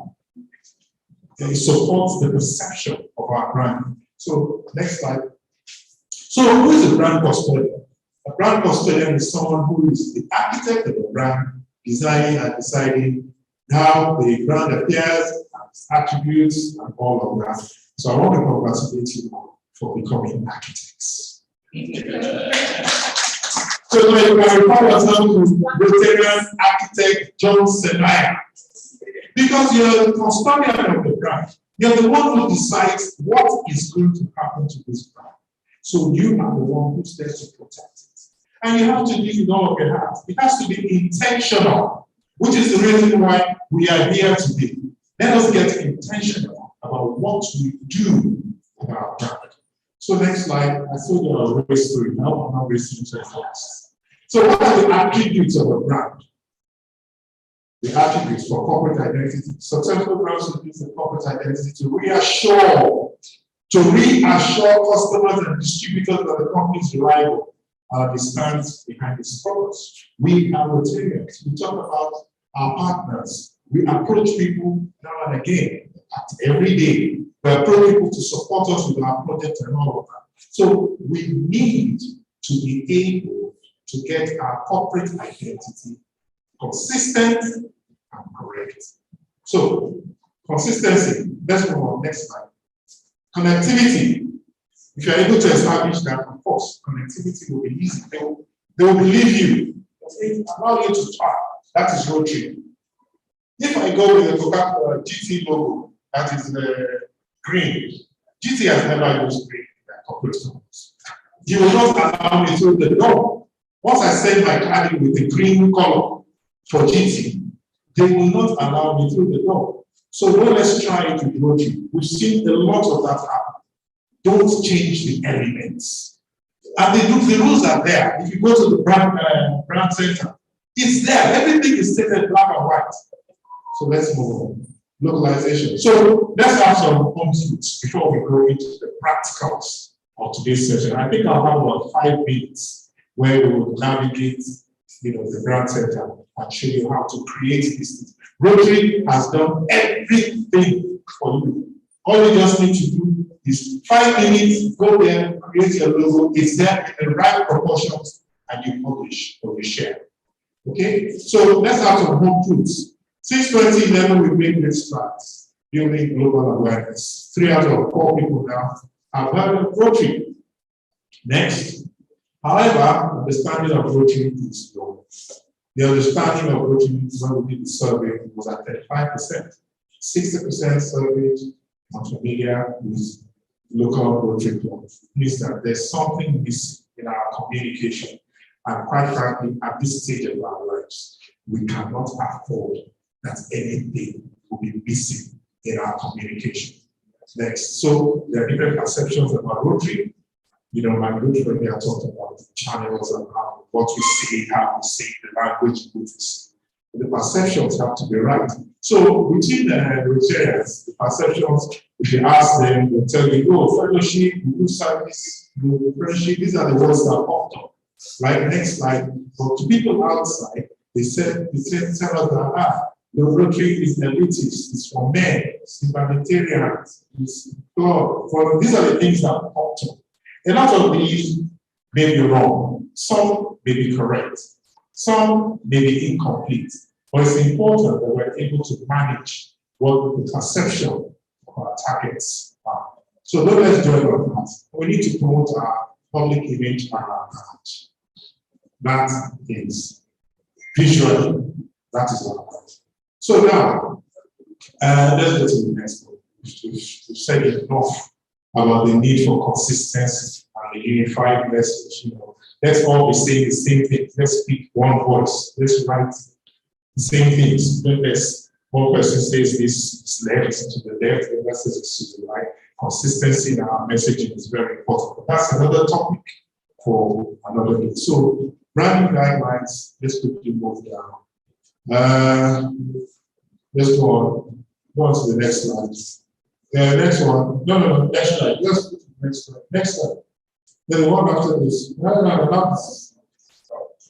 It supports the perception of our brand. So, next slide. So, who is a brand custodian? A brand custodian is someone who is the architect of the brand, designing and deciding how the brand appears, its attributes, and all of that. So, I want to congratulate you all for becoming architects. So like you can refer yourself to Rotarian architect John Seninar. Because you're the custodian of the brand. You're the one who decides what is going to happen to this brand. So you are the one who's there to protect it. And you have to do it with all of your heart. It has to be intentional, which is the reason why we are here today. Let us get intentional about what we do with our brand. So next slide, I told you I'll race through it. Now I'm not racing to fast. So what are the attributes of a brand? The attributes for corporate identity. Successful brands should use the corporate identity to reassure customers and distributors that the company is reliable and stands behind its products. We are Rotarians. We talk about our partners. We approach people now and again, every day. We approach people to support us with our projects and all of that. So we need to be able to get our corporate identity consistent and correct. So, consistency. Let's move on. Next slide. Connectivity. If you're able to establish that, of course, connectivity will be easy. They will believe you. They allow you to try. That is Rotary. If I go with the Coca-Cola GT logo, that is green. GT has never used green in their corporate companies. You will not allow me through the door. Once I send my card with the green color for GT, they will not allow me through the door. So now let's try it with Rotary. We've seen a lot of that happen. Don't change the elements. And the rules are there. If you go to the brand center, it's there. Everything is stated black and white. So let's move on. Localization. So let's have some home truths before we go into the practicals of today's session. I think I'll have about 5 minutes where we will navigate, the brand center and show you how to create these things. Rotary has done everything for you. All you just need to do is 5 minutes, go there, create your logo. It's there in the right proportions, and you publish or you share. Okay? So let's have some home truths. Since 2011, we've made great strides building global awareness. 3 out of 4 people now have heard of Rotary. Next. However, understanding of Rotary is low. The understanding of Rotary when we did the survey was at 35%. 60% surveyed are familiar with local Rotary clubs. Means that there's something missing in our communication. And quite frankly, at this stage of our lives, we cannot afford that anything will be missing in our communication. Next. So there are different perceptions about Rotary. My good friend here talked about the channels and how what we say, how we say the language moves. The perceptions have to be right. So within the Rotarians, the perceptions, if you ask them, they'll tell you, fellowship, good service, good friendship, these are the words that popped up. Right, next slide. But to people outside, they said tell us that the Rotary is elitist, it's for men, it's humanitarians, it's God. These are the things that popped up. A lot of these may be wrong. Some may be correct. Some may be incomplete. But it's important that we're able to manage what the perception of our targets are. So don't let's join on that. We need to promote our public image and our brand. That is visually, that is our brand. So now, let's go to the next one. We've said enough about the need for consistency and the unified message. Let's all be saying the same thing. Let's speak one voice. Let's write the same things. Don't let's one person says this is left to the left, the other says it's to the right. Consistency in our messaging is very important. But that's another topic for another day. So branding guidelines, let's quickly move down. Let's go on. Go on to the next slide. Next one. No, next slide. Let's go to the next slide. Next slide. Then the one after this. No, not this.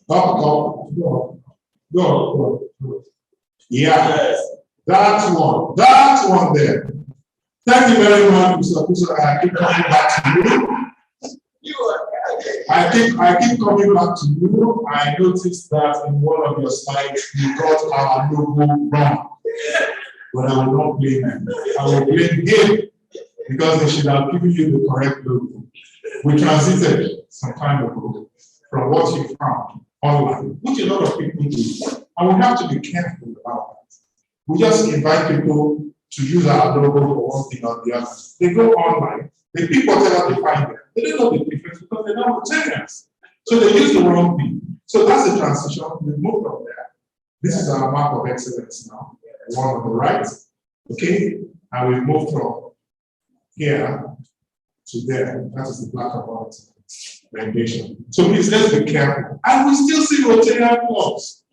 Go on. Yeah. That one there. Thank you very much, Mr. Kusa. I keep coming back to you. I keep coming back to you. I noticed that in one of your slides, you got our logo wrong. But I will not blame him. I will blame him because they should have given you the correct logo. We transited some time ago. from what you found online, which a lot of people do. And we have to be careful about that. We just invite people to use our logo for one thing or the other. They go online, they pick whatever they find there. They don't know the difference because they're not Rotarians. So they use the wrong thing. So that's the transition. We move from there. This is our mark of excellence now, the one on the right. Okay? And we move from here to there. That is the black and white rendition. So please, let's be careful. And we still see Rotarian clubs.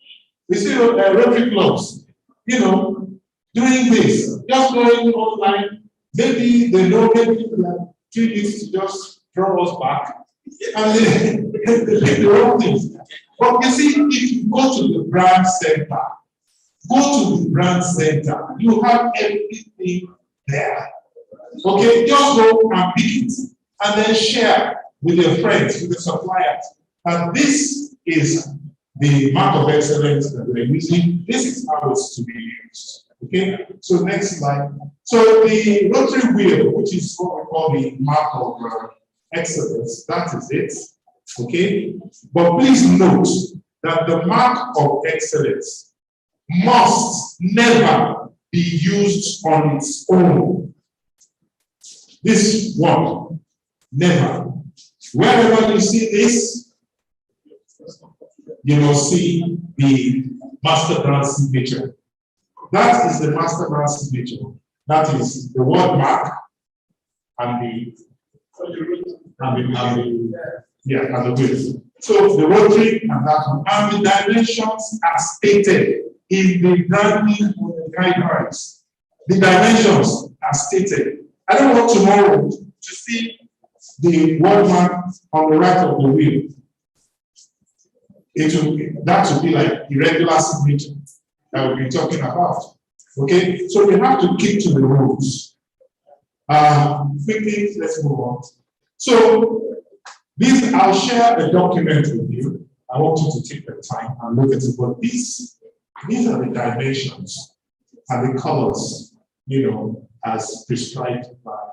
We see Rotary clubs, you know, doing this, just going online. Maybe they know maybe people are doing this to just draw us back. And they pick the wrong things. But you see, if you go to the brand center, you have everything there. Okay, just go and pick it and then share with your friends, with the suppliers. And this is the mark of excellence that we're using. This is how it's to be used. Okay, so next slide. So the rotary wheel, which is what we call the mark of excellence, that is it. Okay, but please note that the mark of excellence must never be used on its own. This one, never. Wherever you see this, you will see the master brand signature. That is the master brand signature. That is the word mark and the width. So the rotary and that one, and the dimensions are stated in the branding guidelines. The dimensions are stated. I don't want tomorrow to see the word mark on the right of the wheel. That will be like irregular signature that we'll be talking about. Okay, so we have to keep to the rules. Quickly, let's move on. So this, I'll share a document with you. I want you to take the time and look at it. But these are the dimensions and the colors, you know, as prescribed by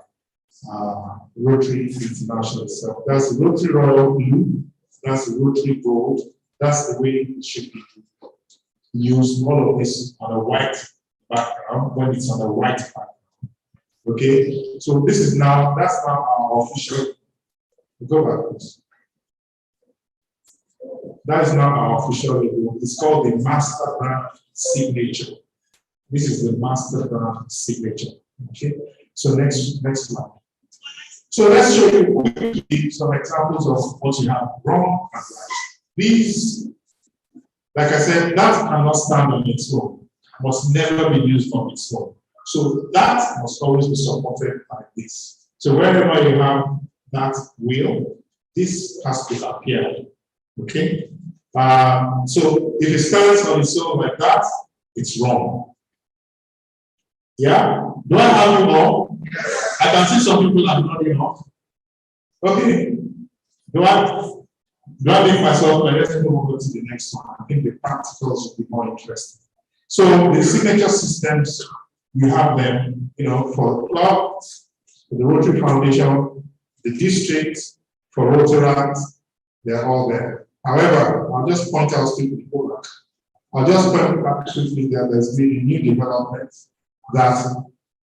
Rotary International itself. That's the Rotary Royal Blue, that's the Rotary Gold, that's the way it should be used. All of this on a white background when it's on a white background. Okay, so this is now, that's now our official, go back please. That is now our official label. It's called the master brand signature. This is the master brand signature. Okay, so next slide. So let's show you quickly some examples of what you have wrong and right. These, like I said, that cannot stand on its own, must never be used on its own. So that must always be supported like this. So wherever you have that wheel, this has to appear. Okay? So if it stands on its own like that, it's wrong. Yeah? Do I have you all? I can see some people are nodding off. Okay. Do I make myself? Let's move over to the next one. I think the practicals will be more interesting. So the signature systems, you have them, you know, for the club, for the Rotary Foundation, the district, for Rotaract, they're all there. However, I'll just point out to people back. I'll just point out quickly that there's been a new development that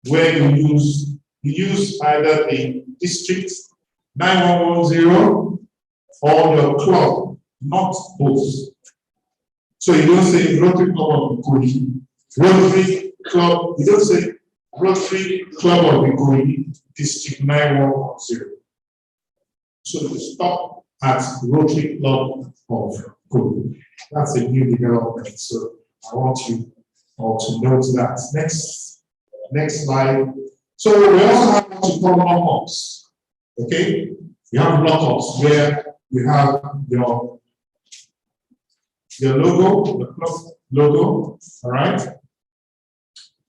where you use either the district 9110 or your club, not both. So you don't say Rotary Club of Ikoyi, Rotary Club, you don't say Rotary Club of Ikoyi, District 9110. So you stop at Rotary Club of Ikoyi. That's a new development. So I want you all to note that. Next slide. So we also have what you call lockups. Okay? You have lockups where you have your logo, the club logo, all right?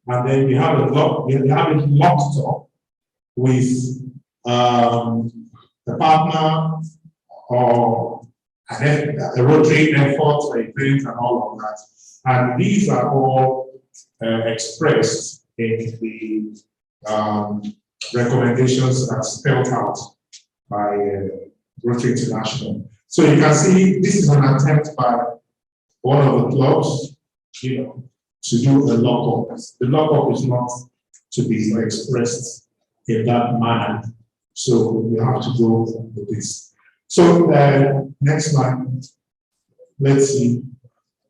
And then you have it locked up with a partner or a Rotary effort or event and all of that. And these are all expressed in the recommendations that are spelled out by Rotary International. So you can see this is an attempt by one of the clubs, to do a lockup. The lockup is not to be expressed in that manner. So we have to go with this. So next slide. Let's see.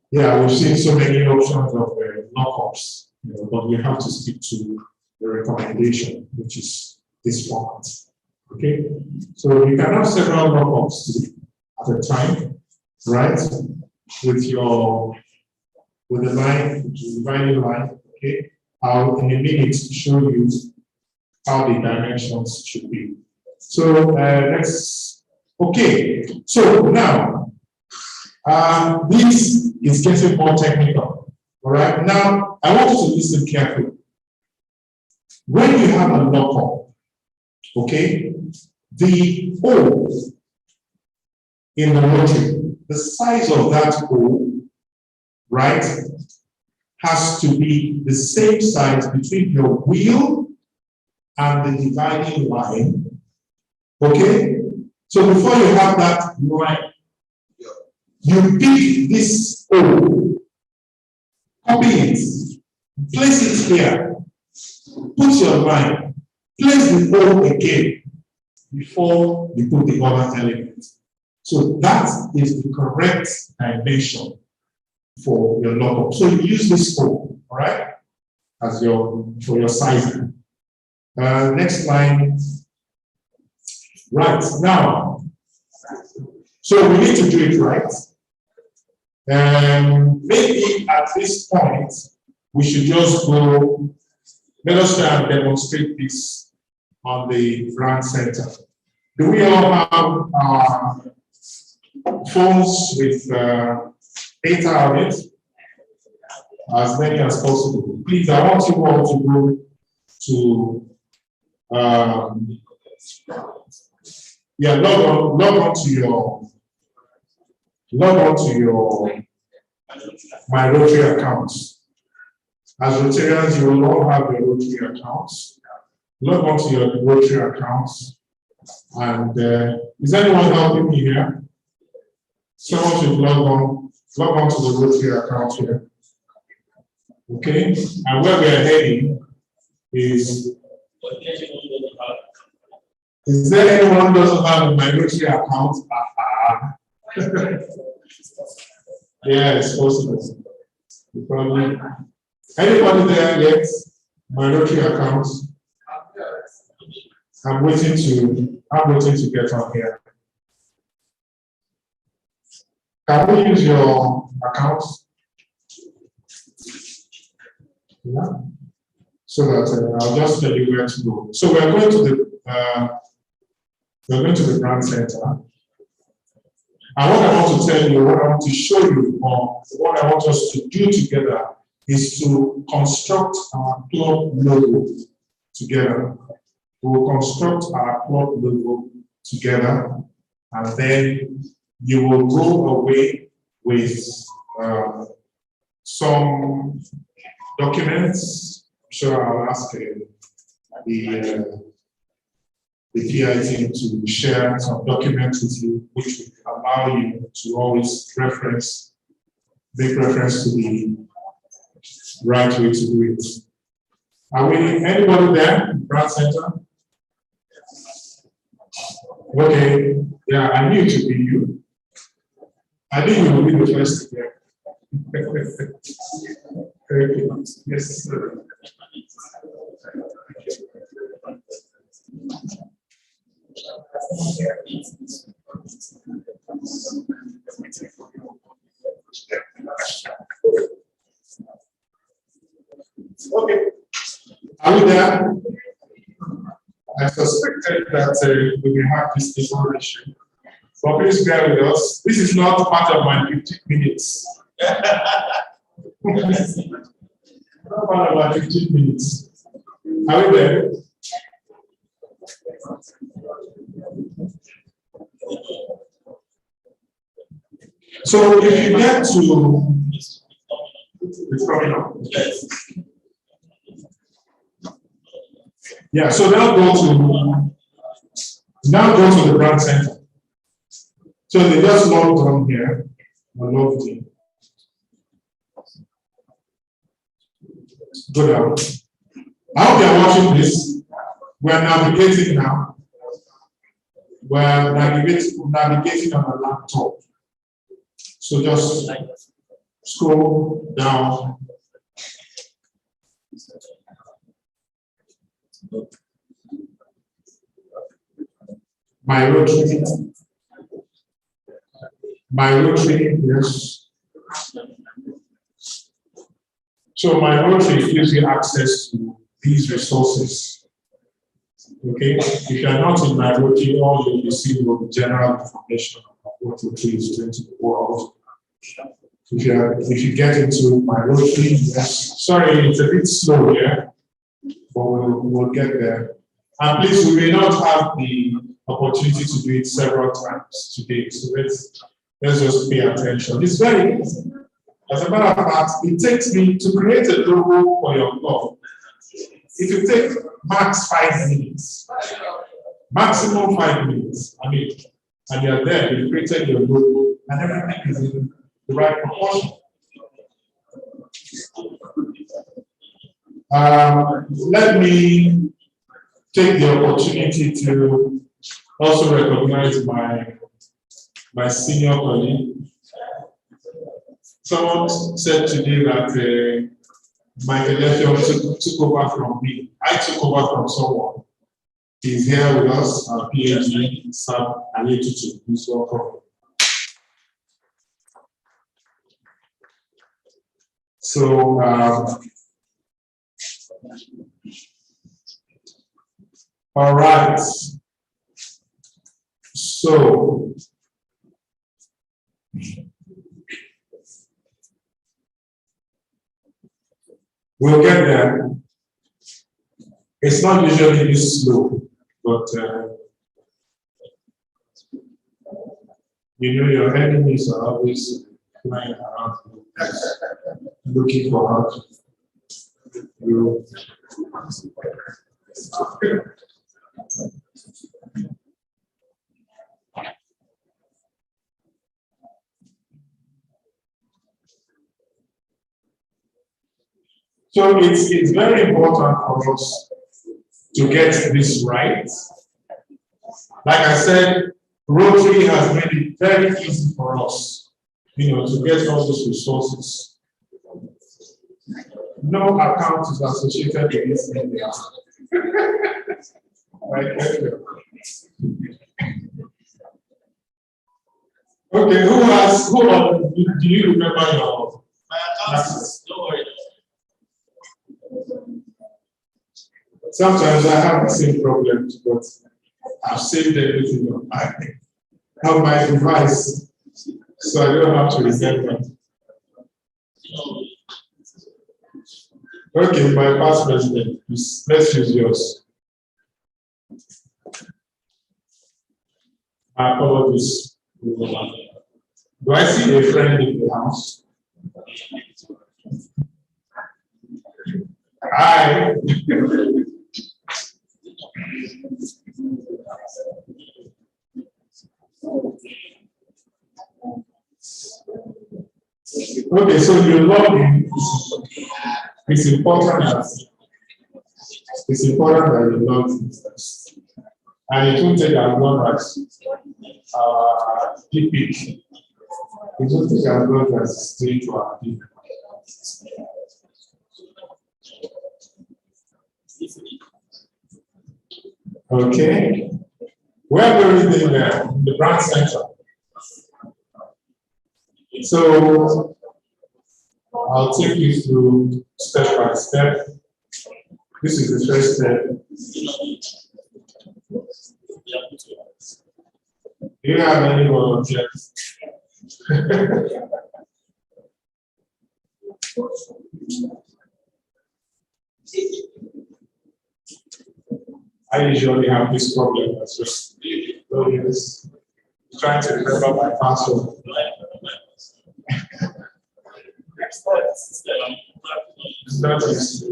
Yeah, we've seen so many options of lockups, but we have to stick to the recommendation, which is this format. Okay, so you can have several lockups at a time, right? With the line, which is the dividing line. Okay, I'll in a minute show you how the dimensions should be. So okay. So now this is getting more technical. All right. Now I want you to listen carefully. When you have a lockup, okay, the O in the rotary, the size of that O, right, has to be the same size between your wheel and the dividing line. Okay? So before you have that line, you pick this O, copy it, place it here, put your line, place the O again before you put the other element. So that is the correct dimension for your lockup. So you use this O, all right, as for your sizing. Next line. Right now, so we need to do it right. Maybe at this point we should just go. Let us try and demonstrate this on the brand center. Do we all have phones with data on it? As many as possible. Please, I want you all to go to log on to your my Rotary accounts. As Rotarians, you will all have your Rotary accounts. Log on to your Rotary accounts. And is anyone helping me here? Someone should log on to the Rotary account here. Okay, and where we are heading is there anyone who doesn't have a Rotary account? Yeah, it's possible. Probably. Anybody there yet? My Rotary account? I'm waiting to get on here. Can we use your account? Yeah. So that I'll just tell you where to go. So we're going to the brand center. And what I want to tell you, what I want to show you, or what I want us to do together is to construct our club logo together. We will construct our club logo together, and then you will go away with some documents. I'm sure I'll ask the PI team to share some documents with you, which will allow you to always make reference to the right way to do it. Are we anybody there? Brand Center? Okay. Yeah, I knew it would be you. I knew you would be the first to get. Okay. Yes, sir. Okay. Are we there? I suspected that we will have this issue. But please bear with us. This is not part of my 15 minutes. Not part of my 15 minutes. Are we there? So if you get to, it's coming up. Yeah, so now go to the brand center. So they just logged on here. Logged in. Go down. I hope you are watching this. We are navigating now. We are navigating on a laptop. So just scroll down. My Rotary, yes. So my Rotary gives you access to these resources. Okay, if you are not in my Rotary, all you receive will be general information about what Rotary is doing to the world. If you get into my Rotary, yes. Sorry, it's a bit slow here, but we'll get there. And please, we may not have the opportunity to do it several times today, so let's just pay attention. It's very easy. As a matter of fact, it takes me to create a logo for your club. It will take max 5 minutes, maximum 5 minutes. I mean, and you're there, you've created your logo, and everything is in the right proportion. Let me take the opportunity to also recognize my senior colleague. Someone said today that Michael Effiong took over from me. I took over from someone. He's here with us, our PhD, Sam Aletutu. Please welcome. So, all right. So, we'll get there. It's not usually this slow, but you know your enemies are always flying around looking for how to you. So it's very important for us to get this right. Like I said, Rotary has made it very easy for us, to get all those resources. No account is associated with this thing. Okay, who do you remember your classes? Sometimes I have the same problems, but I've saved everything on my device, so I don't have to remember. Okay, my past president, let's use yours. My apologies. Do I see a friend in the house? Hi. Okay, so you log in. It's important that you log in first. And it won't take as long as PPP. It won't take as long as straight to our PPP. Okay. We're going there in the brand center. So I'll take you through step by step. This is the first step. Do you have any volunteers? I usually have this problem as well. Trying to remember my password. That is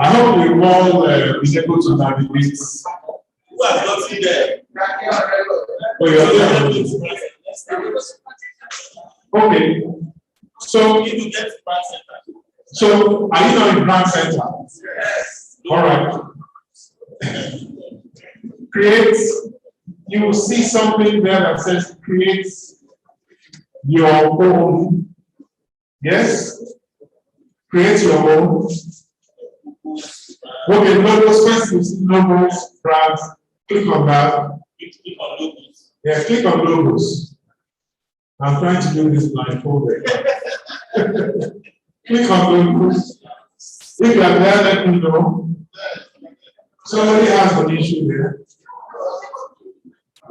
I hope we all is able to navigate. Who has not seen there? Oh, you are there. Okay. So, are you not in brand center? Yes. All right. Create. You will see something there that says create your own. Yes? Create your own. Okay, logos. First, you see logos, brands. Click on that. Click on logos. Yeah, click on logos. I'm trying to do this blindfolded. Click on logos. If you are there, let me know. Somebody has an issue there.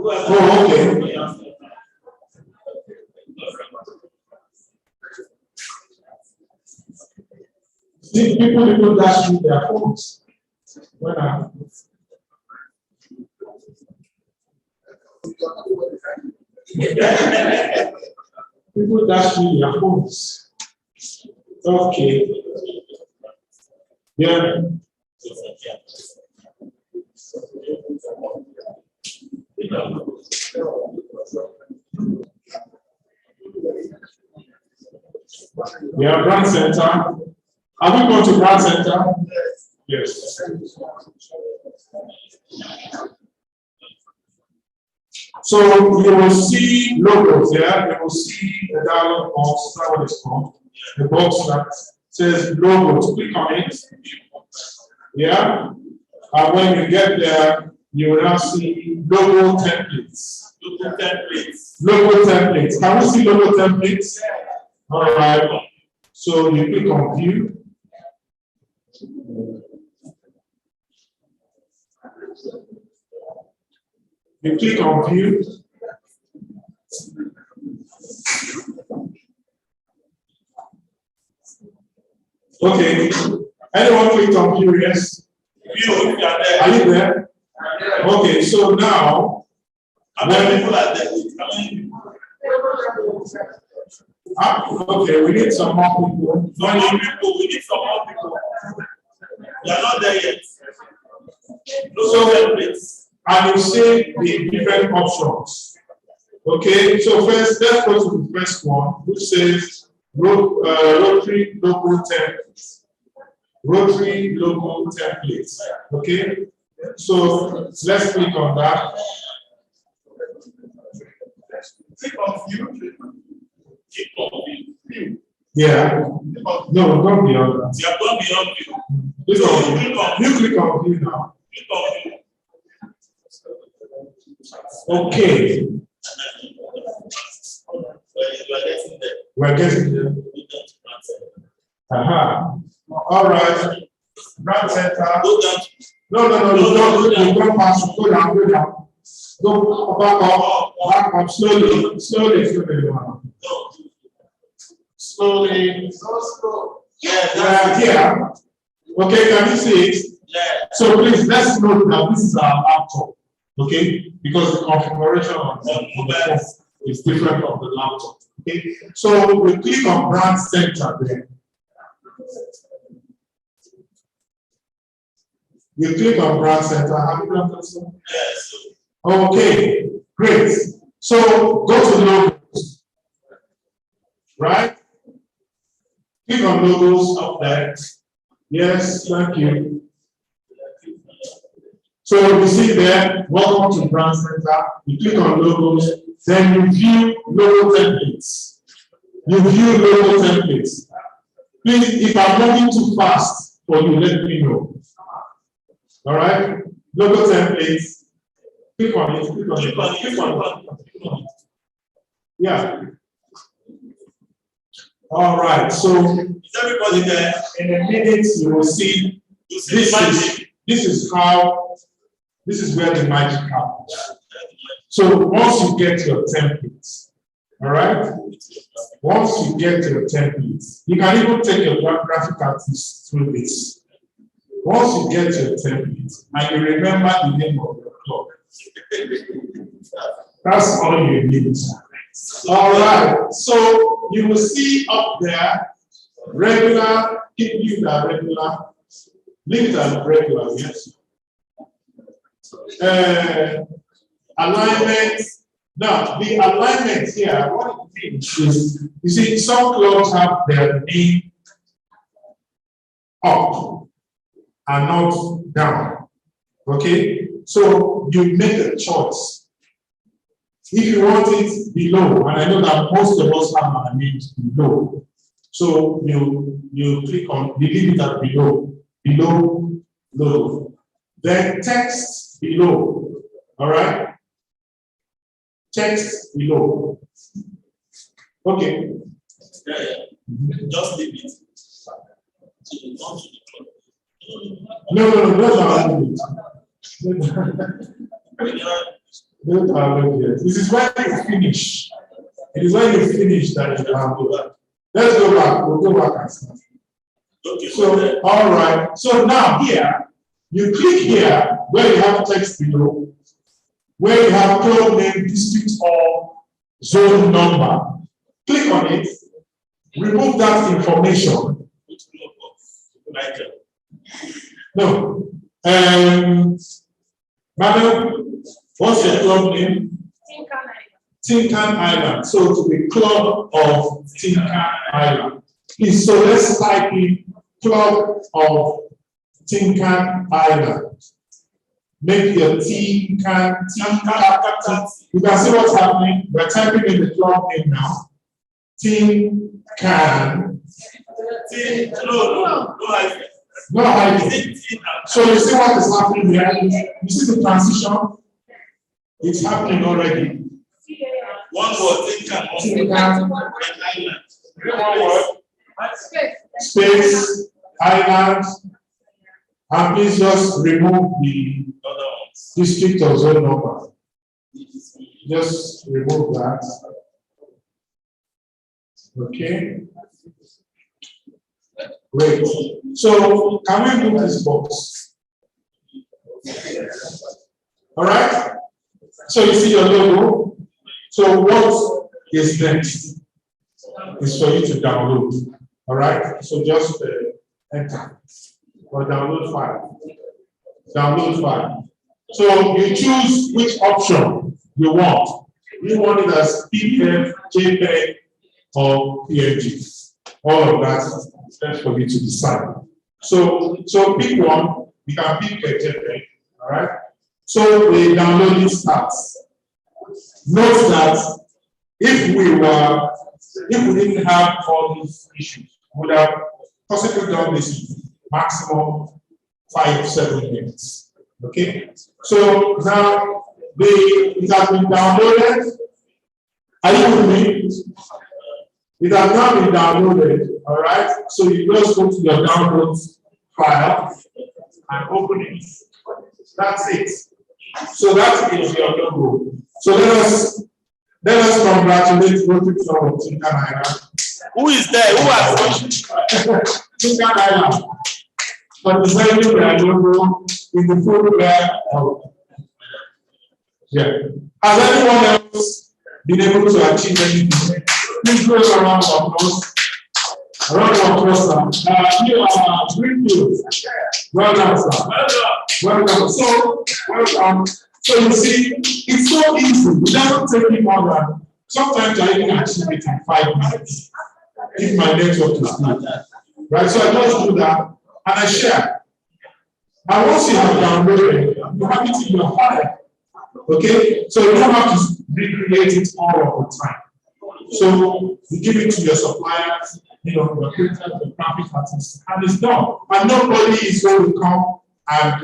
Oh, okay. See, people dash through their phones. People dash through their phones. Okay. Yeah. Yeah, brand center. Are we going to brand center? Yes. So you will see logos there. You will see the dialog box. That's what it's called. The box that says logos. Click on it. Yeah. And when you get there, you will now see logo templates. Logo templates. Logo templates. Can we see logo templates? All right. So you click on view. You click on view. Okay. Anyone clicked on view? Yes. Are you there? Okay. So now, how many people are there? Okay, we need some more people. Some more people. We need some more people. We are not there yet. And you see the different options. Okay, so first, let's go to the first one, which says Rotary logo templates. Rotary logo templates. Okay, so let's click on that. Click on view. Click on view. Yeah. No, don't be on that. You have gone beyond view. Click on view. You click on view now. Click on view. Okay. We're getting there. All right. Brand center. No. You don't pass. Go down. Go back up. Slowly. Slowly. Yeah. Okay, can you see it? Yeah. So please, let's note that this is our laptop. Okay, because the configuration on the phone is different from the laptop. Okay, so we click on brand center there. You click on brand center. Have you done that? Yes. Okay, great. So go to logos, right? Click on logos up there. Yes, thank you. So you see there, welcome to brand center. You click on logos, then you view logo templates. Please, if I'm moving too fast for you, let me know. All right, logo templates. Click on it. Yeah. All right. So is everybody there? In a minute, you will see. This is where the magic happens. So once you get your templates, all right. Once you get your templates, you can even take your graphic artist through this. Once you get your templates and you remember the name of your club, that's all you need. All right. So you will see up there regular, keep that regular, leave it as regular, yes. Alignment. Now, the alignment here, what it means is, you see, some clubs have their name up and not down. Okay? So you make a choice. If you want it below, and I know that most of us have our names below, so you click on, you leave it at below, logo. Then text below, all right? Text below. Okay. Just leave it. So you come to the club. No, this is when you finish. It is when you finish that you have to that. Let's go back. We'll go back and start. Okay. So, all right. So now here, you click here where you have text below, where you have club name, district, or zone number. Click on it. Remove that information. No. Madam, what's your club name? Tinkan Island. So to the club of Tinkan Island. Please, so let's type in club of Tinkan Island. Make your Tinkan. You can see what's happening. We're typing in the club name now. Tinkan. No hiding. So you see what is happening here? You see the transition? It's happening already. One word, Space, island, and please just remove the district or zone number. Just remove that. Okay. Great. So can we move this box? All right. So you see your logo. So what is next? Is for you to download. All right. So just enter or download file. Download file. So you choose which option you want. You want it as PDF, JPEG, or PNG. All of that is left for you to decide. So pick one. You can pick a JPEG. All right. So the downloading starts. Note that if we didn't have all these issues, we would have possibly done this maximum 5-7 minutes. Okay. So now it has been downloaded. Are you with me? It has now been downloaded. All right. So you just go to your downloads file and open it. That's it. So that is your logo. So let us congratulate Rotary Club of Tinkan Island. Who is there? Who has Tinkan Island for designing their logo in the footwear. Yeah. Has anyone else been able to achieve anything? Please give us a round of applause. A round of applause, sir. You are Greenfield. Well done, sir. Well done. So, welcome. So you see, it's so easy. It doesn't take me more than, sometimes I even achieve it in 5 minutes if my network is good. Right? So I just do that and I share. And once you have downloaded, you have it in your file. Okay? So you don't have to recreate it all of the time. So you give it to your suppliers, your creators, the graphic artists, and it's done. And nobody is going to come and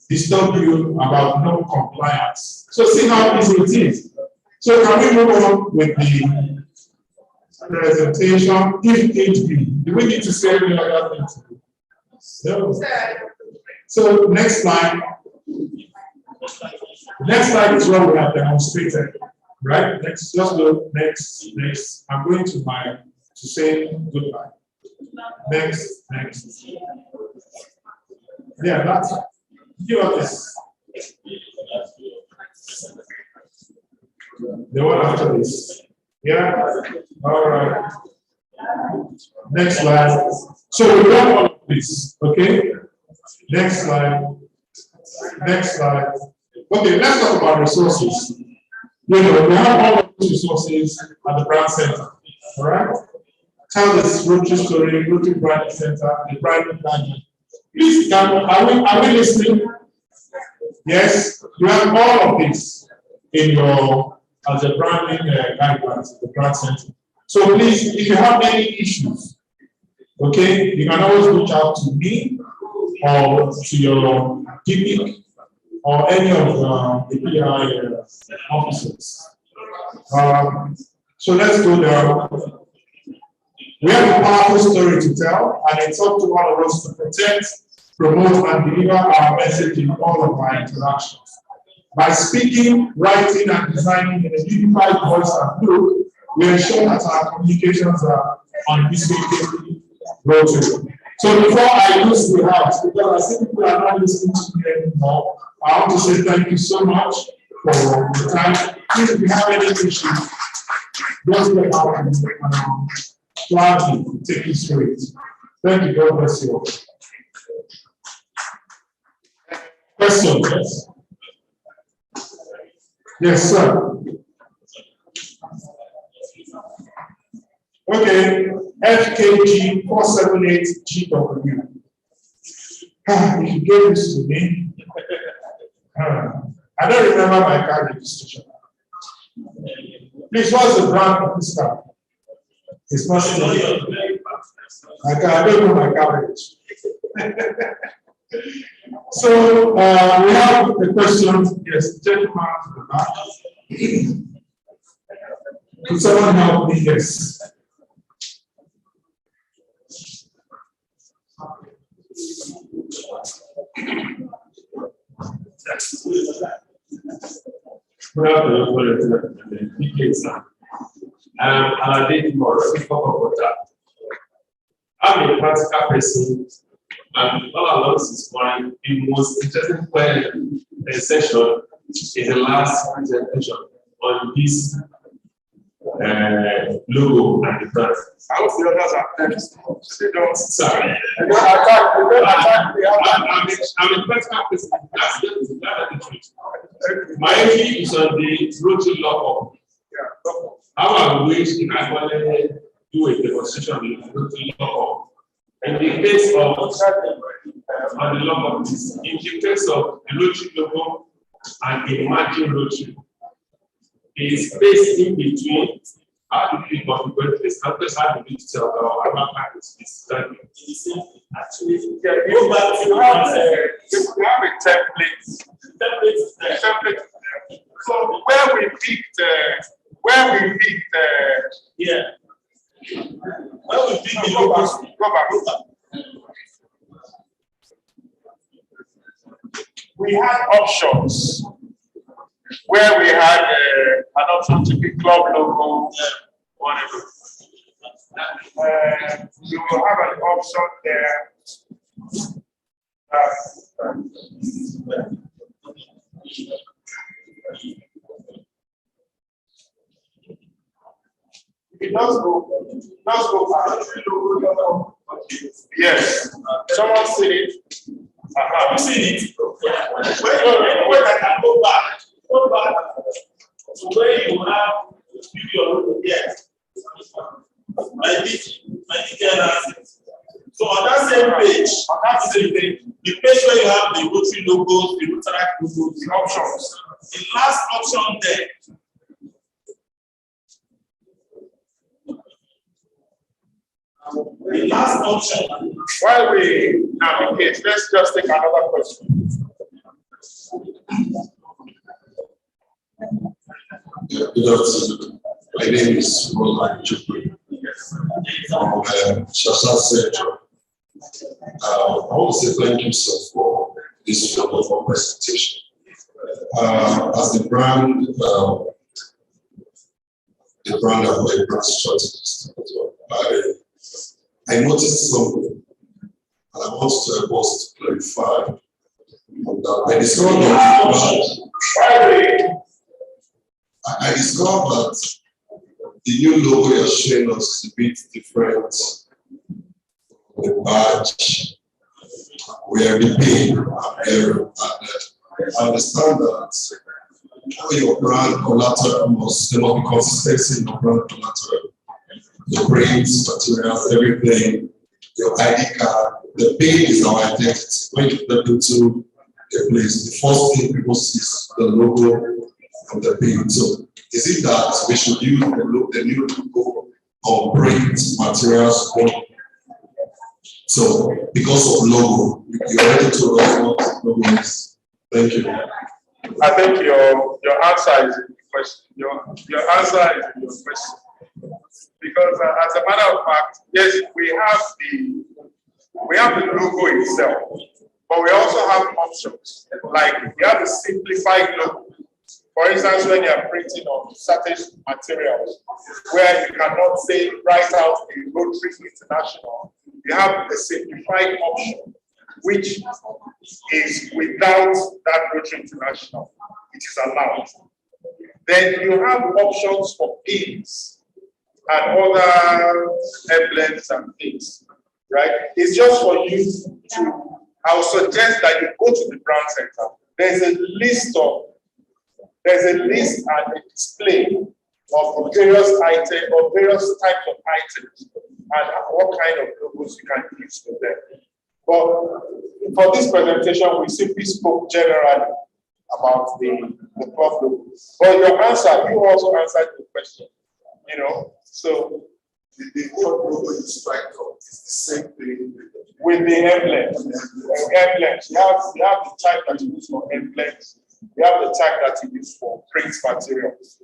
disturb you about non-compliance. So see how easy it is. So can we move on with the presentation? If it be, do we need to say any other things? No. So next slide. Next slide is what we have demonstrated, right? Next, just go next. I'm going to say goodbye. Next. Yeah, that's it. Give us this. The one after this. Yeah? All right. Next slide. So we got all of this, okay? Next slide. Next slide. Okay, let's talk about resources. You know, we have all of these resources at the brand center, all right? Tell this Rotary story, Rotary Brand Center, the brand management. Please, are we listening? Yes, you have all of this in your as a branding guidelines, the brand center. So please, if you have any issues, okay, you can always reach out to me or to your GP or any of the PI officers. So let's go down. We have a powerful story to tell, and it's up to all of us to protect, promote, and deliver our message in all of our interactions. By speaking, writing, and designing in a unified voice and look, we ensure that our communications are unmistakably Rotary. So before I lose the house, because I think people are not listening to me anymore, I want to say thank you so much for your time. Please, if you have any issues, just let out and gladly take you through it. Thank you. God bless you all. Question, yes? Yes, sir. Okay, FKG 478GW. If you gave this to me, I don't remember my card registration. Please, what's the brand of this card? It's not still here. I don't know my coverage. So we have the question. Yes, gentleman to the back. Could someone help me? Yes. Good afternoon, and I did more. I'm a practical person, and all along this morning, the most interesting session is the last presentation on this logo and the brand. I hope the others are next. They don't. Sorry. I'm a practical person. That's the truth. My entry is on the Rotary logo. How I wish if I want to do a demonstration with Rotary logo. In the case of on the logo, in the case of the Rotary logo and the margin Rotary, the space in between. How do you configure this? How do you tell our practice is done? Actually, go back to you have a template. Template. So where we picked, yeah. Where we picked the logos, go back. We had options where we had an option to pick club logo, whatever. We will have an option there. It does go. Yes. Someone seen it. Have you seen it? Where I can go back. Go back to where you have your logo. Yes. So on that same page, the page where you have the Rotary logos, the Rotary logos, the options. The last option there. The last option. While we navigate, let's just take another question. Good afternoon. My name is Roland Chukwu from Shasha Central. I want to say thank you, sir, for this wonderful presentation. As the brand of a brand strategist, I noticed something, and I want to help us to clarify. I discovered that the new logo you're showing us is a bit different. The badge, where the pin and I understand that your brand collateral must be consistency in your brand collateral. The prints, materials, everything, your ID card, the pin is our identity. When you step into a place, the first thing people see is the logo and the pin. So is it that we should use the new logo or print materials? So because of logo, you already told us what logo is. Thank you. I think your answer is in the question. Your answer is in your question. Because as a matter of fact, yes, we have the logo itself, but we also have options. Like we have a simplified logo. For instance, when you are printing on certain materials, where you cannot say write out a Rotary International, you have a simplified option, which is without that Rotary International. It is allowed. Then you have options for pins and other emblems and things, right? It's just for you to, I would suggest that you go to the brand center. There's a list and a display of various items or various types of items and what kind of logos you can use for them. But for this presentation, we simply spoke generally about the problem. But your answer, you also answered the question. So the logo is right now. It's the same thing with the emblems. Emblems. You have the type that you use for emblems. You have the type that you use for print materials.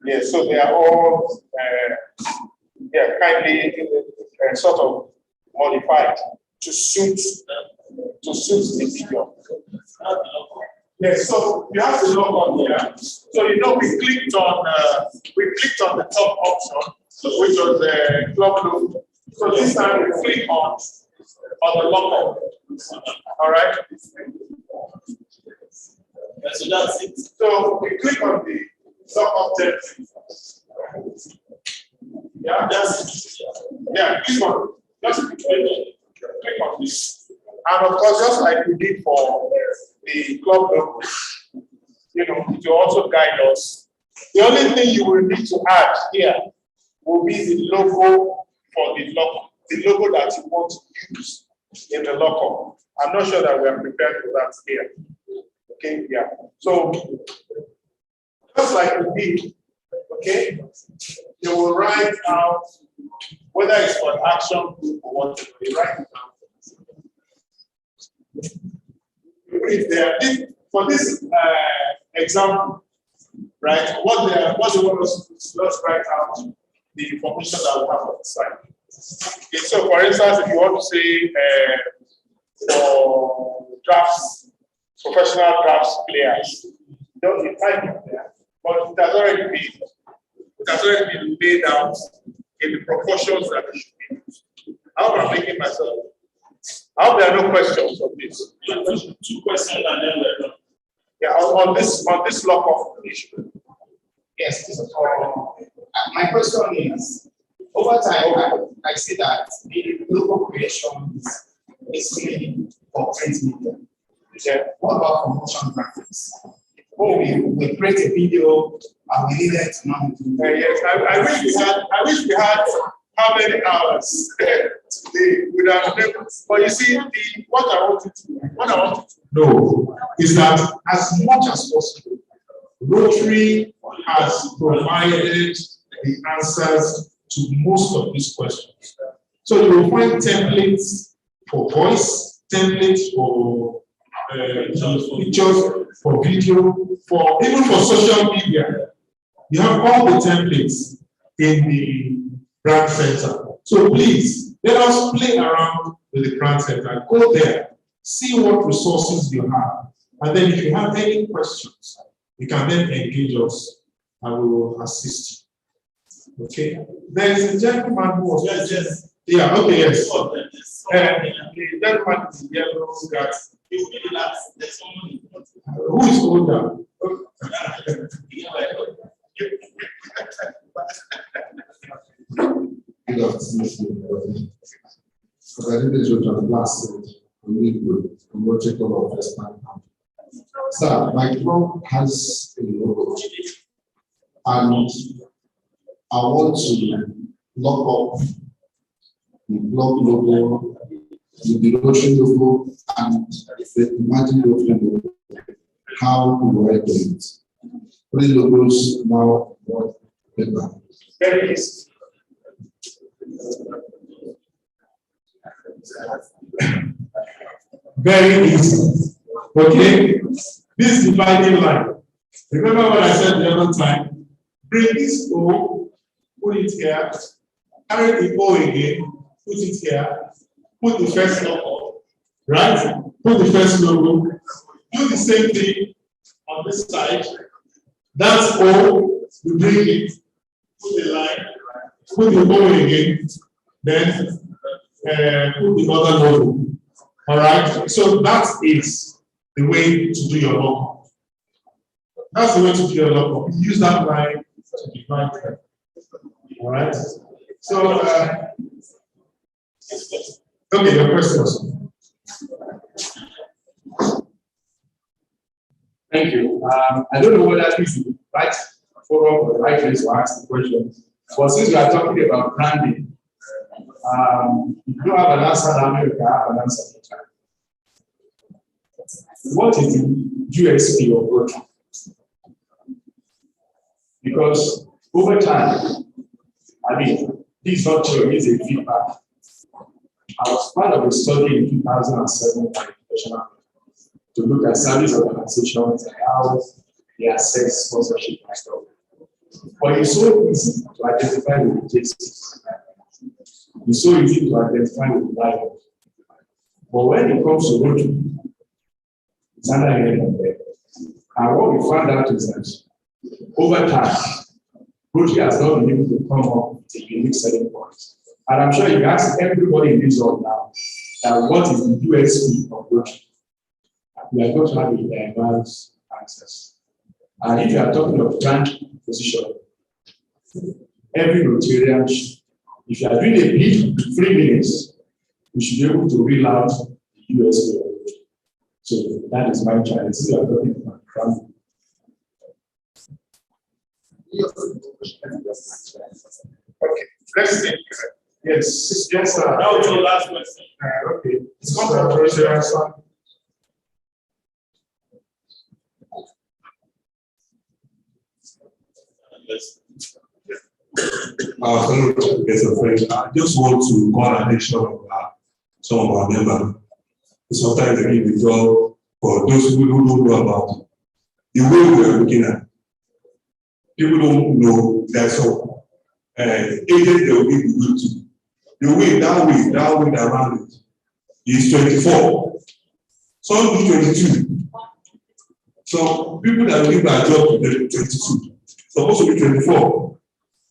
Yeah, so they are all kindly sort of modified to suit the medium. Yes, so you have the logo here. So we clicked on the top option, which was the club logo. So this time we click on the logo. All right. So that's it. So we click on the top object. Yeah, that's it. Yeah, this one. Just click on this. And of course, just like we did for the club logo, it will also guide us. The only thing you will need to add here will be the logo for the logo that you want to use in the logo. I'm not sure that we are prepared for that here. Okay, yeah. So just like we did, okay, you will write out whether it's for an action group or what you write it down. For this example, right? What they want us to do, let's write out the information that we have on the side. Okay, so for instance, if you want to say for drafts, professional drafts players, you type it there, but it has already been laid out in the proportions that it should be used. How am I making myself? I hope there are no questions on this. Two questions and then we're done. Yeah, on this lock-off issue. Yes, my question is, over time, I see that the local creation is basically for print media. Yeah. What about promotion graphics? We create a video and we need it to not do. Yes, I wish we had how many hours today would have been. But you see, what I wanted to know is that as much as possible, Rotary has provided the answers to most of these questions. So you will find templates for voice, templates for pictures, for video, even for social media. You have all the templates in the brand center. So please, let us play around with the brand center. Go there, see what resources you have. And then if you have any questions, you can then engage us and we will assist you. Okay? There is a gentleman who was... Yes. Yeah, okay, yes. The gentleman is yellow skirt. Who is older? President of last from Rotary Club of Western. Sir, my club has a logo, and I want to lock up the club logo, the Rotary logo, and the Imagine Rotary logo. How we work with it. Three logos now work better. Very easy. Very easy. Okay? This dividing line. Remember what I said the other time? Bring this O, put it here, carry the O again, put it here, put the first logo, right? Put the first logo, do the same thing on this side. That's O, you bring it, put the line, put the O again, then put the other logo. All right, so that is the way to do your logo. That's the way to do your logo. Use that line to divide them. All right. So, okay, your questions. Thank you. I don't know whether this is the right forum or the right place to ask the question, but since we are talking about branding, if you don't have an answer, America have an answer. What is the USP of Rotary? Because over time, I mean, this is not true, it's a feedback. I was part of a study in 2007 by professional to look at service organizations and how they assess sponsorship and stuff. But it's so easy to identify with cases. It's so easy to identify with rivals. But when it comes to Rotary, it's under here and there. And what we found out is that over time, Rotary has not been able to come up with a unique selling point. And I'm sure you ask everybody in this hall now that what is the USP of Rotary? We are going to have a diverse access. And if you are talking of brand position, every Rotarian, if you are doing a bid in 3 minutes, you should be able to reel out the USP of Rotary. So that is my challenge. We are talking about brand. Okay, let's see. Yes, yes, sir. That was your last question. Okay, it's controversial. Fellow guests and friends, I just want to call attention of some of our members. Sometimes they give the job for those who don't know about the way we are looking at. People don't know that some agents they will give the way to. The way around it is 24. Some do 22. So people that give their job to them 22. Supposed to be 24.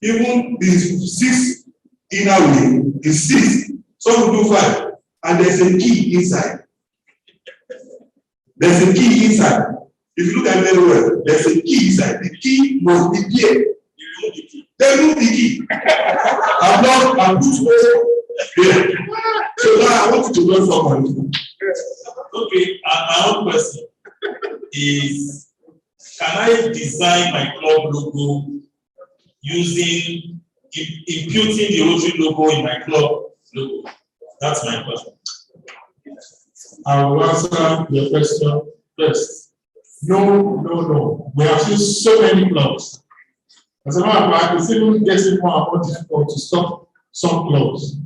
Even the 6 inner way is 6. Some do 5. And there's a key inside. There's a key inside. If you look at it very well, there's a key inside. The key must be there. They remove the key. I'm put here. So now I want you to learn from Okay, my own question is, can I design my club logo using, imputing the Rotary logo in my club logo? That's my question. I will answer your question first. No. We have seen so many clubs. As a matter of fact, it's even getting more and more difficult to stop some clubs.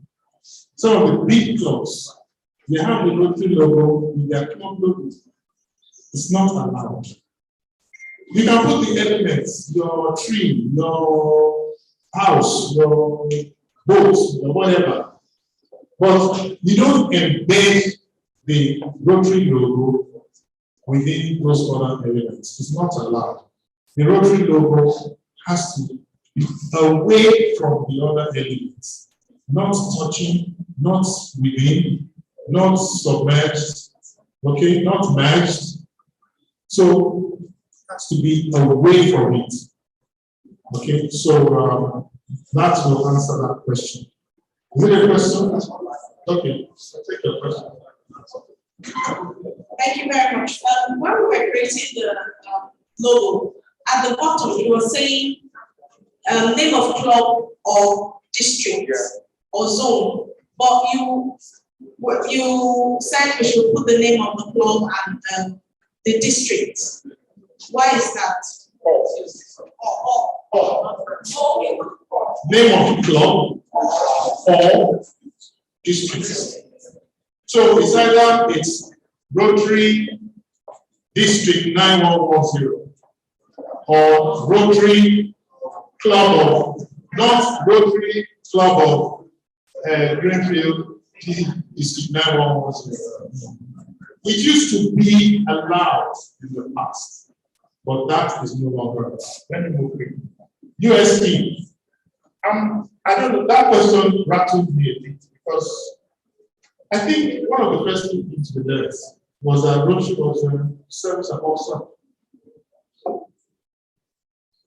Some of the big clubs, they have the Rotary logo with their club logo. It's not allowed. You can put the elements, your tree, your house, your boat, or whatever. But you don't embed the Rotary logo within those other elements. It's not allowed. The Rotary logo has to be away from the other elements, not touching, not within, not submerged, okay, not merged. So it has to be away from it. Okay, so that will answer that question. Is it a question? Okay, so take your question. Thank you very much. When we were creating the logo, at the bottom it was saying name of club or district or zone, but you said we should put the name of the club and the district. Why is that? Name of the club or district. So it's either it's Rotary District 9110 or Rotary Club of, not Rotary Club of Greenfield District 9110. It used to be allowed in the past, but that is no longer allowed. Let me move quickly. USP. I don't know, that question rattled me a bit because I think one of the first things we learned was that Rotary was service above self.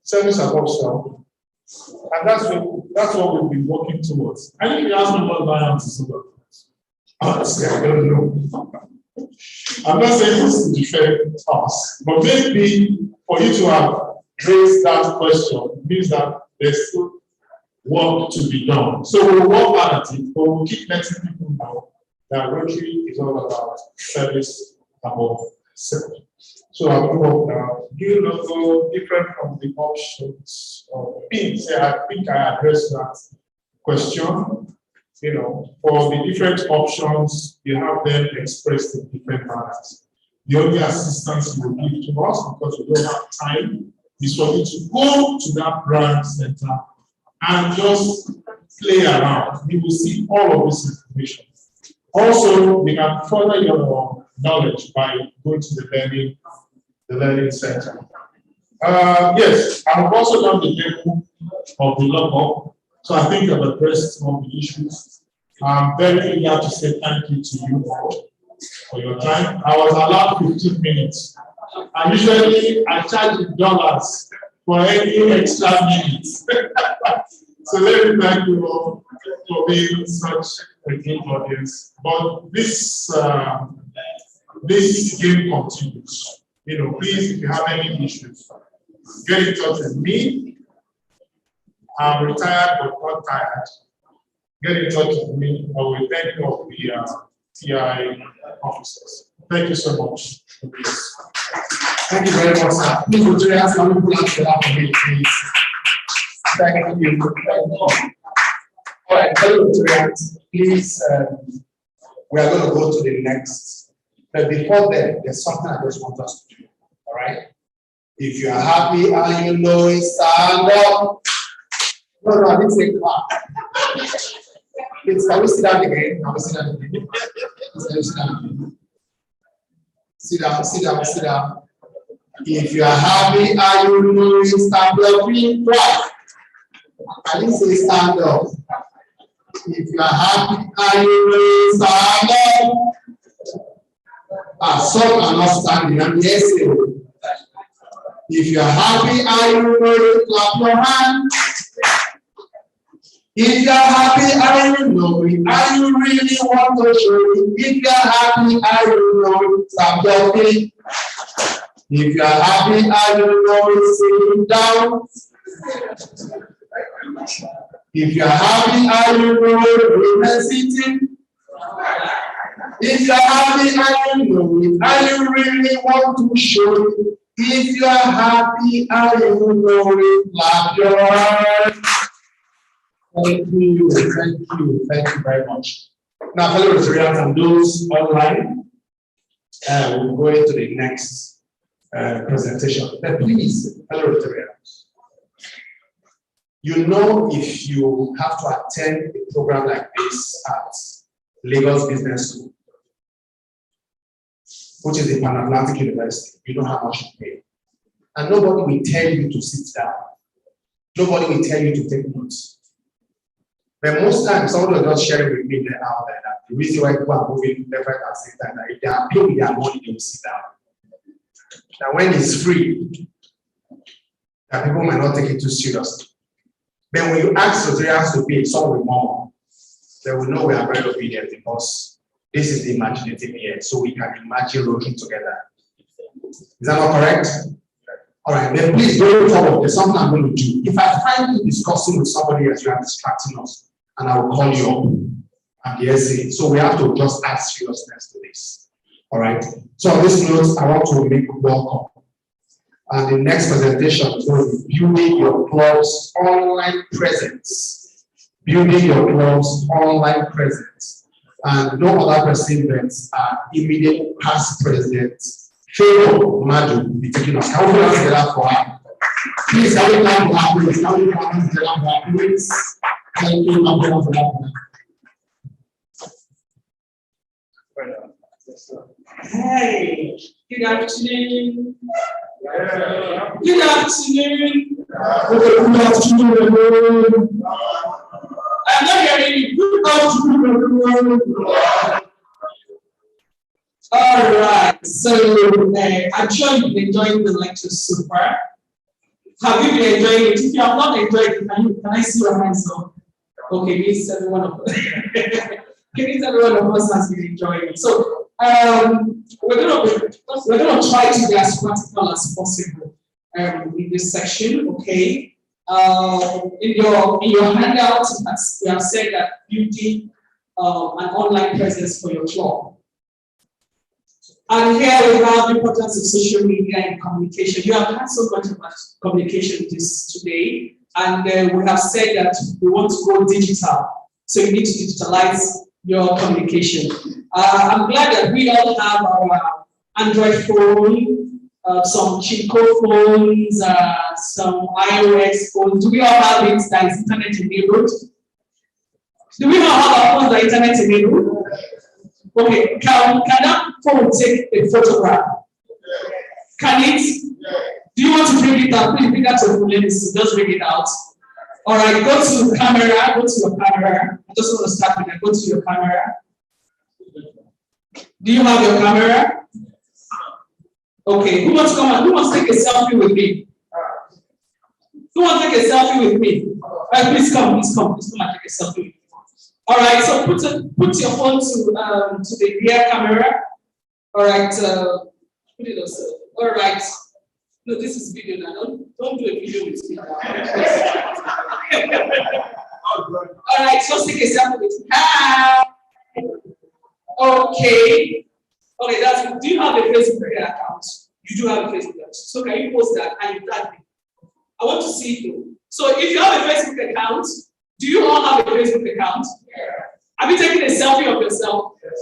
Service above self. And that's what we've been working towards. I think you asked me what balance is about. Honestly, I don't know. I'm not saying this to defend us, but maybe for you to have raised that question means that there's still work to be done. So we'll work hard at it, but we'll keep letting people know that Rotary is all about service above self. So I'll move on now. New logo, different from the options of pins. I think I addressed that question. You know, for the different options, you have them expressed in different manners. The only assistance you will give to us, because we don't have time, is for you to go to that brand center and just play around. You will see all of this information. Also, we can further your knowledge by going to the learning center. Yes, I've also done the demo of the logo. So I think I've addressed some of the issues. I'm very eager to say thank you to you all for your time. I was allowed 15 minutes. And usually I charge in dollars for any extra minutes. So let me thank you all for being such a good audience. But this game continues. You know, please, if you have any issues, get in touch with me. I'm retired but not tired. Get in touch with me or with any of the TI officers. Thank you so much for this. Thank you very much, sir. Please, would you ask how people answer that for me, please? Thank you. All right, fellow Rotarians, please, we are going to go to the next. But before then, there's something I just want us to do. All right? If you are happy and you know it, stand up. No, I didn't say clap. Please, can we sit down again? Can we sit down again? Sit down, sit down, sit down. If you are happy and you know it, stand up. Twice. I didn't say stand up. If you are happy and you know it, stand up. Some are not standing. I'm yes. If you are happy and you know it, clap your hands. If you are happy and you know it, and you really want to show it, if you are happy and you know it, stop your feet. If you are happy and you know it, sit down. If you are happy and you know it, remain sitting. If you are happy and you know it, and you really want to show it, if you are happy and you know it, clap your hands. Thank you very much. Now, fellow Rotarians and those online, we'll go into the next presentation. But please, fellow Rotarians, you know, if you have to attend a program like this at Lagos Business School, which is a Pan-Atlantic University, you know how much you pay. And nobody will tell you to sit down. Nobody will tell you to take notes. But most times, someone will just share with me out there that the reason why people are moving left, right, and center, that if they are paying with their money, they will sit down. Now, when it's free, that people might not take it too seriously. But when you ask Rotarians to pay, some will more. they will know we are very obedient because this is the imaginative year, so we can imagine working together. Is that not correct? All right, then please go forward. There's something I'm going to do. If I find you discussing with somebody else, you are distracting us, and I will call you up. And yes, so we have to just add seriousness to this. All right. So on this note, I want to make welcome. And the next presentation is going to be building your club's online presence. Building your club's online presence. And no other person but immediate past president, Pharaoh Madu, will be taking us. Can we put together for her? Please, can we clap for her, please? Can we clap together for her, please? Thank you, for that. Hey, good afternoon. Good afternoon. Good afternoon. I'm not hearing you. Good afternoon. All right. So I'm sure you've been enjoying the lecture so far. Have you been enjoying it? If you have not enjoyed it, can I see your hands up? Okay, means everyone of us. Everyone of us has been enjoying it. So we're gonna try to be as practical as possible in this section. Okay. In your handouts, we have said that building an online presence for your club. And here we have the importance of social media and communication. You have had so much about communication this today, and we have said that we want to go digital. So you need to digitalize your communication. I'm glad that we all have our Android phone, some Chico phones, some iOS phones. Do we all have it that is internet enabled? Do we all have our phones that are internet enabled? Okay, can that phone take a photograph? Can it? Do you want to bring it out? Please bring out your phone. Let me see. Just bring it out. All right, go to the camera. Go to your camera. I just want to start with that. Go to your camera. Do you have your camera? Okay, who wants to come on? Who wants to take a selfie with me? Who wants to take a selfie with me? All right, please come and take a selfie with me. All right, so put your phone to the rear camera. All right, put it also. All right. No, this is video now. Don't do a video with me now. All right, so take a selfie with me. Hi. Okay. Okay, that's good. Do you have a Facebook account? You do have a Facebook account. So can you post that and you tag me? I want to see you. So if you have a Facebook account, do you all have a Facebook account? Yeah. Have you taken a selfie of yourself? Yes.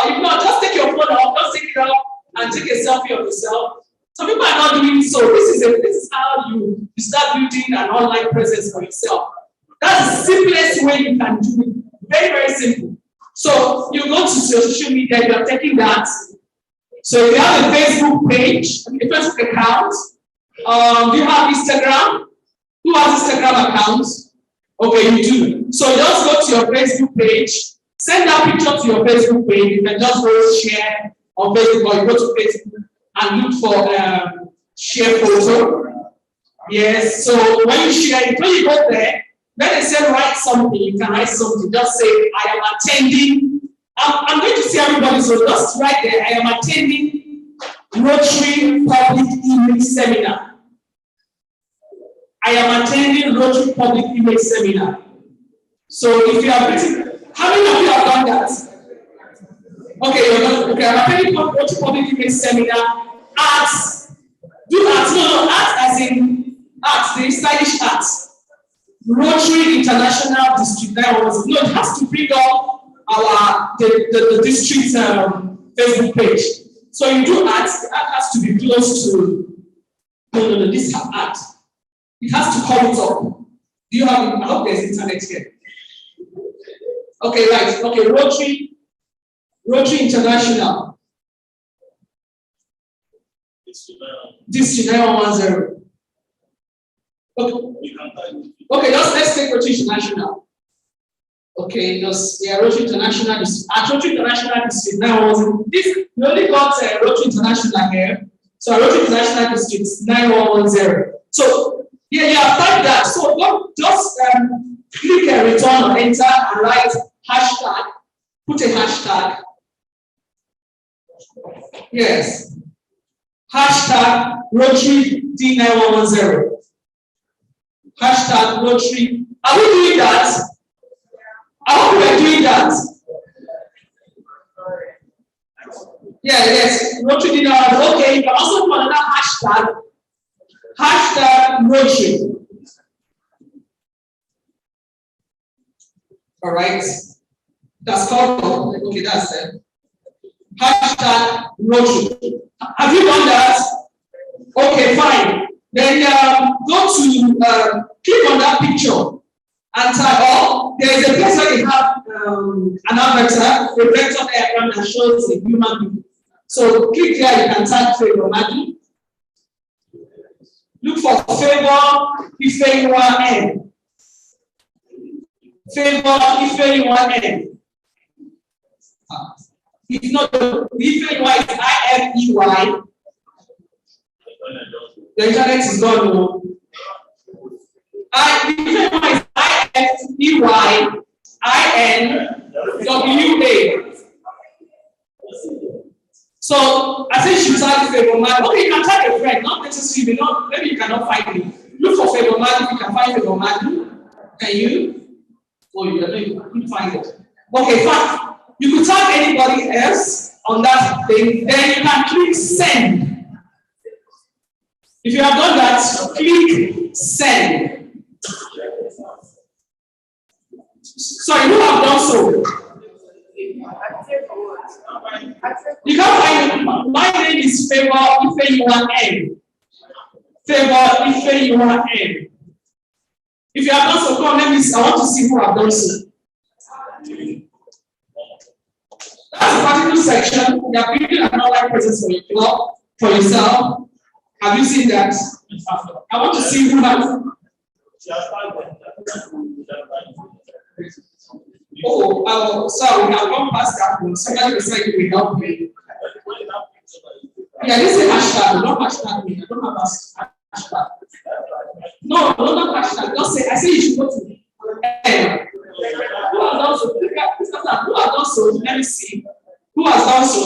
If not, just take your phone off, just take it off and take a selfie of yourself. Some people are not doing so. This is how you start building an online presence for yourself. That's the simplest way you can do it. Very, very simple. So you go to your social media, you are taking that. So if you have a Facebook page, a Facebook account, you have Instagram. Who has Instagram accounts? Okay, you do. So just go to your Facebook page, send that picture to your Facebook page. You can just go share on Facebook, or you go to Facebook and look for share photo. Yes, so when you share it, when you go there, when they say write something, you can write something. Just say, I am attending. I'm going to see everybody, so just write there, I am attending Rotary Public Image Seminar. I am attending Rotary Public Image Seminar. So if you are written, how many of you have done that? Okay, you're not, okay, I'm attending Rotary Public Image Seminar. Arts. Do arts, no, arts as in arts, the stylish arts. Rotary International District. No, it has to bring up the district Facebook page. So you do arts, the art has to be close to, no, this art. It has to come it up. Do you have, I hope there's internet here. Okay, right. Okay, Rotary International. District 9110. Okay, let's take Rotary International. Okay, Rotary International District. At Rotary International District, we only got Rotary International here. So Rotary International District 9110. So yeah, I've typed that. So just click a return or enter and write hashtag, put a hashtag. Yes. Hashtag Rotary D9110. Hashtag Rotary. Are we doing that? I hope we are doing that. Yeah, yes. Rotary D9110. Okay, you can also put another hashtag. Hashtag Rotary. All right. That's called, okay, that's it. Hashtag Rotary. Have you done that? Okay, fine. Then go to click on that picture and type, oh, there is a place where they have an avatar, a vector diagram that shows a human being. So click there, you can type Favor Maggie. Look for Favor Ifeyiwa N. Favor Ifeyiwa N. If not, Ifeyiwa is I-F-E-Y. The internet is gone. No. Ifeyiwa is I-F-E-Y-I-N-W-A. So I think you type Favor Maggie. Okay, you can type a friend, not necessarily, not, maybe you cannot find me. Look for Favor Maggie, if you can find Favor Maggie. Can you? Oh, you couldn't find it. Okay, fine. You could type anybody else on that thing, then you can click send. If you have done that, click send. Sorry, who have done so? You can't find me. My name is Favor Ifeyiwa N. Favor Ifeyiwa N. If you have done so, come on, let me see. I want to see who have done so. That's a particular section. You are building an online presence for your club, for yourself. Have you seen that? I want to see who has. Oh, sorry, we have gone past that one. Somebody beside you will help me. Yeah, this is a hashtag. Don't hashtag me. I don't have a hashtag. No, not hashtag. Don't say. I say you should go to me. Who has done so? Who has done so? Let me see. Who has done so?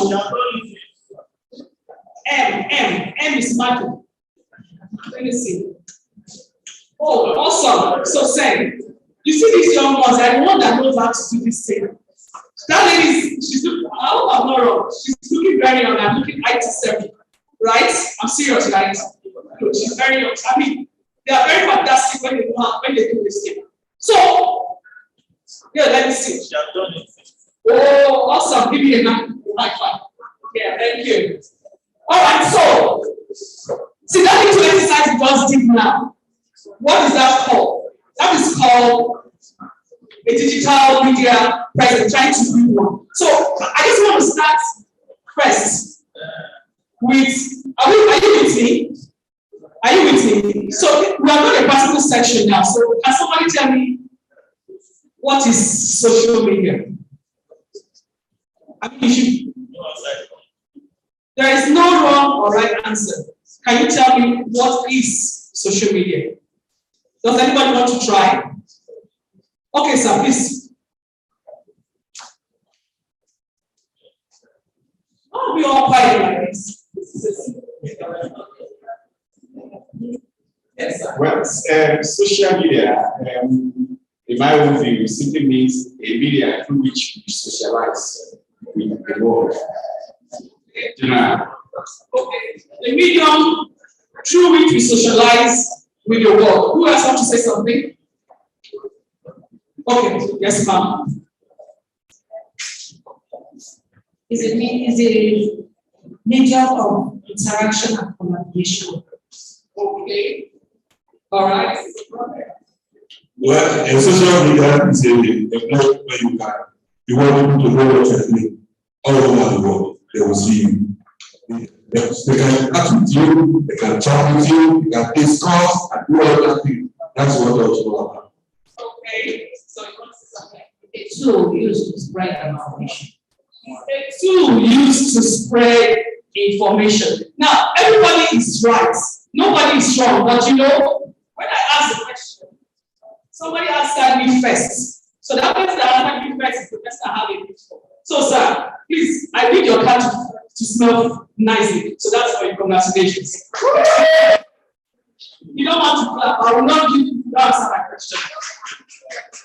M is Michael. Let me see. Oh, awesome. So send. You see these young ones, they're the one that knows how to do this thing. That lady, she's looking, I hope I'm not wrong. She's looking very young and looking IT-7. Right? I'm serious, right? She's very young. I mean, they are very fantastic when they do this thing. So, yeah, let me see. Oh, awesome. Give me a high five. Yeah, thank you. All right, so, see that little exercise we just did now. What is that called? That is called a digital media presence, trying to do one. So I just want to start first with, are you with me? Are you with me? So we are not a particular section now. So can somebody tell me what is social media? I mean, you should, there is no wrong or right answer. Can you tell me what is social media? Does anybody want to try? Okay, sir, please. Oh, we all quiet like this. Yes, sir. Well, social media, in my own view, simply means a media through which we socialize with the world. Okay, the medium through which we socialize with the world. Who else want to say something? Okay, yes, ma'am. Is a medium of interaction and collaboration. Okay. All right. Well, a social media is a place where you want people to know what you're doing all over the world. They will see you. They can act with you, they can talk with you, they can discuss and do all that thing. That's what it's all about. Okay, so you want to say something? A tool used to spread information. A tool used to spread information. Now, everybody is right. Nobody is wrong. But you know, when I ask the question, Somebody answered me first. So that person that answered me first is the person I have a gift for. So, sir, please, I need your car to smell nicely. So that's for you. Congratulations. You don't want to clap. I will not give you to answer my question.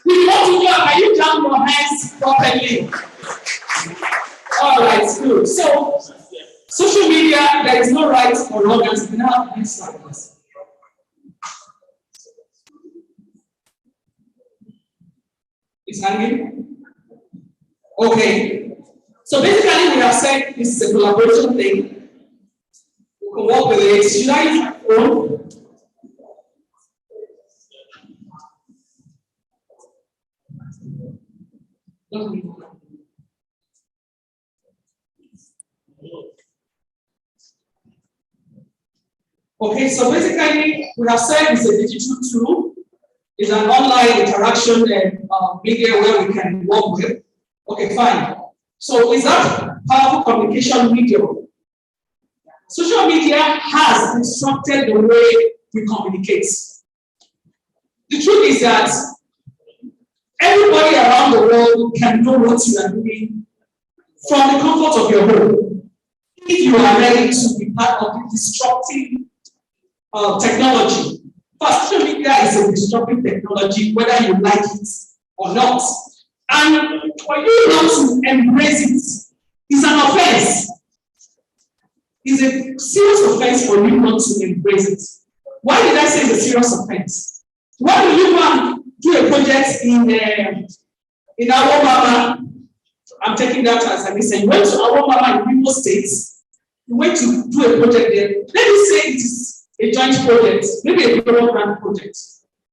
If you want to clap, can you jump your hands properly? All right, good. So, social media, there is no right or wrong answer. Now, next slide, please. It's hanging? Okay. So basically, we have said this is a collaboration thing. We can work with it. Should I use my phone? Okay, so basically, we have said it's a digital tool. It's an online interaction and media where we can work with. Okay, fine. So is that powerful communication medium? Social media has disrupted the way we communicate. The truth is that everybody around the world can know what you are doing from the comfort of your home. If you are ready to be part of the disruptive technology. First, social media is a disruptive technology, whether you like it or not. And for you not to embrace it is an offense. It's a serious offense for you not to embrace it. Why did I say it's a serious offense? Why do you want to do a project in our mama? I'm taking that as an example. You went to our mama in Imo State. You went to do a project there. Let me say it is a joint project, maybe a global grant project.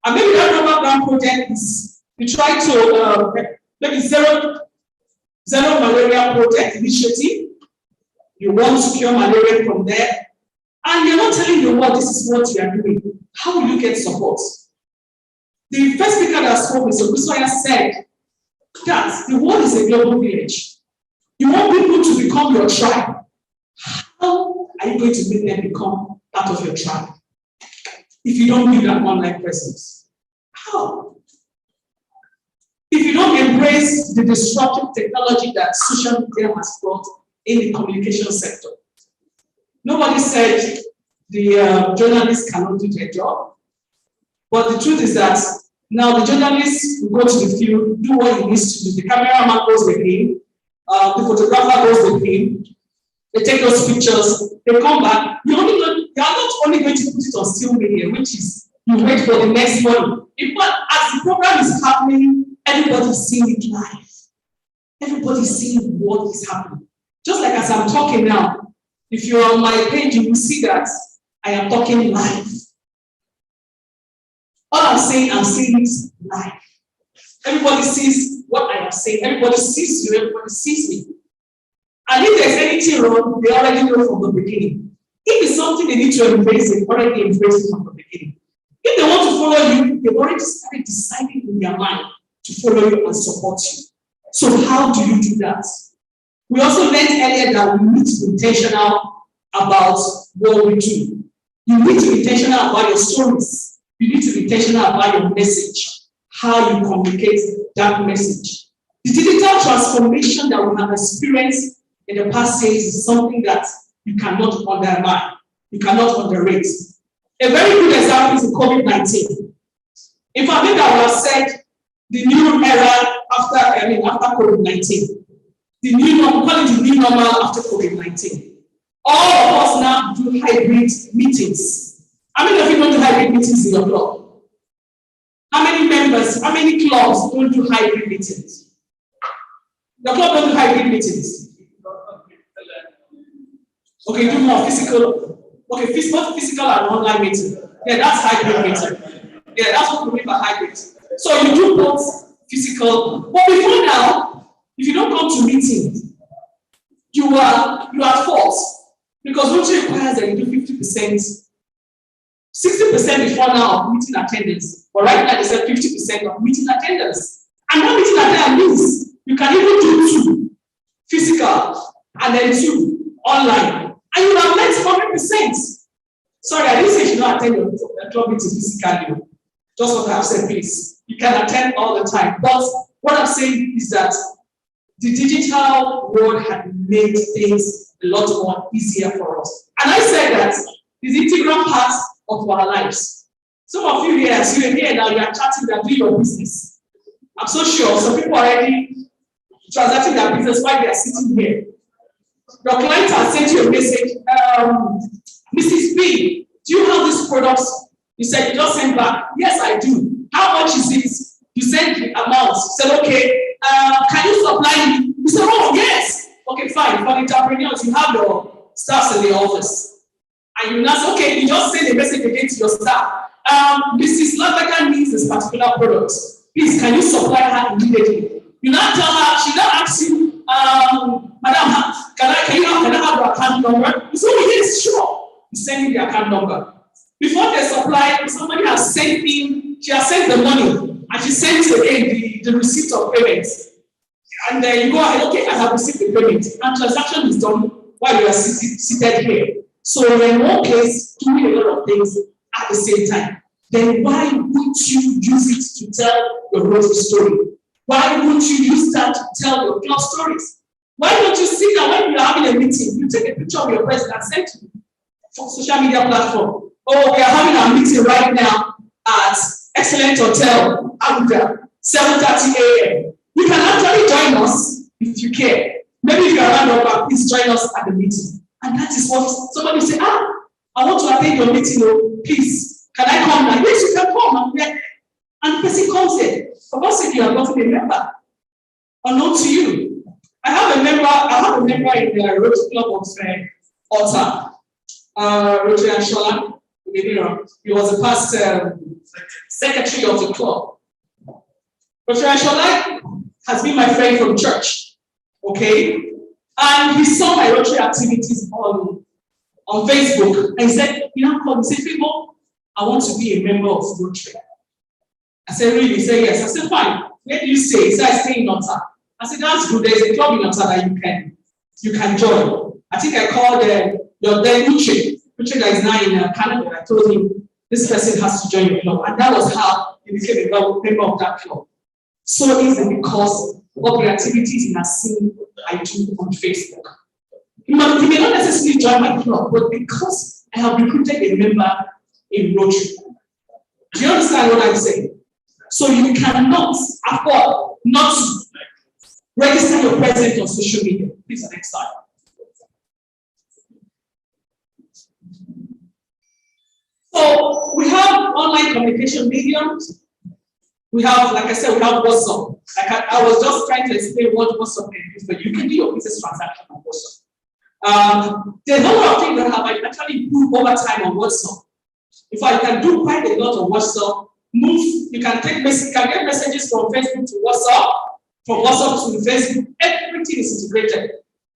And maybe that global grant project is you try to maybe zero malaria project initiative. You want to cure malaria from there, and you're not telling the world this is what you are doing. How will you get support? The first speaker that spoke, Mr. Busoya, said that the world is a global village. You want people to become your tribe. How are you going to make them become part of your tribe if you don't build an online presence? How? If you don't embrace the disruptive technology that social media has brought in the communication sector. Nobody said the journalists cannot do their job, but the truth is that now the journalists will go to the field, do what he needs to do. The cameraman goes with him, the photographer goes with him. They take those pictures, they come back. You are not only going to put it on still media, which is you wait for the next one. In fact, as the program is happening, everybody's seeing it live. Everybody's seeing what is happening. Just like as I'm talking now, if you're on my page, you will see that I am talking live. All I'm saying it live. Everybody sees what I am saying. Everybody sees you. Everybody sees me. And if there's anything wrong, they already know from the beginning. If it's something they need to embrace, they've already embraced it from the beginning. If they want to follow you, they've already started deciding in their mind to follow you and support you. So how do you do that? We also learned earlier that we need to be intentional about what we do. You need to be intentional about your stories. You need to be intentional about your message, how you communicate that message. The digital transformation that we have experienced in the past days is something that you cannot undermine, you cannot underrate. A very good example is COVID-19. In fact, I think I would have said the new era after COVID-19. The new normal, call it the new normal after COVID-19. All of us now do hybrid meetings. How many of you don't do hybrid meetings in your club? How many members, how many clubs don't do hybrid meetings? The club don't do hybrid meetings. Okay, do more physical. Okay, physical and online meeting. Yeah, that's hybrid meeting. Yeah, that's what we mean by hybrid. So you do both physical, but before now, if you don't come to meetings, you are at fault because Rotary requires that you do 50%, 60% before now of meeting attendance. But right now they said 50% of meeting attendance. And that meeting attendance means you can even do 2 physical and then 2 online. And you have met 100%. Sorry, I didn't say you should not attend your club meeting physically. Just what I have said, please. you can attend all the time. But what I'm saying is that the digital world had made things a lot more easier for us. And I said that is integral part of our lives. Some of you here, as you're here now, you are chatting, you are doing your business. I'm so sure some people are already transacting their business while they are sitting here. Your client has sent you a message, Mrs. B, do you have these products? You said you just sent back. Yes, I do. How much is it? You sent the amount. You said, okay, can you supply me? You said, oh, yes. Okay, fine. For entrepreneurs, you have your staffs in the office. And you now say, okay, you just send a message again to your staff. Mrs. Lavega needs this particular product. Please, can you supply her immediately? You now tell her, she now asks you, Madam, can I have your account number? You say, oh, yes, sure. You send in the account number. Before they supply, somebody has sent in, she has sent the money, and she sends again the receipt of payment. And then you go ahead, okay, I have received the payment. And transaction is done while you are seated here. So in one case, doing a lot of things at the same time. Then why wouldn't you use it to tell your growth story? Why wouldn't you use that to tell your club stories? Why don't you sit down when you're having a meeting, you take a picture of your president and send to for social media platform. Oh, we are having our meeting right now at Excellent Hotel, Abuja, 7:30 a.m. You can actually join us if you care. Maybe if you are around over, please join us at the meeting. And that is what somebody say, I want to attend your meeting, oh, please. Can I come now? Yes, you can come. And the person comes there. For God's sake, you are not a member. Unknown to you. I have a member in the Rotary Club of Otta. Rotary and Shola. He was the past secretary of the club. Rotary and Shola has been my friend from church. Okay? And he saw my Rotary activities on Facebook. And he said, you know, come, he said, people, I want to be a member of Rotary. I said, really? He said, yes. I said, fine. Where do you stay? He said, I stay in Otta. I said, that's good. There's a club in Otta that you can join. I think I called your then Uche that is now in Canada. I told him, this person has to join your club. And that was how he became a member of that club. So easy because of the activities in a scene I do on Facebook. He may not necessarily join my club, but because I have recruited a member in Rotary. Do you understand what I'm saying? So you cannot afford not to register your presence on social media. Please, next slide. So we have online communication mediums. We have, like I said, we have WhatsApp. Like I was just trying to explain what WhatsApp is, but you can do your business transaction on WhatsApp. There are a number of things that have actually improved over time on WhatsApp. In fact, you can do quite a lot on WhatsApp. You can get messages from Facebook to WhatsApp, from WhatsApp to Facebook. Everything is integrated.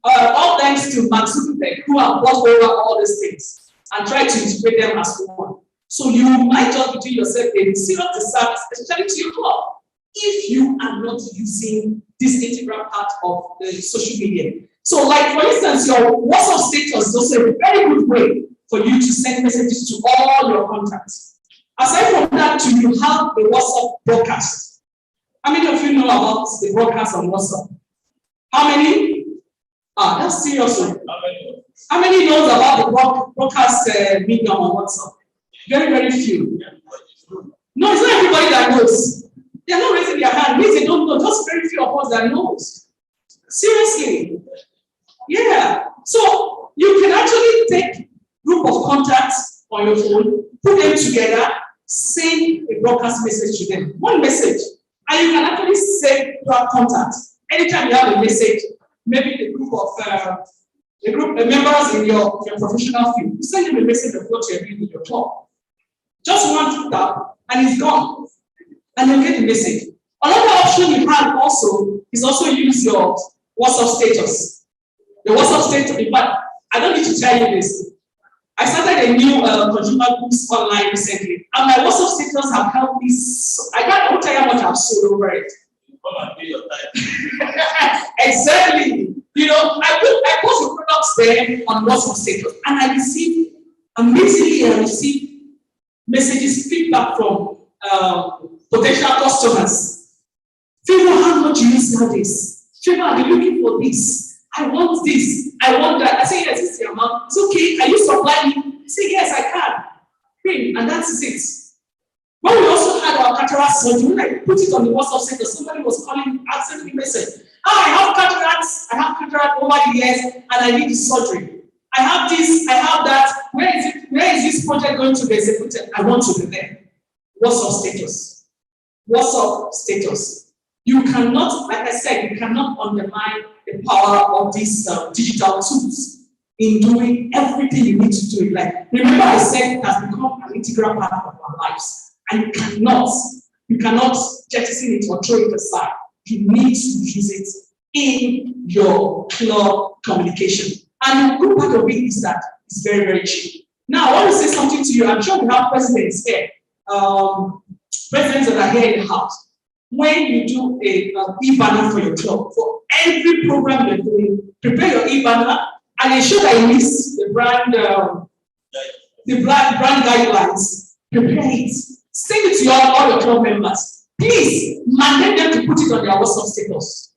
All thanks to Mark Zuckerberg, who have brought over all these things and try to integrate them as one. So you might just be doing yourself a serious disservice, especially to your club, if you are not using this integral part of the social media. So, like for instance, your WhatsApp status is also a very good way for you to send messages to all your contacts. Aside from that, you have the WhatsApp broadcast. How many of you know about the broadcast on WhatsApp? How many? That's serious. How many knows about the broadcast medium on WhatsApp? Very, very few. No, it's not everybody that knows. They're not raising their hand. Means they don't know. Just very few of us that knows. Seriously. Yeah. So you can actually take group of contacts on your phone, put them together, send a broadcast message to them. One message. And you can actually send your contacts. Anytime you have a message, maybe the group of members in your professional field, you send them a message of what you're doing in your club. Just one tap, and it's gone. And you'll get the message. Another option you have also is also use your WhatsApp status. The WhatsApp status, in fact, I don't need to tell you this. I started a new consumer goods online recently, and my WhatsApp status have helped me. I won't tell you how much I've sold over it. Exactly. You know, I post the products there on WhatsApp status, and I receive messages, feedback from potential customers. Favor, how much do you sell this? Favor, I've been looking for this. I want this. I want that. I say, yes, it's the amount. It's okay. Can you supply me? I say, yes, I can. Great. And that's it. When we also had our cataract surgery, when I put it on the WhatsApp status, somebody was calling, asking me, message. I have cataracts. I have cataract over the years, and I need the surgery. I have this. I have that. Where is it? Where is this project going to be executed? I want to be there. WhatsApp status. WhatsApp status. You cannot, like I said, you cannot undermine the power of these digital tools in doing everything you need to do. Like, remember I said it has become an integral part of our lives. And you cannot jettison it or throw it aside. You need to use it in your club communication. And the good part of it is that it's very, very cheap. Now, I want to say something to you. I'm sure we have presidents here, presidents that are here in the house. When you do a e-banner for your club, for every program you're doing, prepare your e-banner and ensure that it meets the brand guidelines. Prepare it. Send it to all your club members. Please mandate them to put it on their WhatsApp status.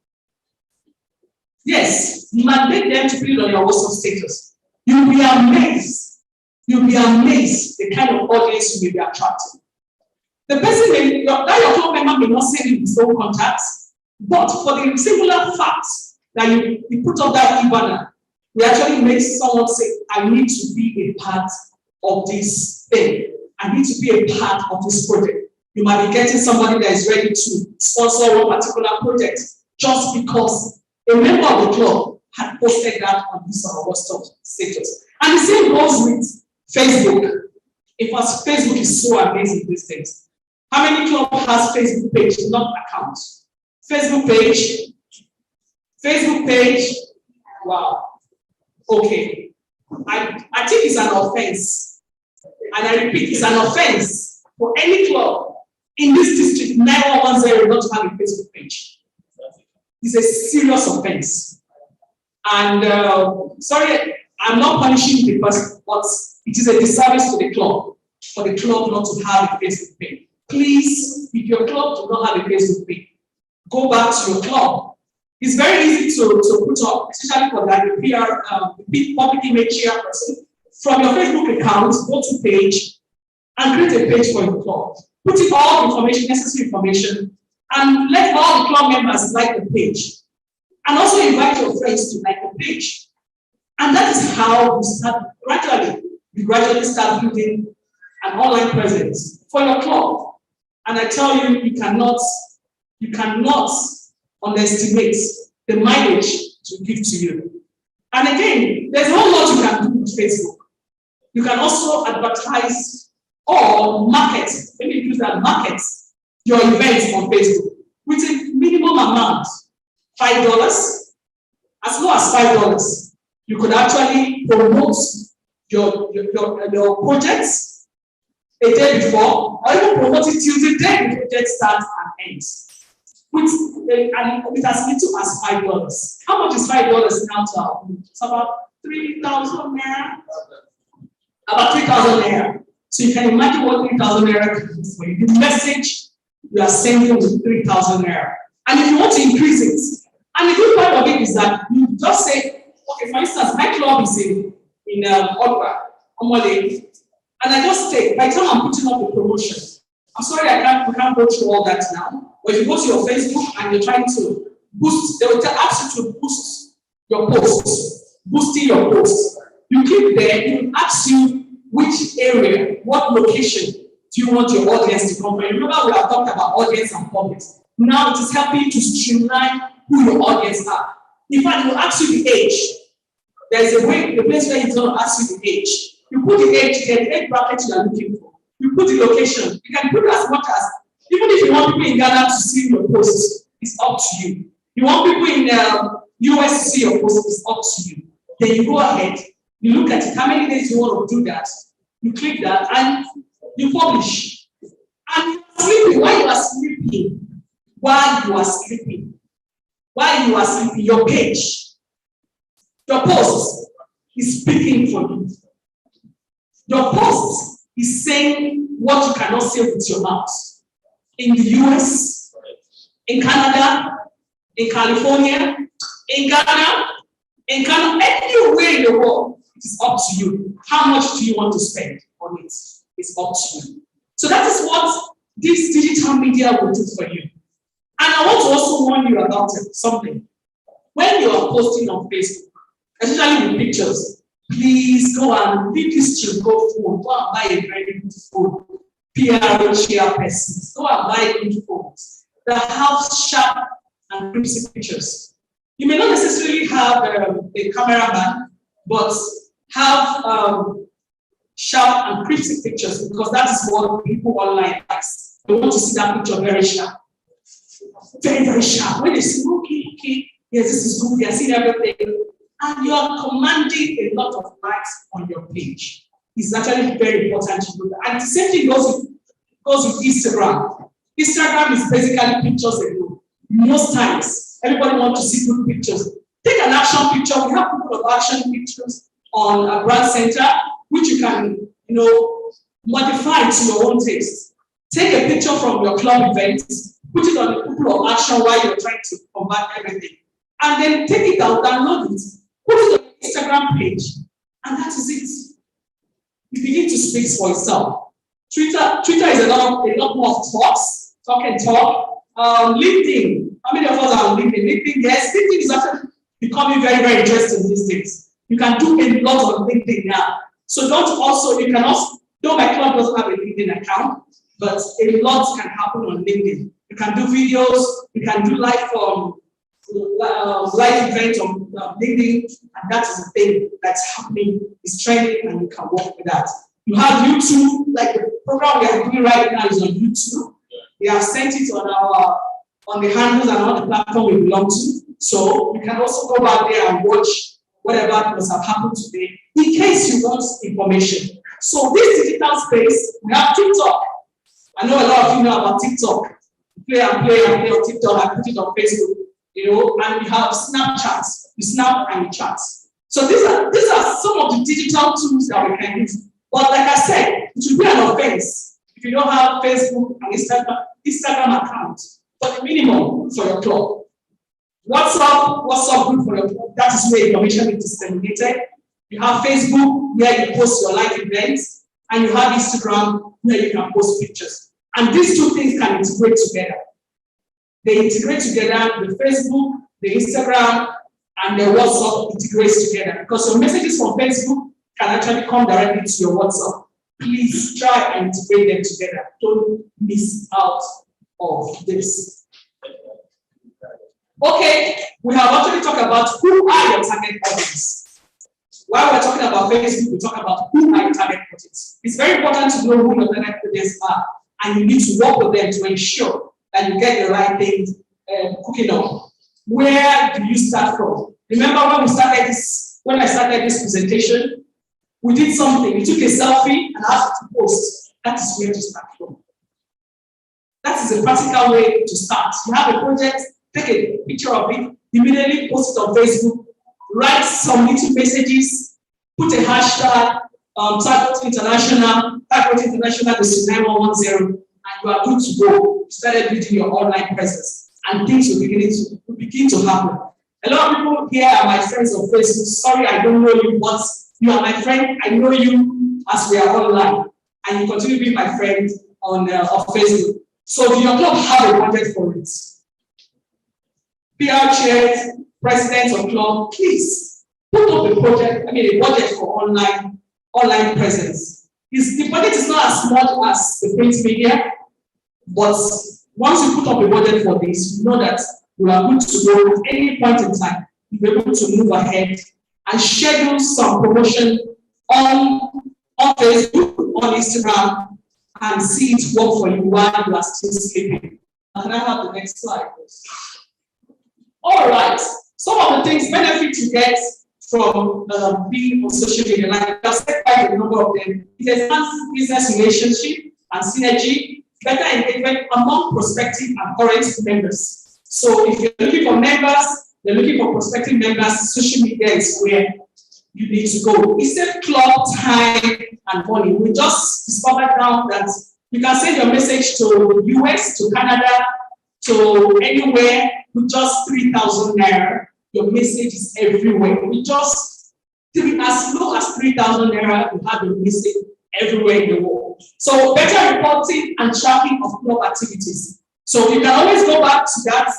Yes, mandate them to put it on your WhatsApp status. You'll be amazed. You'll be amazed the kind of audience you may be attracting. The person may, your club member may not send you his own contacts, but for the singular fact that you put up that e-banner, we actually make someone say, I need to be a part of this thing. I need to be a part of this project. You might be getting somebody that is ready to sponsor one particular project just because a member of the club had posted that on his or her WhatsApp status. And the same goes with Facebook. In fact, Facebook is so amazing these days. How many club has Facebook page, not account? Facebook page. Facebook page. Wow. Okay. I think it's an offense. And I repeat, it's an offense for any club in this district 9110 not to have a Facebook page. It's a serious offense. And sorry, I'm not punishing the person, but it is a disservice to the club for the club not to have a Facebook page. Please, if your club does not have a Facebook page, go back to your club. It's very easy to put up, especially for that the PR, the public image chairperson. From your Facebook account, go to page and create a page for your club. Put in all information, necessary information, and let all the club members like the page. And also invite your friends to like the page. And that is how you start you gradually start building an online presence for your club. And I tell you, you cannot underestimate the mileage to give to you. And again, there's a whole lot you can do with Facebook. You can also advertise or market, maybe use that market your events on Facebook with a minimum amount, $5, as low as $5. You could actually promote your projects a day before, or even promote it till the day the project starts and ends. With as little as $5. How much is $5 now to our food? It's about 3,000 naira. About 3,000 naira. So you can imagine what 3,000 naira can do for you. The message you are sending with 3,000 naira. And if you want to increase it, and the good part of it is that you just say, okay, for instance, my club is in Okra, Omole, and I just say, by the time I'm putting up the promotion, I'm sorry, we can't go through all that now. But if you go to your Facebook and you're trying to boost, they will ask you to boost your posts, boosting your posts. You click there, it will ask you which area, what location do you want your audience to come from. Remember, we have talked about audience and public. Now it is helping you to streamline who your audience are. In fact, it will ask you the age. There's a way, the place where it's going to ask you the age. You put the age there, the age bracket you are looking for. You put the location. You can put as much as, even if you want people in Ghana to see your posts, it's up to you. You want people in US to see your posts, it's up to you. Then you go ahead, you look at it, how many days you want to do that, you click that, and you publish. And you are sleeping, while you are sleeping, your page, your post is speaking for you. Your post is saying what you cannot say with your mouth. in the US, in Canada, in California, in Ghana, anywhere in the world. It is up to you. How much do you want to spend on it? It's up to you. So that is what this digital media will do for you. And I want to also warn you about something. When you are posting on Facebook, especially with pictures, please go and leave this to go phone. Go and buy a very good phone. PRO chairpersons. Go and buy good phones that have sharp and crisp pictures. You may not necessarily have a cameraman, but have sharp and crisp pictures, because that is what people online like. They want to see that picture very sharp. Very, very sharp. When they say, okay, yes, this is good, they are seeing everything, and you are commanding a lot of likes on your page. It's actually very important to do that. And the same thing goes with Instagram. Instagram is basically pictures alone. Most times, everybody wants to see good pictures. Take an action picture. We have people of action pictures on a brand center, which you can, modify to your own taste. Take a picture from your club events, put it on the people of action while you're trying to combat everything. And then take it out, download it, put it on your Instagram page, and that is it. You begin to speak for itself. Twitter is a lot more of talks, talk and talk. LinkedIn, how many of us are on LinkedIn? LinkedIn, yes, LinkedIn is actually becoming very, very interesting these days. You can do a lot on LinkedIn now. So though my club doesn't have a LinkedIn account, but a lot can happen on LinkedIn. You can do videos, you can do live events on LinkedIn, and that is the thing that's happening. It's trending, and you can work with that. You have YouTube, like the program we are doing right now is on YouTube. We have sent it on the handles and on the platform we belong to. So you can also go back there and watch whatever must have happened today, in case you want information. So this digital space, we have TikTok. I know a lot of you know about TikTok. Play on TikTok and put it on Facebook, and we have Snapchat. You snap and you chat. So these are some of the digital tools that we can use. But like I said, it should be an offense if you don't have Facebook and Instagram account, but the minimum for your club. WhatsApp group for your club, that is where information is disseminated. You have Facebook where you post your live events, and you have Instagram where you can post pictures. And these two things can integrate together. They integrate together, the Facebook, the Instagram, and the WhatsApp integrates together, because your messages from Facebook can actually come directly to your WhatsApp. Please try and integrate them together. Don't miss out of this. Okay, we have actually talked about who are your target audience. While we're talking about Facebook, we talk about who are your target audience. It's very important to know who your target audience are, and you need to work with them to ensure that you get the right things cooking up. Where do you start from? Remember when I started this presentation, we did something. We took a selfie and asked to post. That is where to start from. That is a practical way to start. You have a project, take a picture of it, immediately post it on Facebook, write some little messages, put a hashtag, Target International, the 9110, and you are good to go. You started building your online presence, and things will begin to happen. A lot of people here are my friends on Facebook. Sorry, I don't know you, but you are my friend. I know you as we are online, and you continue being my friend on Facebook. So do your club have a budget for it? PR chairs, presidents of club, please put up a budget for online presence. The budget is not as much as the print media, but once you put up a budget for this, you know that you are good to go at any point in time. You'll be able to move ahead and schedule some promotion on Facebook, on Instagram, and see it work for you while you are still sleeping. Can I have the next slide, please? All right. Some of the things, benefits you get from being on social media, like I've said quite a number of them. It enhances business relationship and synergy, better engagement among prospective and current members. So if you're looking for members, you're looking for prospective members, social media is where you need to go. It saves club time and money. We just discovered now that You can send your message to US, to Canada, to anywhere with just 3,000 naira. Your message is everywhere. With just as low as 3,000 naira, you have your message everywhere in the world. So better reporting and tracking of club activities. So you can always go back to that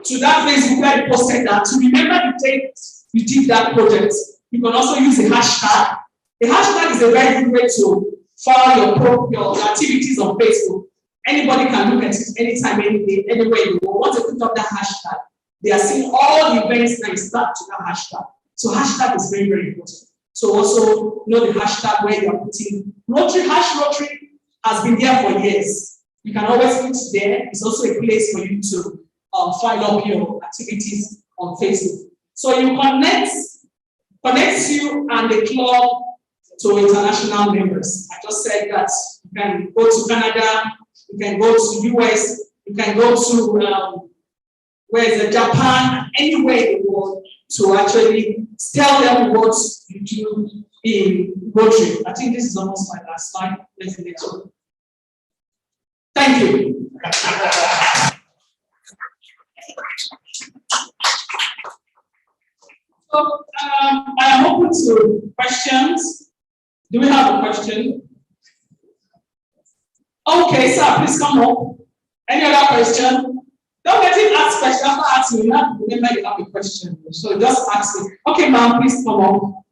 Facebook where you posted that to remember the date you did that project. You can also use a hashtag. The hashtag is a very good way to follow your activities on Facebook. Anybody can look at it anytime, any day, anywhere you go. Once they put up that hashtag, they are seeing all the events that start to that hashtag. So hashtag is very, very important. So also know the hashtag where you are putting Rotary. Rotary has been there for years. You can always put there. It's also a place for you to file up your activities on Facebook. So you connects you and the club to international members. I just said that you can go to Canada, you can go to US, you can go to Japan, anywhere in the world to actually tell them what you do in Rotary. I think this is almost my last slide. Let's get to it. Thank you. So I am open to questions. Do we have a question? Okay, sir, please come up. Any other question? Don't let him ask questions. After asking, you have to remember you have a question. So just ask me. Okay, ma'am, please come up.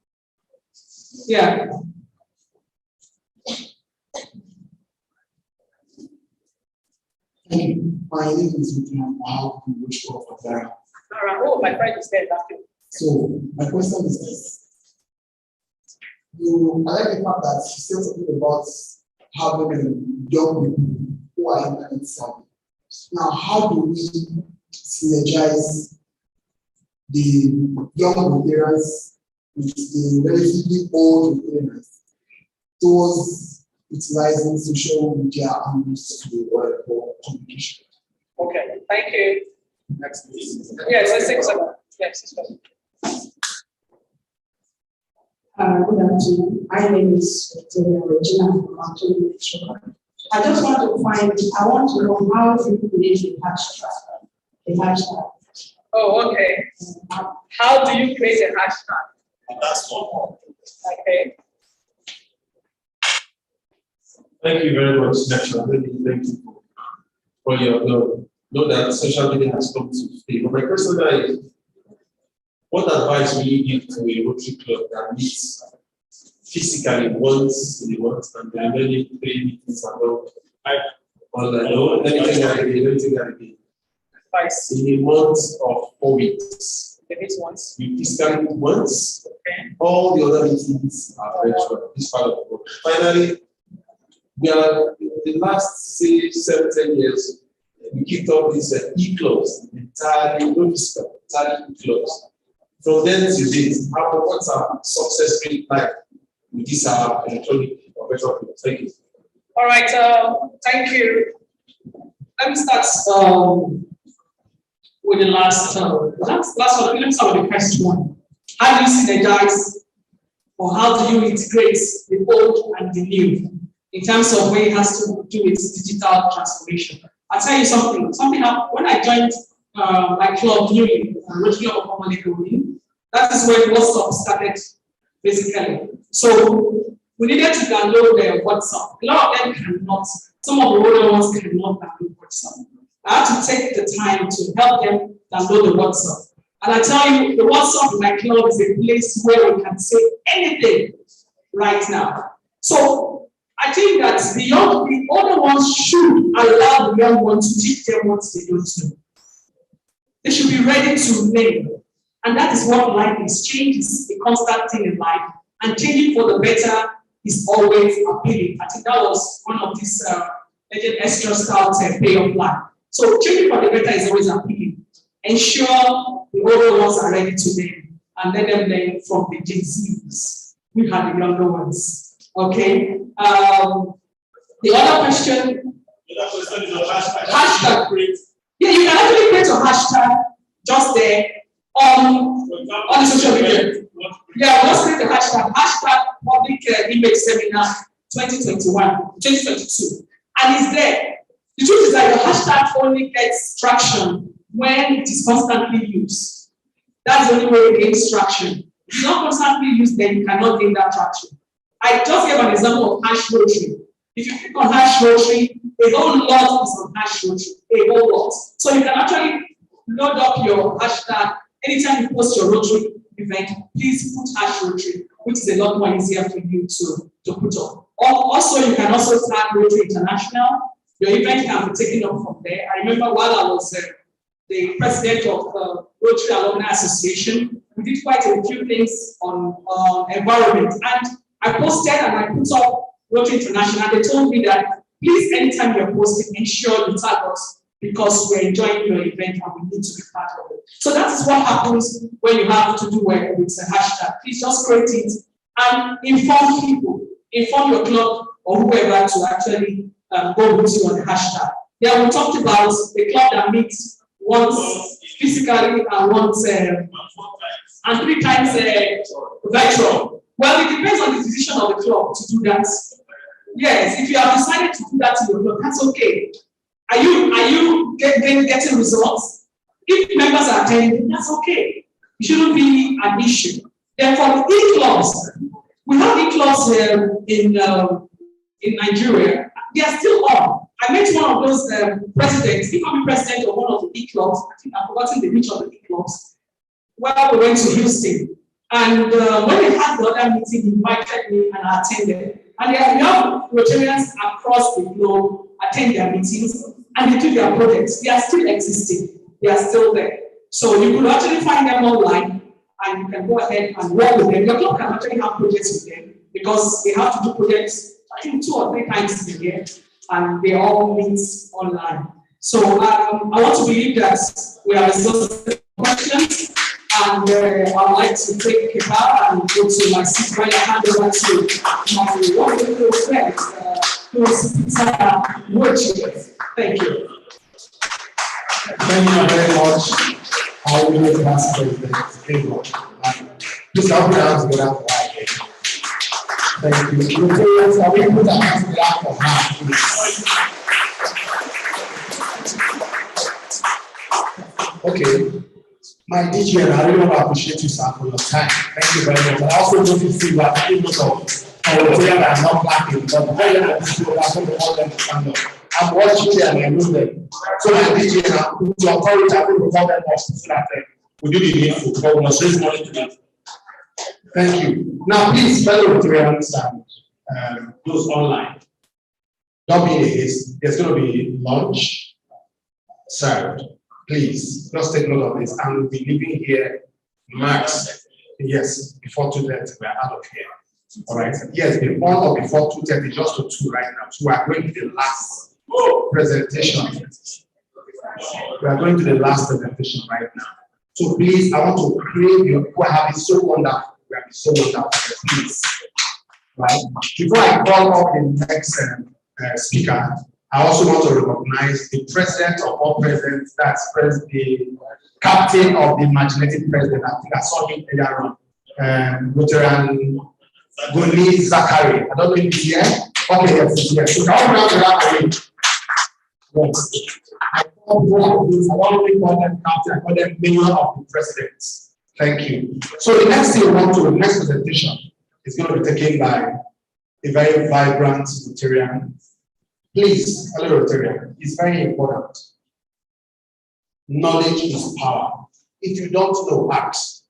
Yeah. Thank you. My name is Vivian. Oh, my friend is there. So my question is this. I like the fact that you said something about having young people who are internet savvy. Now, how do we synergize the young Rotarians with the relatively old Rotarians towards utilizing social media and for communication? Okay, thank you. Next, please. Yes, I think so. Yes, good afternoon. My name is Regina from Antonio. I just want to know how to create a hashtag. Oh, okay. How do you create a hashtag? That's one. Okay. Thank you very much, National. Thank you for your know that social media has come to stay. But my question is, what advice will you give to a Rotary club that meets physically once in a month and there are many 3 meetings about online? Let me take that again. In a month of 4 weeks. Once. We physically meet once. Okay. All the other meetings are virtual. This part of the world. Finally, we are the last 7-10 years. We kicked off this e-clubs, entirely no physical, entirely e-clubs. From then to this, what's our success rate like with this electronic or virtual clubs? Thank you. All right, thank you. Let me start with the last one. Let me start with the first one. How do you synergize, or how do you integrate the old and the new in terms of where it has to do with digital transformation? I'll tell you something. Something happened when I joined my club newly, Rotary Club of Legal. That is when WhatsApp started, basically. So we needed to download the WhatsApp. A lot of them cannot. Some of the older ones cannot download WhatsApp. I had to take the time to help them download the WhatsApp. And I tell you, the WhatsApp in my club is a place where we can say anything right now. So I think that the older ones should allow the young ones to teach them what they don't know. They should be ready to learn. And that is what life is. Change is a constant thing in life. And changing for the better is always appealing. I think that was one of these Agent Extra Scouts payoff plan. So changing for the better is always appealing. Ensure the older ones are ready to learn. And let them learn from the Gen Zs. We have the younger ones. Okay. The other question. The other question is a hashtag. Hashtag. Yeah, you can actually create a hashtag just there on the social media. Yeah, let's create a hashtag. Hashtag public image seminar 2022. and it's there. The truth is that your hashtag only gets traction when it is constantly used. That's the only way it gains traction. If it's not constantly used, then you cannot gain that traction. I just gave an example of hash rotary. If you click on hash rotary, a whole lot is on hash rotary, a whole lot. So you can actually load up your hashtag anytime you post your rotary event. Please put hash rotary, which is a lot more easier for you to put on. Also, you can also tag Rotary International. Your event can be taken up from there. I remember while I was the president of Rotary Alumni Association, we did quite a few things on environment. And I posted and I put up Rotary International. They told me that please, anytime you're posting, ensure you tag us because we're enjoying your event and we need to be part of it. So that is what happens when you have to do work with a hashtag. Please just create it and inform people, inform your club or whoever to actually go with you on the hashtag. Yeah, we talked about a club that meets once physically and once and 3 times virtual. Well, it depends on the decision of the club to do that. Yes, if you have decided to do that in your club, that's okay. Are you getting results? If members are attending, that's okay. It shouldn't be an issue. Therefore, e-clubs, we have e-clubs in Nigeria. They are still on. I met one of those presidents, he can be president of one of the e-clubs. I think I've forgotten the which of the e-clubs. Well, we went to Houston. And when they had the other meeting, he invited me and I attended. And we have Rotarians across the globe attend their meetings and they do their projects. They are still existing. They are still there. So you could actually find them online and you can go ahead and work with them. Your club can actually have projects with them because they have to do projects, I think 2 or 3 times a year, and they all meet online. So I want to believe that we have exhausted questions. And I'd like to take a bow and go to my seat where I hand over to my wonderful friend, who is Peter. Thank you. Thank you very much. I will be the last president. Please help me out together for her again. Thank you. I will put our hands together for her, please. Okay. My DG, and I really want to appreciate you, sir, for your time. Thank you very much. I also want to see you are taking note of Rotarians that are not clapping, but very much people are going to call them to stand up. I'm watching them and I know them. So my DG, and I put your authority, I'm going to call them up so that we do the needful, but we must raise money to them. Thank you. Now, please, fellow Rotarians and those online, don't be in a haste. There's going to be lunch served. Please, just take note of this. And we'll be leaving here max, yes, before 2:30, we're out of here. All right. Yes, before or before 2:30, just to 2 right now. So we are going to the last presentation. We are going to the last presentation right now. So please, I want to crave you who have been so wonderful. We have been so wonderful. Please. Right. Before I call up the next speaker, I also want to recognize the president of all presidents, that's the captain of the imaginative president. I think I saw him earlier on, Rotarian Goni Zachary. I don't know if he's here. Okay, yes, he's here. So now we have Zachary. Yes. I don't really call them captain, I call them mayor of the presidents. Thank you. So the next thing we want to, the next presentation is going to be taken by a very vibrant Rotarian. Please, fellow Rotarian, it's very important. Knowledge is power. If you don't know, ask.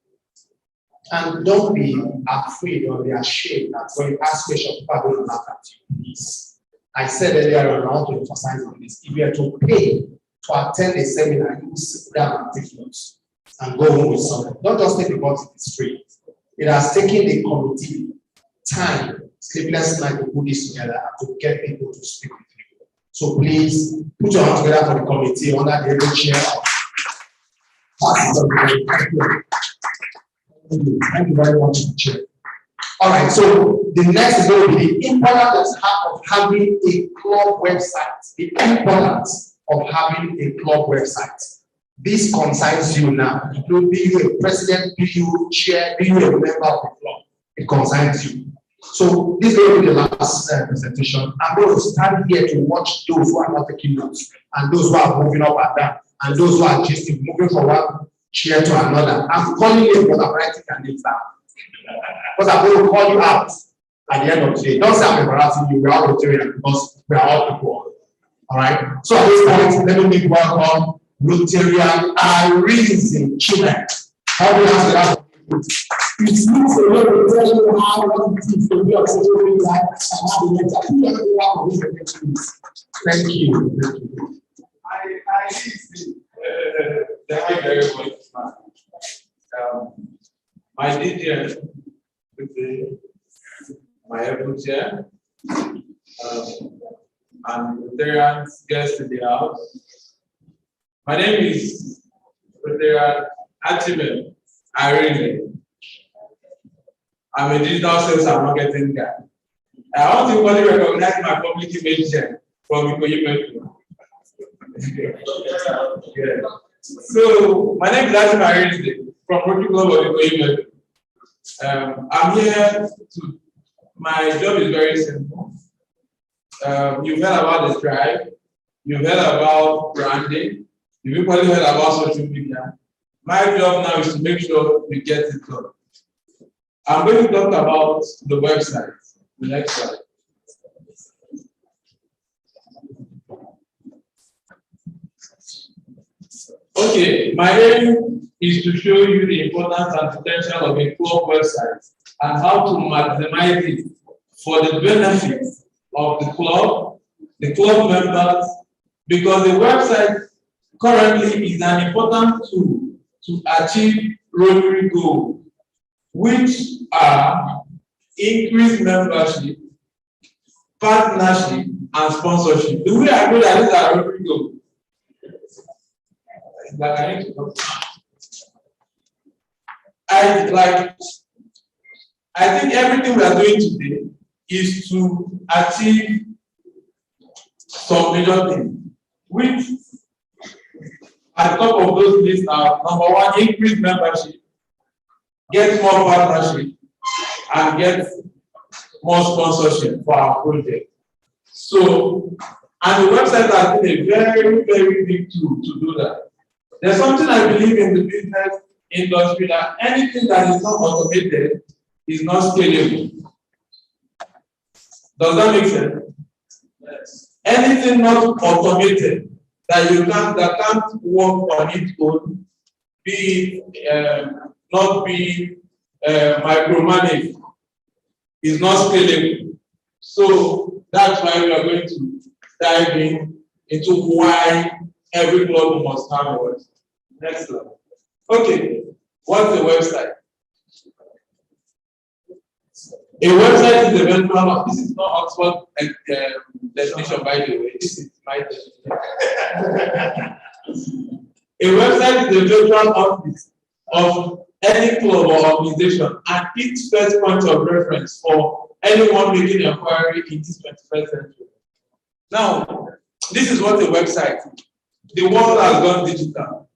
And don't be afraid or be ashamed that when you ask questions, people are going to laugh at you. Please. I said earlier on, I want to emphasize on this. If you are to pay to attend a seminar, you will sit down and take notes and go home with something. Don't just take because it is free. It has taken the committee time, sleepless night to put this together and to get people to speak with you. So please put your hands together for the committee under the able chair of Thank you very much, Chair. All right, so the next is going to be the importance of having a club website. The importance of having a club website. This concerns you now. Be you a president, be you chair, be you a member of the club. It concerns you. So this is going to be the last presentation. I'm going to stand here to watch those who are not taking notes and those who are moving up and down and those who are just moving from one chair to another. I'm calling you, but I'm writing your names down. Because I'm going to call you out at the end of the day. Don't say I'm embarrassing you. We are all Rotarian because we are all people. All right. So at this point, let me welcome Rotarian Arisen Chile. How do you answer that? It means a lot of tell you how long it is to be a security life and have the Thank you. Thank you very much. My DJ with my able chair and Rotarian guests in the house. My name is Rotarian Archibald Irene. I'm a digital sales and marketing guy. I want to only recognize my public image from Ikoyi. Yeah. So my name is Archibald Irene from Rotary Club of Ikoyi. I'm here to. My job is very simple. You've heard about the tribe. You've heard about branding. You've probably heard about social media. My job now is to make sure we get it done. I'm going to talk about the website. The next slide. Okay, my aim is to show you the importance and potential of a club website and how to maximize it for the benefit of the club members, because the website currently is an important tool to achieve Rotary goals, which are increased membership, partnership, and sponsorship. Do we agree that these are Rotary goals? I think everything we are doing today is to achieve some major things, which at the top of those lists are: number one, increase membership, get more partnership, and get more sponsorship for our project. So, and the website has been a very, very big tool to do that. There's something I believe in the business industry, that anything that is not automated is not scalable. Does that make sense? Yes. Anything not automated that can't work on its own, not be micromanaged, is not scalable. So that's why we are going to dive into why every club must have a website. Next slide. Okay, what's a website? A website is a virtual office. This is not Oxford definition, by the way. This is my definition. A website is a virtual office of any club or organization and its first point of reference for anyone making an inquiry in this 21st century. Now, this is what a website is. The world has gone digital,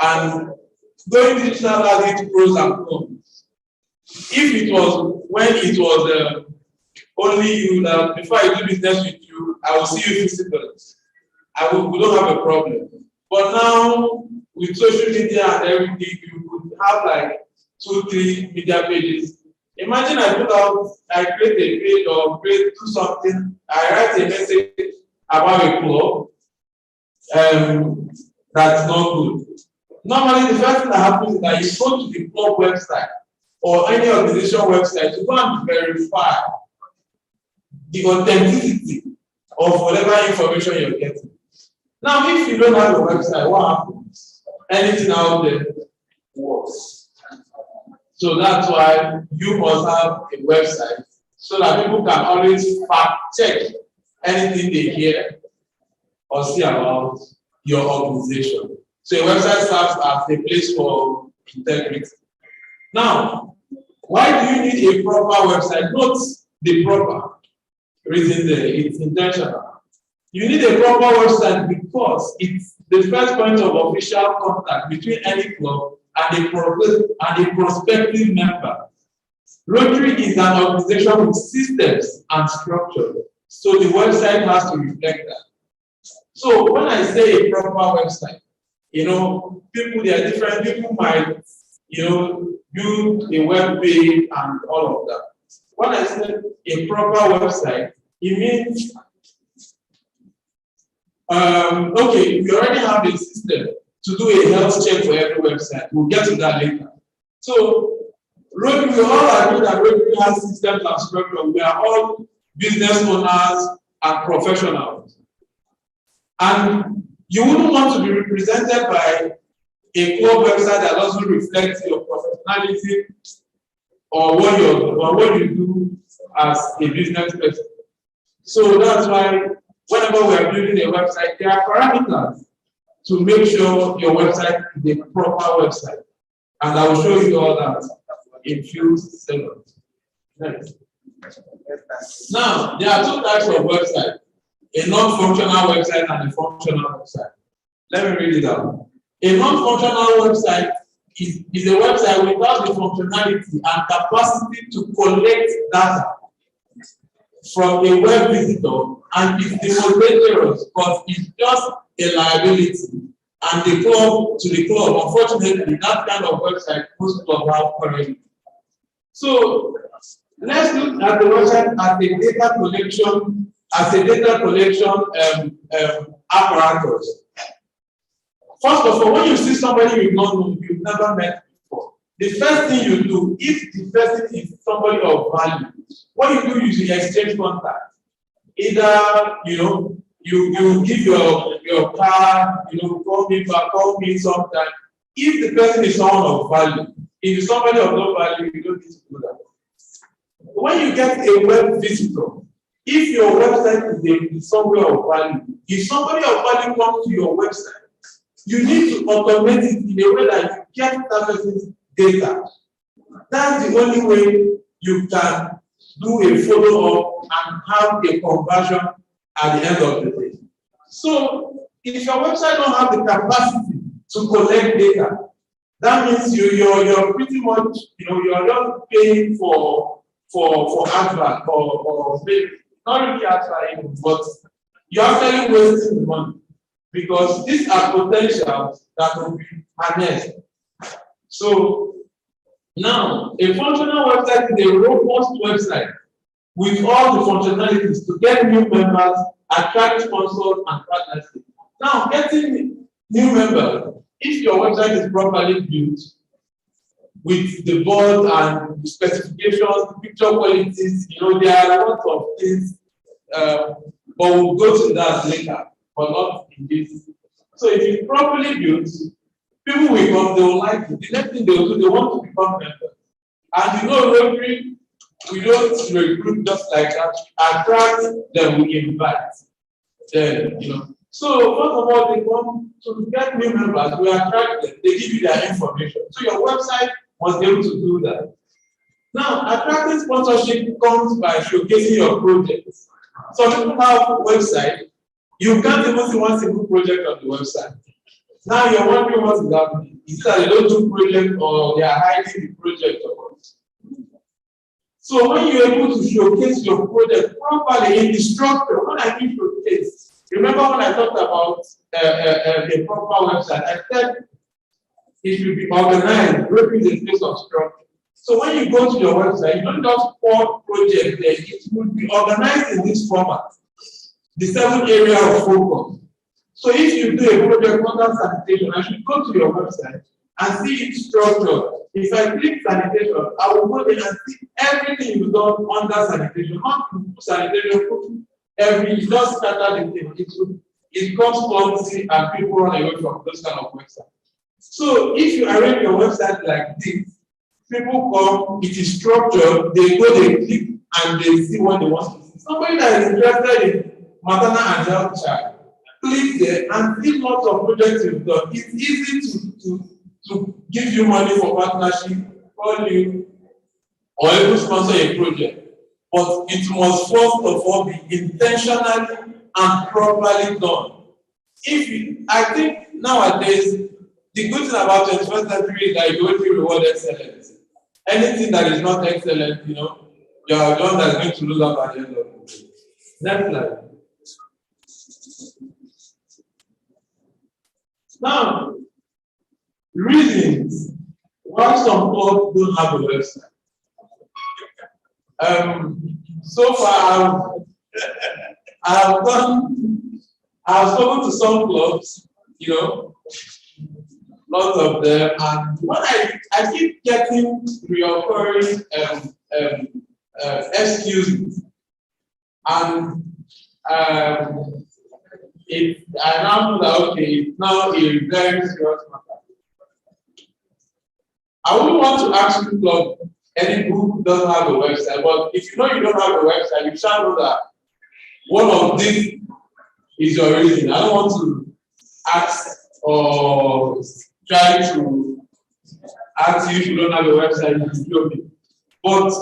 and going digital has its pros and cons. If it was when it was only you, that before I do business with you, I will see you physically, we don't have a problem. But now, with social media and everything, you could have like 2-3 media pages. Imagine I create a page or do something, I write a message about a club. That's not good. Normally, the first thing that happens is that you go to the club website or any organization website to go and verify the authenticity of whatever information you're getting. Now, if you don't have a website, what happens? Anything out there works. So that's why you must have a website so that people can always fact check anything they hear or see about your organization. So a website serves as a place for integrity. Now, why do you need a proper website? Not the proper reason there, it's intentional. You need a proper website because it's the first point of official contact between any club and a prospective member. Rotary is an organization with systems and structure, so the website has to reflect that. So when I say a proper website, people, there are different people might, build a web page and all of that. When I say a proper website, it means, okay, we already have a system to do a health check for every website. We'll get to that later. So, Rotary, we all agree that Rotary has systems and structure. We are all business owners and professionals. And you wouldn't want to be represented by a club website that doesn't reflect your professionalism or what you do as a business person. So that's why whenever we are building a website, there are parameters to make sure your website is a proper website. And I will show you all that in few seconds. Next. Now, there are two types of websites, a non-functional website and a functional website. Let me read it out. A non-functional website is a website without the functionality and capacity to collect data from a web visitor, and it's the most dangerous because it's just a liability. And to the club, unfortunately, that kind of website most clubs have currently. So let's look at the website as a data collection apparatus. First of all, when you see somebody you've never met before, the first thing you do, if the person is somebody of value, what you do is you exchange contact. Either you give your card, call me back, call me sometime. If the person is someone of value, if it's somebody of no value, you don't need to do that. When you get a web visitor, if your website is somewhere of value, if somebody of value comes to your website, you need to automate it in a way that you get that person's data. That's the only way you can do a follow-up and have a conversion at the end of the day. So if your website don't have the capacity to collect data, that means you're pretty much, you're just paying for advert or maybe not really advert, but you're actually wasting the money because these are potentials that will be harnessed. So now, a functional website is a robust website with all the functionalities to get new members, attract sponsors, and partnerships. Now, getting new members, if your website is properly built with the board and the specifications, picture qualities, there are lots of things, but we'll go to that later, but not in this. So if it's properly built, people will come, they will like it. The next thing they will do, they want to become members. And Rotary, we don't recruit just like that. Attract them, we invite. Then, So first of all, they come to get new members, we attract them, they give you their information. So your website must be able to do that. Now, attracting sponsorship comes by showcasing your projects. So people have a website, you can't even see one single project on the website. Now you're wondering what is happening. Is it that they don't do project or they are hiding the project or what? So when you're able to showcase your project properly in the structure, when I mean showcase, remember when I talked about a proper website, I said it should be organized, breaking the space of structure. So when you go to your website, you don't just pour projects there, it would be organized in this format. The 7 area of focus. So if you do a project under sanitation, I should go to your website and see it structured. If I click sanitation, I will go there and see everything you've done under sanitation. Not to put sanitation, you just scatter the thing. It becomes clumsy and people run away from those kind of websites. So if you arrange your website like this, people come, it is structured, they go, they click, and they see what they want to see. Somebody that is interested in maternal and health child, click there and see lots of projects you've done. It's easy to give you money for partnership, call you, or even sponsor a project. But it must first of all be intentionally and properly done. I think nowadays, the good thing about 21st century is that you don't reward excellence. anything that is not excellent, you know, you are the one that's going to lose up at the end of the day. Next slide. Now, reasons why some clubs don't have a website. So far, I've spoken to some clubs, you know, lots of them, and when I keep getting recurring excuses, and I now know that okay, it's now a very serious matter. I wouldn't want to ask you club any group who doesn't have a website, but if you know you don't have a website, you shall know that one of these is your reason. I don't want to ask or try to ask you if you don't have a website, you okay. But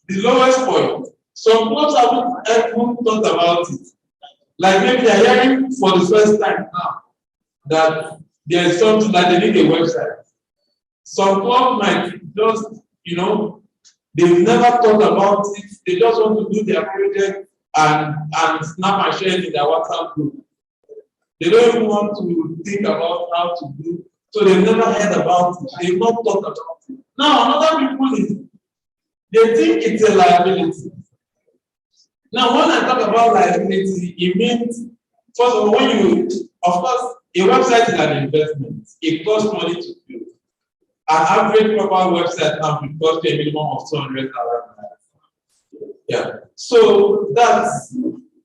the lowest point, some clubs haven't even thought about it. Like maybe they're hearing for the first time now that there is something that they need a website. Some clubs might just, you know, they've never thought about it. They just want to do their project and snap and share it in their WhatsApp group. They don't even want to think about how to do. So they've never heard about it. They've not thought about it. Now, another people is they think it's a liability. Now, when I talk about liability, it means, first of all, when you, of course, a website is an investment. It costs money to build. An average proper website now will cost you a minimum of 200,000. Yeah. So that's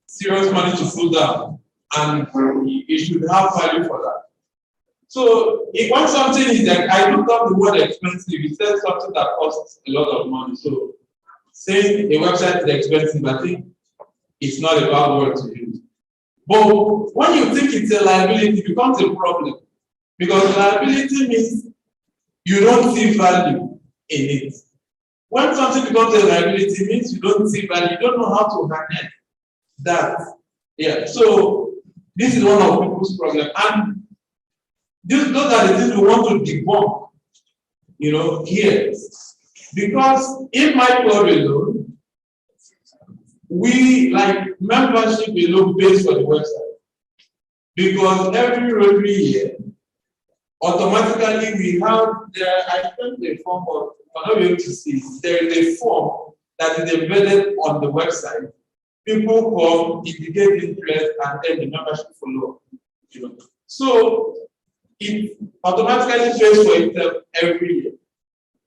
serious money to put down, and it should have value for that. So if when something is like, I looked up the word expensive, it says something that costs a lot of money. So saying a website is expensive, I think it's not a bad word to use. But when you think it's a liability, it becomes a problem. Because liability means you don't see value in it. When something becomes a liability, it means you don't see value, you don't know how to harness that. Yeah. So this is one of people's problems. And those are the things we want to debunk, you know, here. Because in my club alone, we like membership alone pays for the website. Because every Rotary year, automatically we have I think a form of, I'm not able to see, there is a form that is embedded on the website. People come, indicate interest, and then the membership follow. You know. So it automatically pays for itself every year.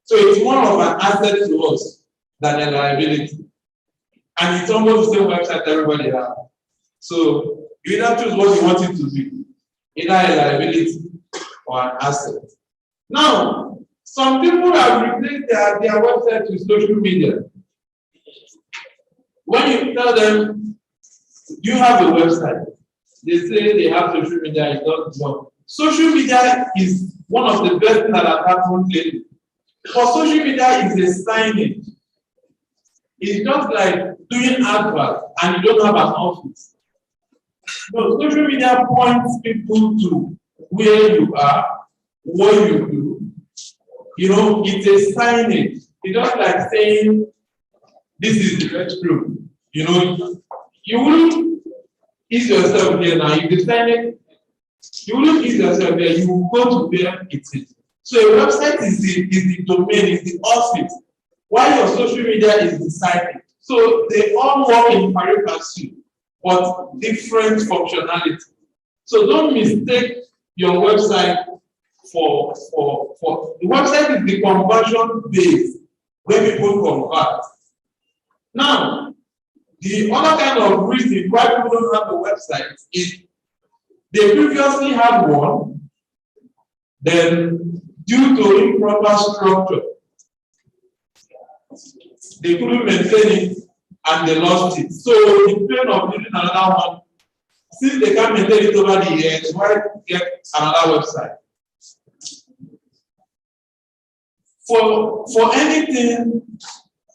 So it's more of an asset to us than a liability. And it's almost the same website everybody has. So you either choose what you want it to be, either a liability or an asset. Now, some people have replaced their website with social media. When you tell them you have a website, they say they have social media, it's not wrong. Social media is one of the best that have happened lately. For social media is a signage. It's just like doing advert and you don't have an office. No, social media points people to where you are, what you do. You know, it's a signage. It's just like saying, this is the restroom. You know, you wouldn't ease yourself here now. If you sign it, you wouldn't ease yourself there. You will go to where it is. So a website is the domain, is the office, while your social media is the signage. So they all work in pari passu, but different functionality. So don't mistake your website for the website is the conversion base where people convert. Now, the other kind of reason why people don't have a website is they previously had one, then due to improper structure, they couldn't maintain it and they lost it. So instead of building another one, since they can't maintain it over the years, why get another website? For anything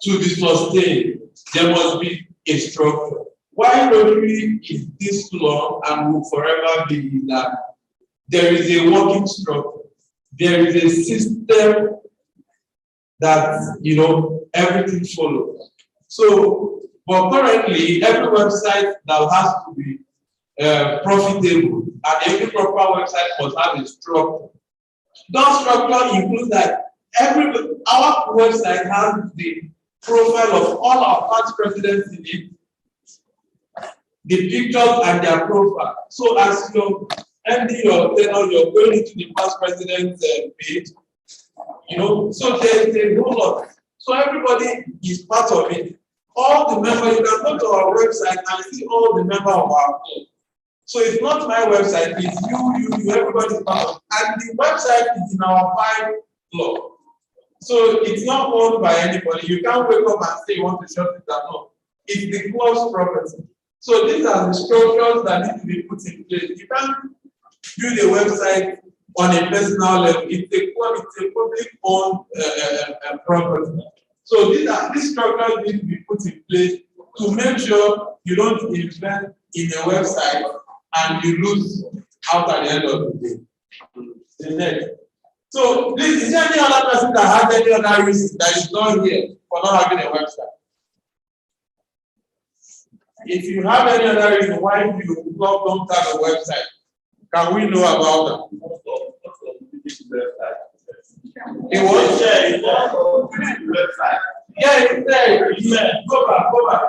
to be sustained, there must be a structure. Why Rotary is this long and will forever be that there is a working structure. There is a system that everything follows. So, but currently, every website that has to be profitable, and every proper website must have a structure. That structure includes that our website has the profile of all our past presidents in it, the pictures and their profile. So as you're ending your tenure, you're going into the past president's page, so there's a whole lot. So everybody is part of it. All the members, you can go to our website and see all the members of our club. So it's not my website, it's you, everybody's part of it. And the website is in our vibe club. So it's not owned by anybody. You can't wake up and say you want to shut it down. No. It's the club's property. So these are the structures that need to be put in place. You can't build a website on a personal level. It's a public owned property. So these structures need to be put in place to make sure you don't invest in a website and you lose out at the end of the day. The next. So please, is there any other person that has any other reason that is not here for not having a website? If you have any other reason why you don't have a website, can we know about that? It was there. Yeah, it's there. Yeah. Go back.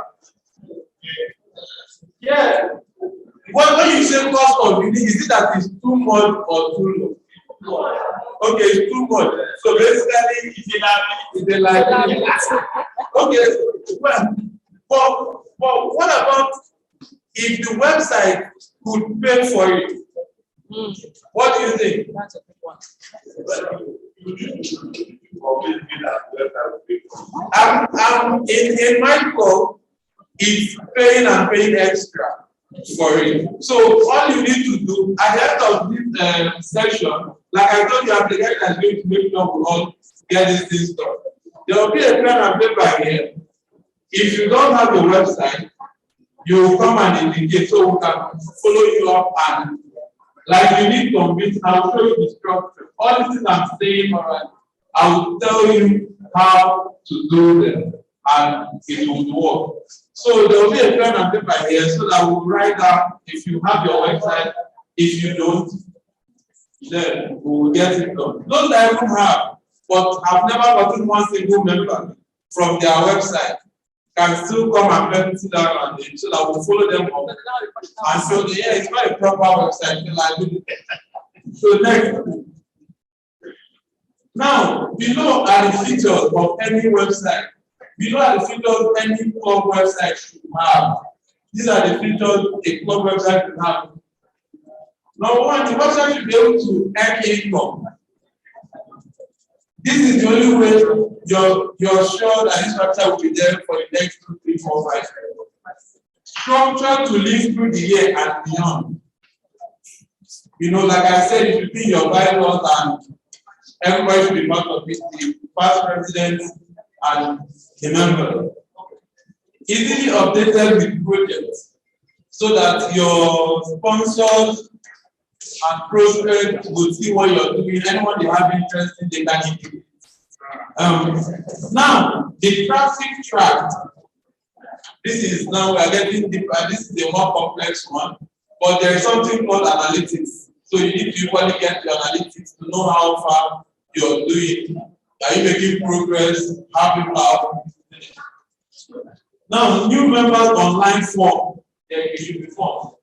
Yeah. When you say cost of living, is it that it's too much or too low? Okay, it's too much. So basically, it's a liability. Okay. But what about if the website could pay for it? What do you think? That's a big one. In my club, it's paying extra for it. So all you need to do at the end of this section, like I told you, the guy that's going to make sure we all get this thing done. There will be a pen and paper here. If you don't have a website, you will come and indicate so we can follow you up and like you need convince. I'll show you the structure. All the things I'm saying, all right, I will tell you how to do them and it will work. So there will be a pen and paper here so that we'll write down if you have your website. If you don't, then we will get it done. Those that I don't have, but I've never gotten one single member from their website can still come and pencil down and so that we'll follow them up. And so it's not a proper website. So next. Now, below are the features of any website. Below are the features any club website should have. These are the features a club website should have. Number one, the website should be able to earn income. This is the only way you're sure that this website will be there for the next 2, 3, 4, 5 years. Structure to live through the year and beyond. Like I said, it should be your bylaws and everybody should be part of it, the past presidents and the members. Easily updated with projects so that your sponsors and prospects will see what you're doing. Anyone they have interest in, they can include. Now, the traffic track. This is now we are getting deeper. This is a more complex one, but there is something called analytics. So you need to equally get the analytics to know how far you're doing. Are you making progress? How people are. Now, new members online form. There should be forms.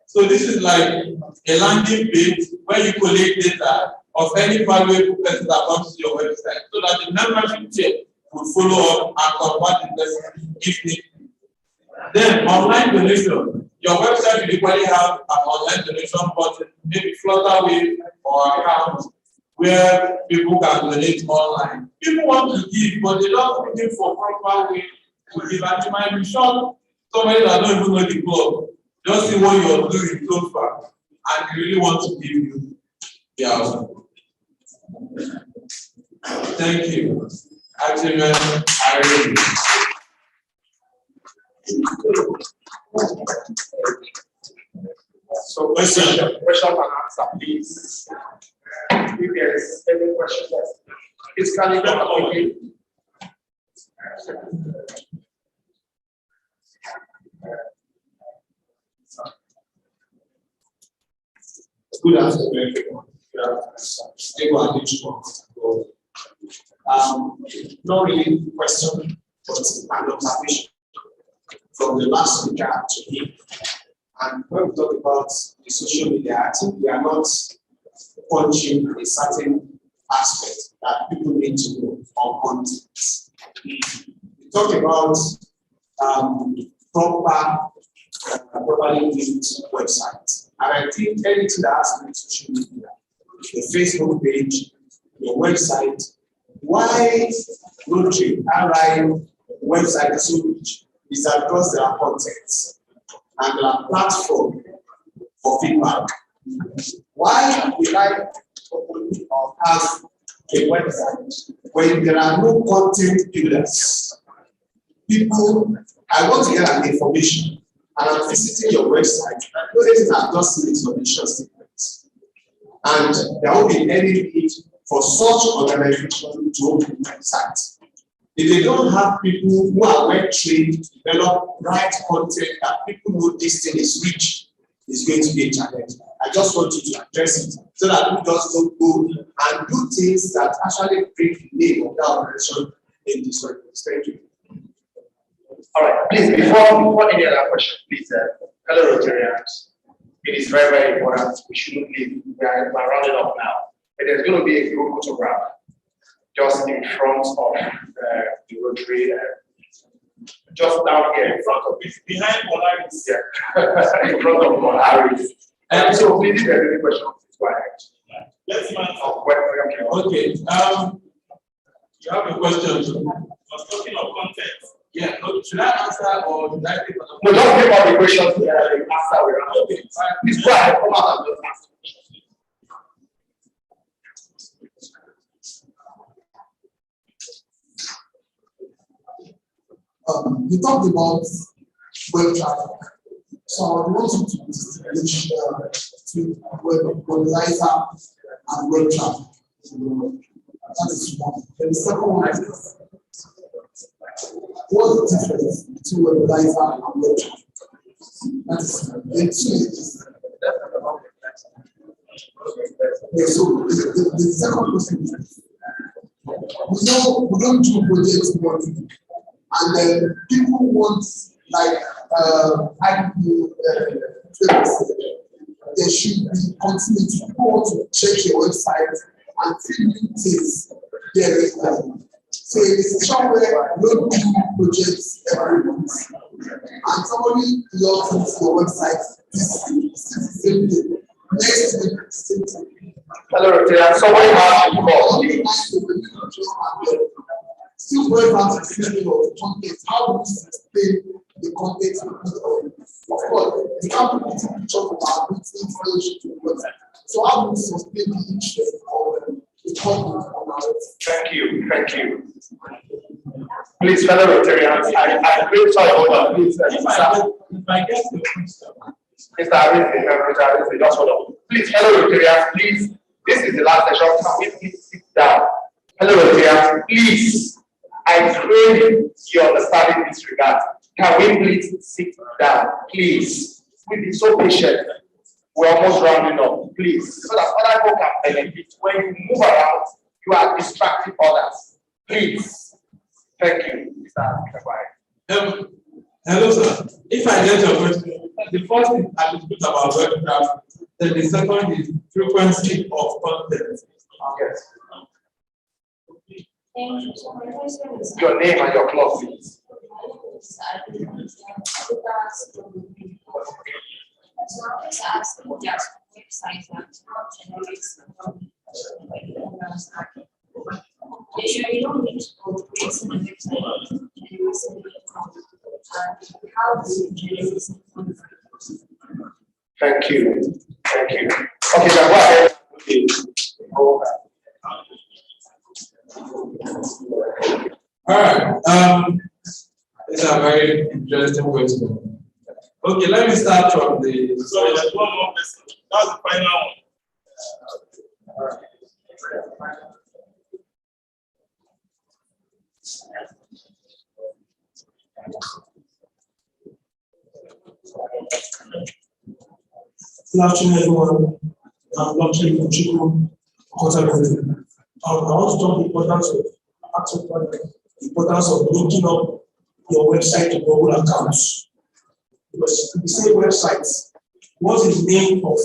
So this is like a landing page where you collect data of any valuable person that comes to your website so that the membership chain will follow up and convert the person if needed. Then online donation. Your website will equally have an online donation button, maybe Flutterwave or account where people can donate online. People want to give, but they don't looking for proper way to give. And you might be shocked somebody that don't even know the club. Just see what you're doing so far, and you really want to give you the outcome. Thank you. Actually, I really. So question and answer, please. If there is any question, please can you come up again? Good afternoon, everyone. Not really question, but an observation from the last speaker to him. And when we talk about the social media, I think we are not punching a certain aspect that people need to know on content. We talk about properly built websites. And I think anything that has to do with social media, the Facebook page, your website, why Rotary RI website is so rich is that because there are contents and there are platforms for feedback. Why would I open or have a website when there are no content builders? People, I want to get an information and I'm visiting your website. Notice I've just seen information statements. And there won't be any need for such organization to open websites. If they don't have people who are well trained to develop right content that people know this thing is rich, it's going to be a challenge. I just want you to address it so that we just don't go and do things that actually bring the name of that organization in this way. Thank you. All right, please, before any other question, please, fellow Rotarians, it is very, very important. We shouldn't leave. We're rounding up now. But there's going to be a group photograph just in front of the Rotary, just down here, in front of it, behind Polaris. Yeah, in front of Polaris. And so, please, if there's any question, please go ahead. Let's man talk. Okay. You have a question. I was talking of content. Yeah. Should I answer or should I take on the No, just give all the questions. Okay. Please go ahead. Come out and just ask. You talked about web traffic. So I want you to distinguish between webalizer and web traffic. That is one. Then the second one is what's the difference between webalizer and web traffic? That is the two. Okay, so the second question is we don't do projects monthly. And then people want like there should be continuity. People want to check your website and see new things there. So it is somewhere we don't do projects every month. And somebody logs into your website, this is the same thing. Next week, same thing. Hello, somebody has to call. Still going back to the thinking of context, how do we sustain the context of course, we can't put the picture of our information to the website. So how do we sustain the interest of the content on our website? Thank you. Please, fellow Rotarians, I'm really sorry about that. Please, if I get the question. Mr. Arisi, just hold on. Please, fellow Rotarians, please, this is the last session. Can we please sit down? Hello, Rotarians, please. I pray you understand in this regard. Can we please sit down, please? We've been so patient. We're almost rounding up, please, so that other people can benefit. When you move around, you are distracting others. Please. Thank you, Mr. Hello, sir. If I get your question, the first is attribute about web traffic, then the second is frequency of content. Yes. Your name and your club, please. So I always ask them their websites that generates you don't need to create some website and how do you generate some content? Thank you. Okay, then go ahead. All right. It's a very interesting question. Okay, let me start from the. Sorry, there's one more question. That's the final one. Good afternoon, everyone. I'm Dr. Chiku. I want to talk the importance of linking up your website to Google accounts. Because if you say websites, what is the name of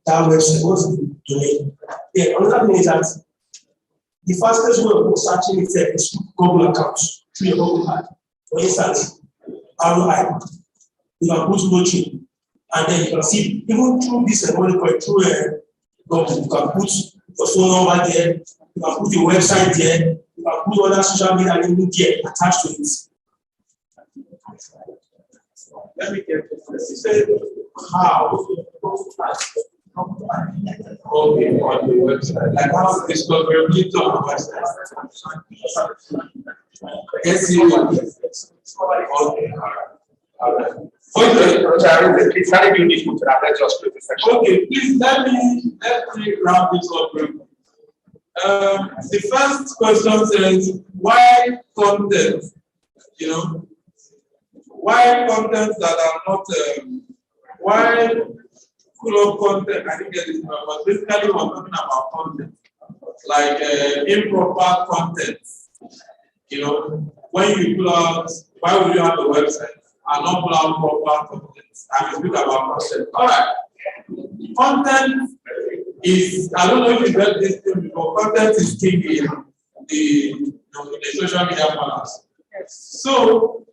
that website? What is the domain? Yeah, another thing is that the fastest way of searching itself is Google accounts through your Google ad. For instance, ROI, you can put Rotary, and then you can see even through this through Google, you can put your phone number there, you can put your website there, you can put other social media link there attached to it. Let me get this. How? Okay, on the website. Like how discoverability on the website. Okay. All right. Okay, please let me round this up. The first question says, why content? You know, why content that are not why full of content? I didn't get this, but basically we're talking about content, like improper content. You know, when you pull out, why would you have a website and not pull out proper content? And you speak about content. All right. Content is, I don't know if you've read this thing before, content is king in the social media balance. So,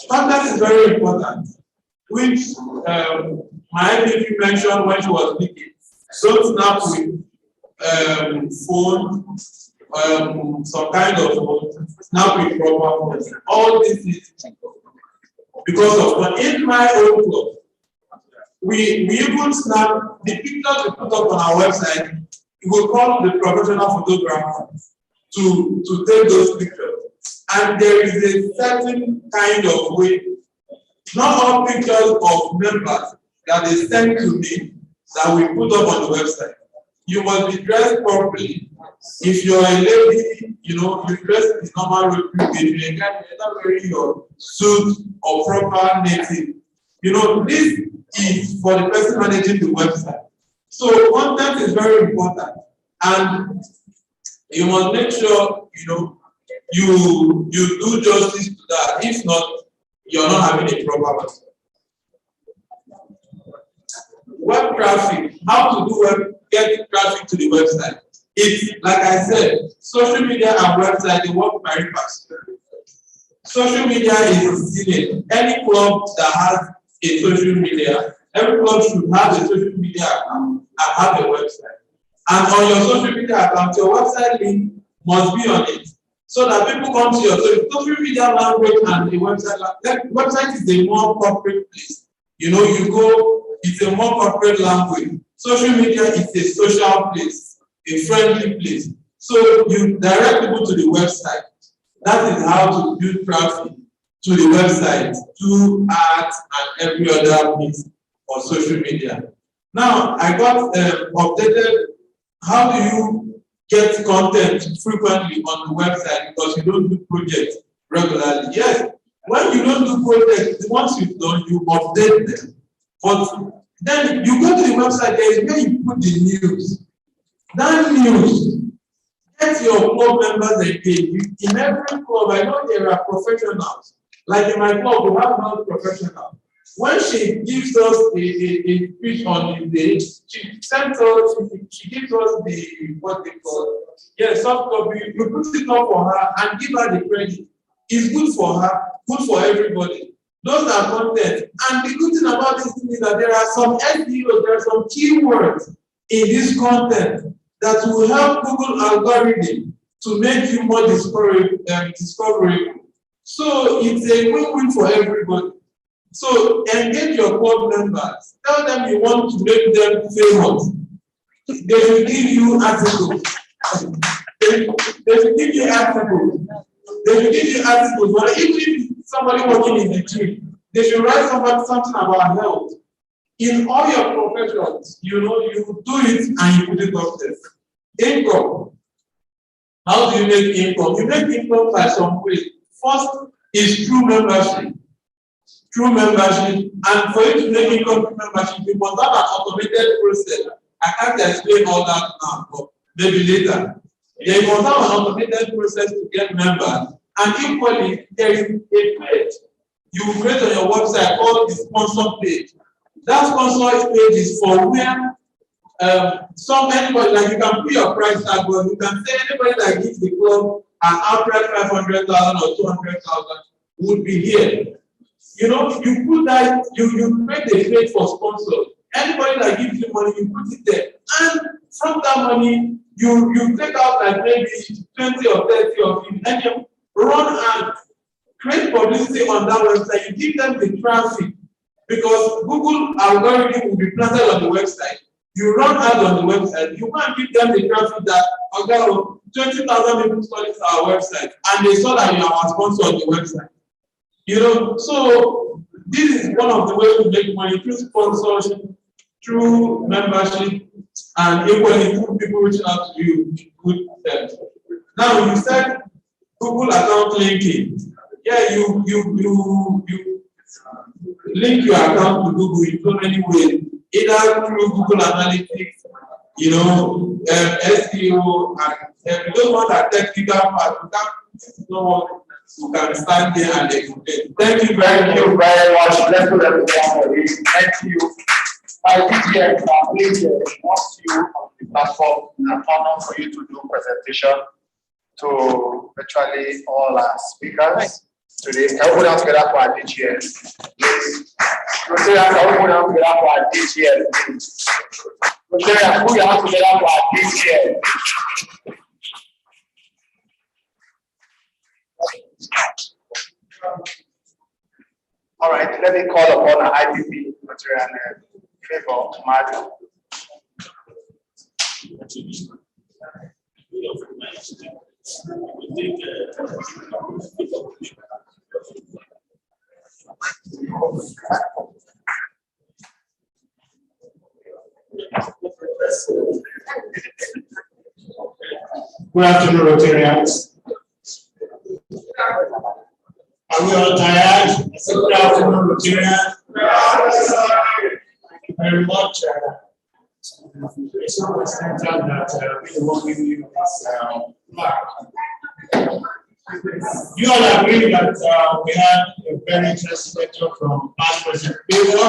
content is very important, which my lady mentioned when she was speaking. Don't snap with phone, some kind of snap with proper phone. All this is because of, but in my own club, we even snap the pictures we put up on our website. We will call the professional photographer to take those pictures. And there is a certain kind of way, not all pictures of members that they send to me that we put up on the website. You must be dressed properly. If you're a lady, you know, you dress in normal routine. If you're a guy, you're not wearing your suit or proper native. You know, this is for the person managing the website. So content is very important, and you must make sure you know you do justice to that. If not, you're not having a proper website. Web traffic, how to do get traffic to the website. It's like I said, social media and website, they work very fast. Social media is seen. Any club that has a social media, every club should have a social media account and have a website. And on your social media account, your website link must be on it, so that people come to your social media language and the website. Website is a more corporate place. You know, you go, it's a more corporate language. Social media is a social place, a friendly place. So you direct people to the website. That is how to build traffic to the website, to ads and every other piece on social media. Now, I got updated. How do you get content frequently on the website because you don't do projects regularly? Yes, when you don't do projects, once you've done, you update them. But then you go to the website, there is where you put the news. That news, get your club members engaged. In every club, I know there are professionals. Like in my club, we have one professional. When she gives us a speech on the day, she sends us, she gives us the, what they call, soft copy. You put it up for her and give her the credit. It's good for her, good for everybody. Those are content. And the good thing about this thing is that there are some SEOs, there are some keywords in this content that will help Google algorithm to make you more discoverable. So it's a win-win for everybody. So engage your club members. Tell them you want to make them famous. They will give you articles. They will give you articles. They will give you articles. But even if somebody working in the gym, they should write something about health. In all your professions, you know, you do it and you put it up there. Income. How do you make income? You make income by some way. First, is through membership. Through membership, and for you to make income through membership, you must have an automated process. I can't explain all that now, but maybe later. Yeah, you must have an automated process to get members. And equally, there is a page you will create on your website called the sponsor page. That sponsor page is for where anybody, like you can put your price tag, but you can say anybody that gives the club an outright 500,000 or 200,000 would be here. You know, you put that, you create a page for sponsors. Anybody that gives you money, you put it there. And from that money, you take out like maybe 20 or 30 of it, and you run and create publicity on that website. You give them the traffic because Google algorithm will be planted on the website. You run ads on the website, you can't give them the traffic that, okay, 20,000 people saw this our website, and they saw that you are our sponsor on the website. You know, so this is one of the ways to make money through sponsorship, through membership, and equally through people reaching out to you with good terms. Now you said Google account linking. Yeah, you link your account to Google in so many ways, either through Google Analytics, you know, SEO, and you don't want that technical part. You can stand there and explain. Thank you very much. Let's put everyone for it. Thank you. I think yes, please want you on the platform and honor for you to do presentation to virtually all our speakers today. Can we put down together for our DGS? Please. Rotarian, can we put down together for our DGS? Please. Rotarian, put your hands together for our DGS. All right, let me call upon our IPP Rotarian favor, Madam. Good afternoon, Rotarians. Are we all tired? I said, good afternoon, Rotarians. Thank you very much. It's always central that we will give you this mark. You all agree that we had a very interesting lecture from past President Pedro.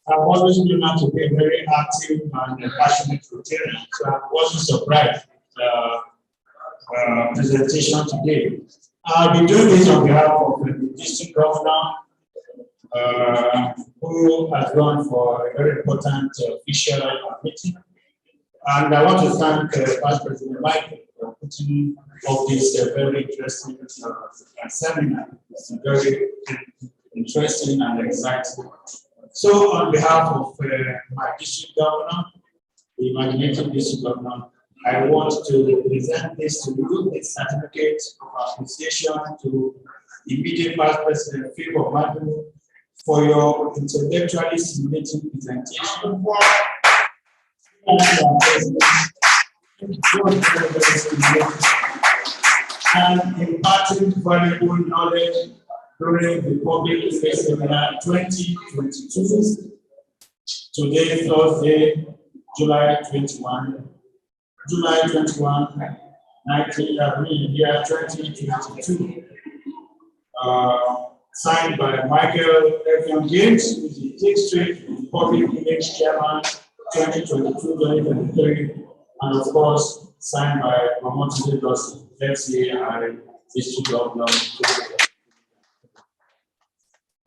I've always been out to be a very active and passionate Rotarian, so I wasn't surprised with the presentation today. I'll be doing this on behalf of the district governor, who has gone for a very important official meeting. And I want to thank Vice President Michael for putting up this very interesting seminar. It's very interesting and exciting. So on behalf of my district governor, the imaginative district governor, I want to present this to you, this certificate of appreciation to immediate Vice President Philip Michael for your intellectually stimulating presentation. And imparting valuable knowledge during the public affairs seminar 2022. Today, Thursday, July 21, 2022. Signed by Michael F. James, who is the District Public Image Chairman 2022-2023, and of course, signed by Promoted FCA and District Governor.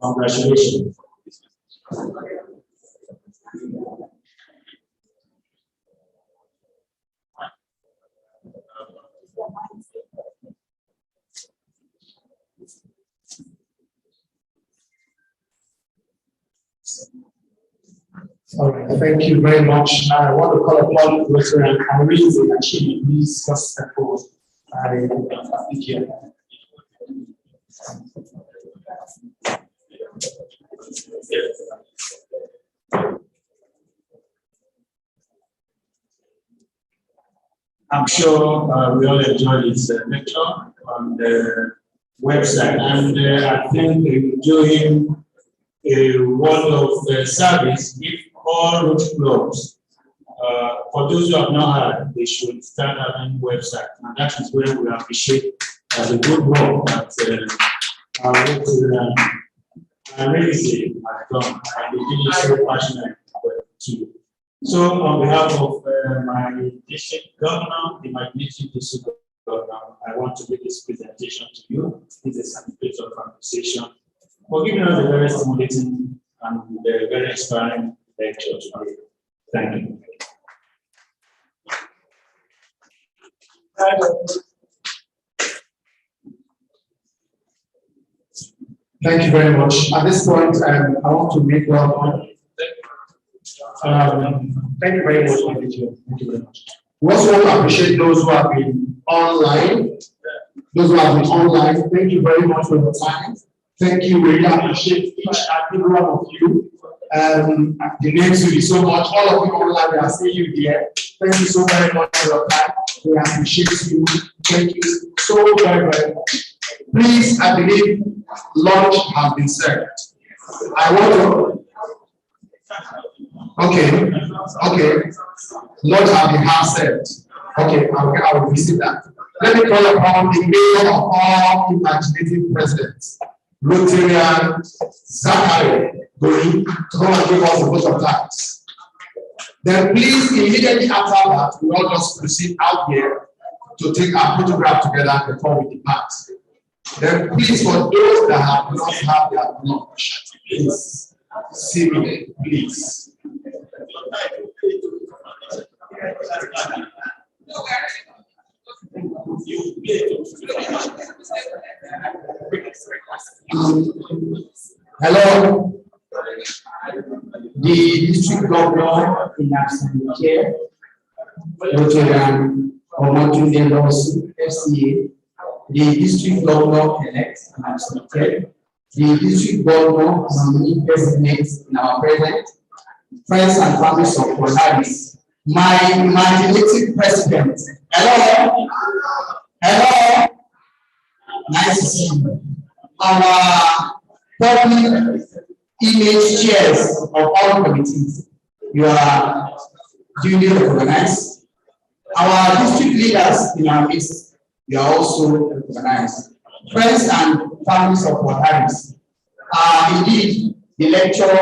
Congratulations. All right, thank you very much. I want to call upon Rotarian Irene Zinachini, please first step forward. Thank you. I'm sure we all enjoyed this lecture on the website, and I think it will do him a world of service if all Rotary clubs, for those who have not heard, they should start having website, and that is where we appreciate the good work that our Rotary Legacy has done, and they did it so passionate too. So, on behalf of my district governor, the Magnetic District Governor, I want to give this presentation to you. This is a certificate of appreciation for giving us a very stimulating and very inspiring lecture today. Thank you. Thank you very much. At this point, I want to make welcome. Thank you very much, Thank you very much. We also want to appreciate those who have been online. Thank you very much for your time. Thank you. We really appreciate each and every one of you. The names will be so much. All of you online, we are seeing you here. Thank you so very much for your time. We appreciate you. Thank you so very, very much. Please, I believe lunch has been served. I want to. Okay. Lunch has been half served. Okay, I will visit that. Let me call upon the mayor of all imaginative presidents, Rotarian Zachary Gori, to come and give us a vote of thanks. Then please, immediately after that, we all just proceed out here to take our photograph together before we depart. Then please, for those that have not had their lunch, please see me, please. Hello, the district governor in absence here, Rotarian Omotunde Lawson, FCA, the district governor-elect in absence here, the district governor nominee president in our present, friends and families of Polaris, my imaginative president. Hello, nice to see you. Our public image chairs of all committees, you are duly recognized. Our district leaders in our midst, you are also recognized. Friends and families of Polaris, indeed, the lecture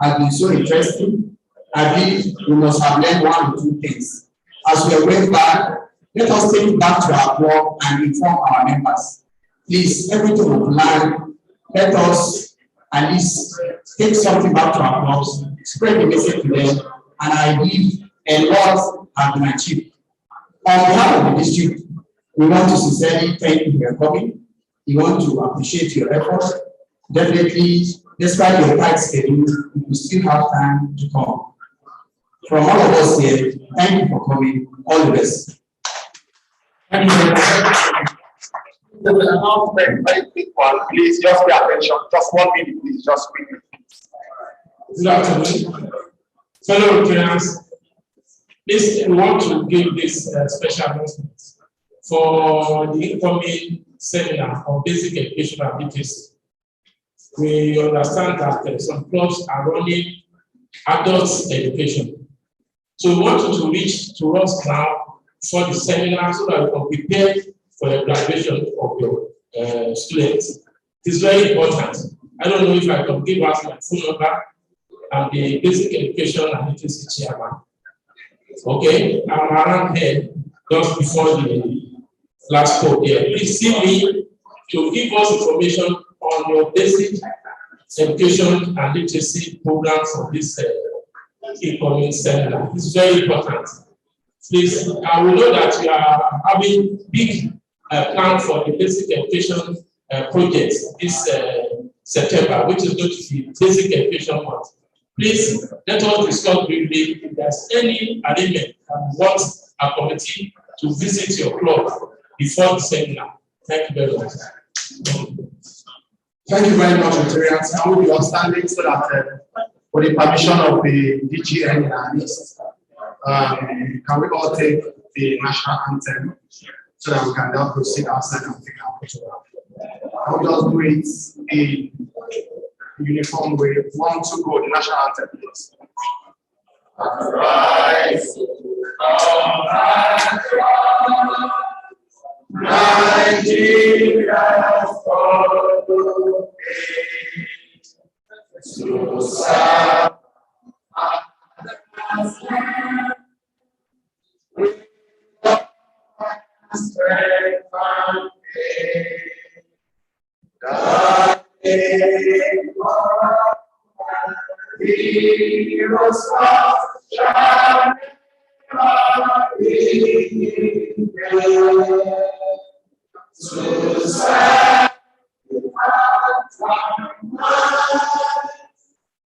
has been so interesting. I believe we must have learned one or two things. As we are going back, let us take it back to our work and inform our members. Please, everything we plan, let us at least take something back to our clubs, spread the message to them, and I believe a lot has been achieved. On behalf of the district, we want to sincerely thank you for your coming. We want to appreciate your efforts. Definitely, despite your tight schedule, we will still have time to come. From all of us here, thank you for coming. All the best. Thank you very much. There will now be a very quick one. Please just pay attention. Just 1 minute, please. Just quickly. Good afternoon. Fellow Rotarians, please, we want to give this special announcement for the incoming seminar on basic education and literacy. We understand that some clubs are running adult education. So we want you to reach to us now for the seminar so that we can prepare for the graduation of your students. It's very important. I don't know if I can give us my phone number and the basic education and literacy chairman. Okay, I'm around here just before the last call here. Please see me to give us information on your basic education and literacy program for this incoming seminar. It's very important. Please, I will know that you are having big plan for the basic education project this September, which is going to be basic education month. Please let us discuss briefly if there's any arrangement and want a committee to visit your club before the seminar. Thank you very much. Thank you very much, Rotarians. I will be outstanding so that with the permission of the DGN in our midst, can we all take the national anthem so that we can now proceed outside and take our photograph. I'll just do it in uniform way. 1, 2, go, the national anthem, please. Rise, Nigeria's to serve with strength and faith. The name of heroes shall never be in vain. To serve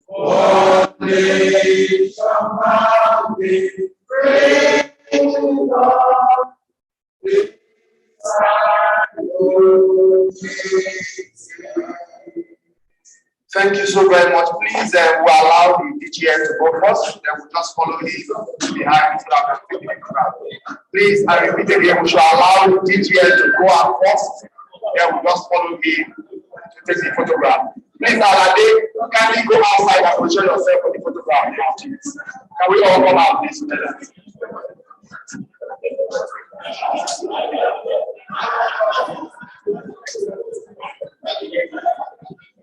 for nation bounding, great Lord, we Thank you so very much. Please, we allow the DGN to go first, then we'll just follow him behind so that we can take the crowd. Please, I repeat again, we should allow the DGN to go out first, then we'll just follow him to take the photograph. Please, Alade, kindly go outside and position yourself for the photograph. Can we all come out, please, together?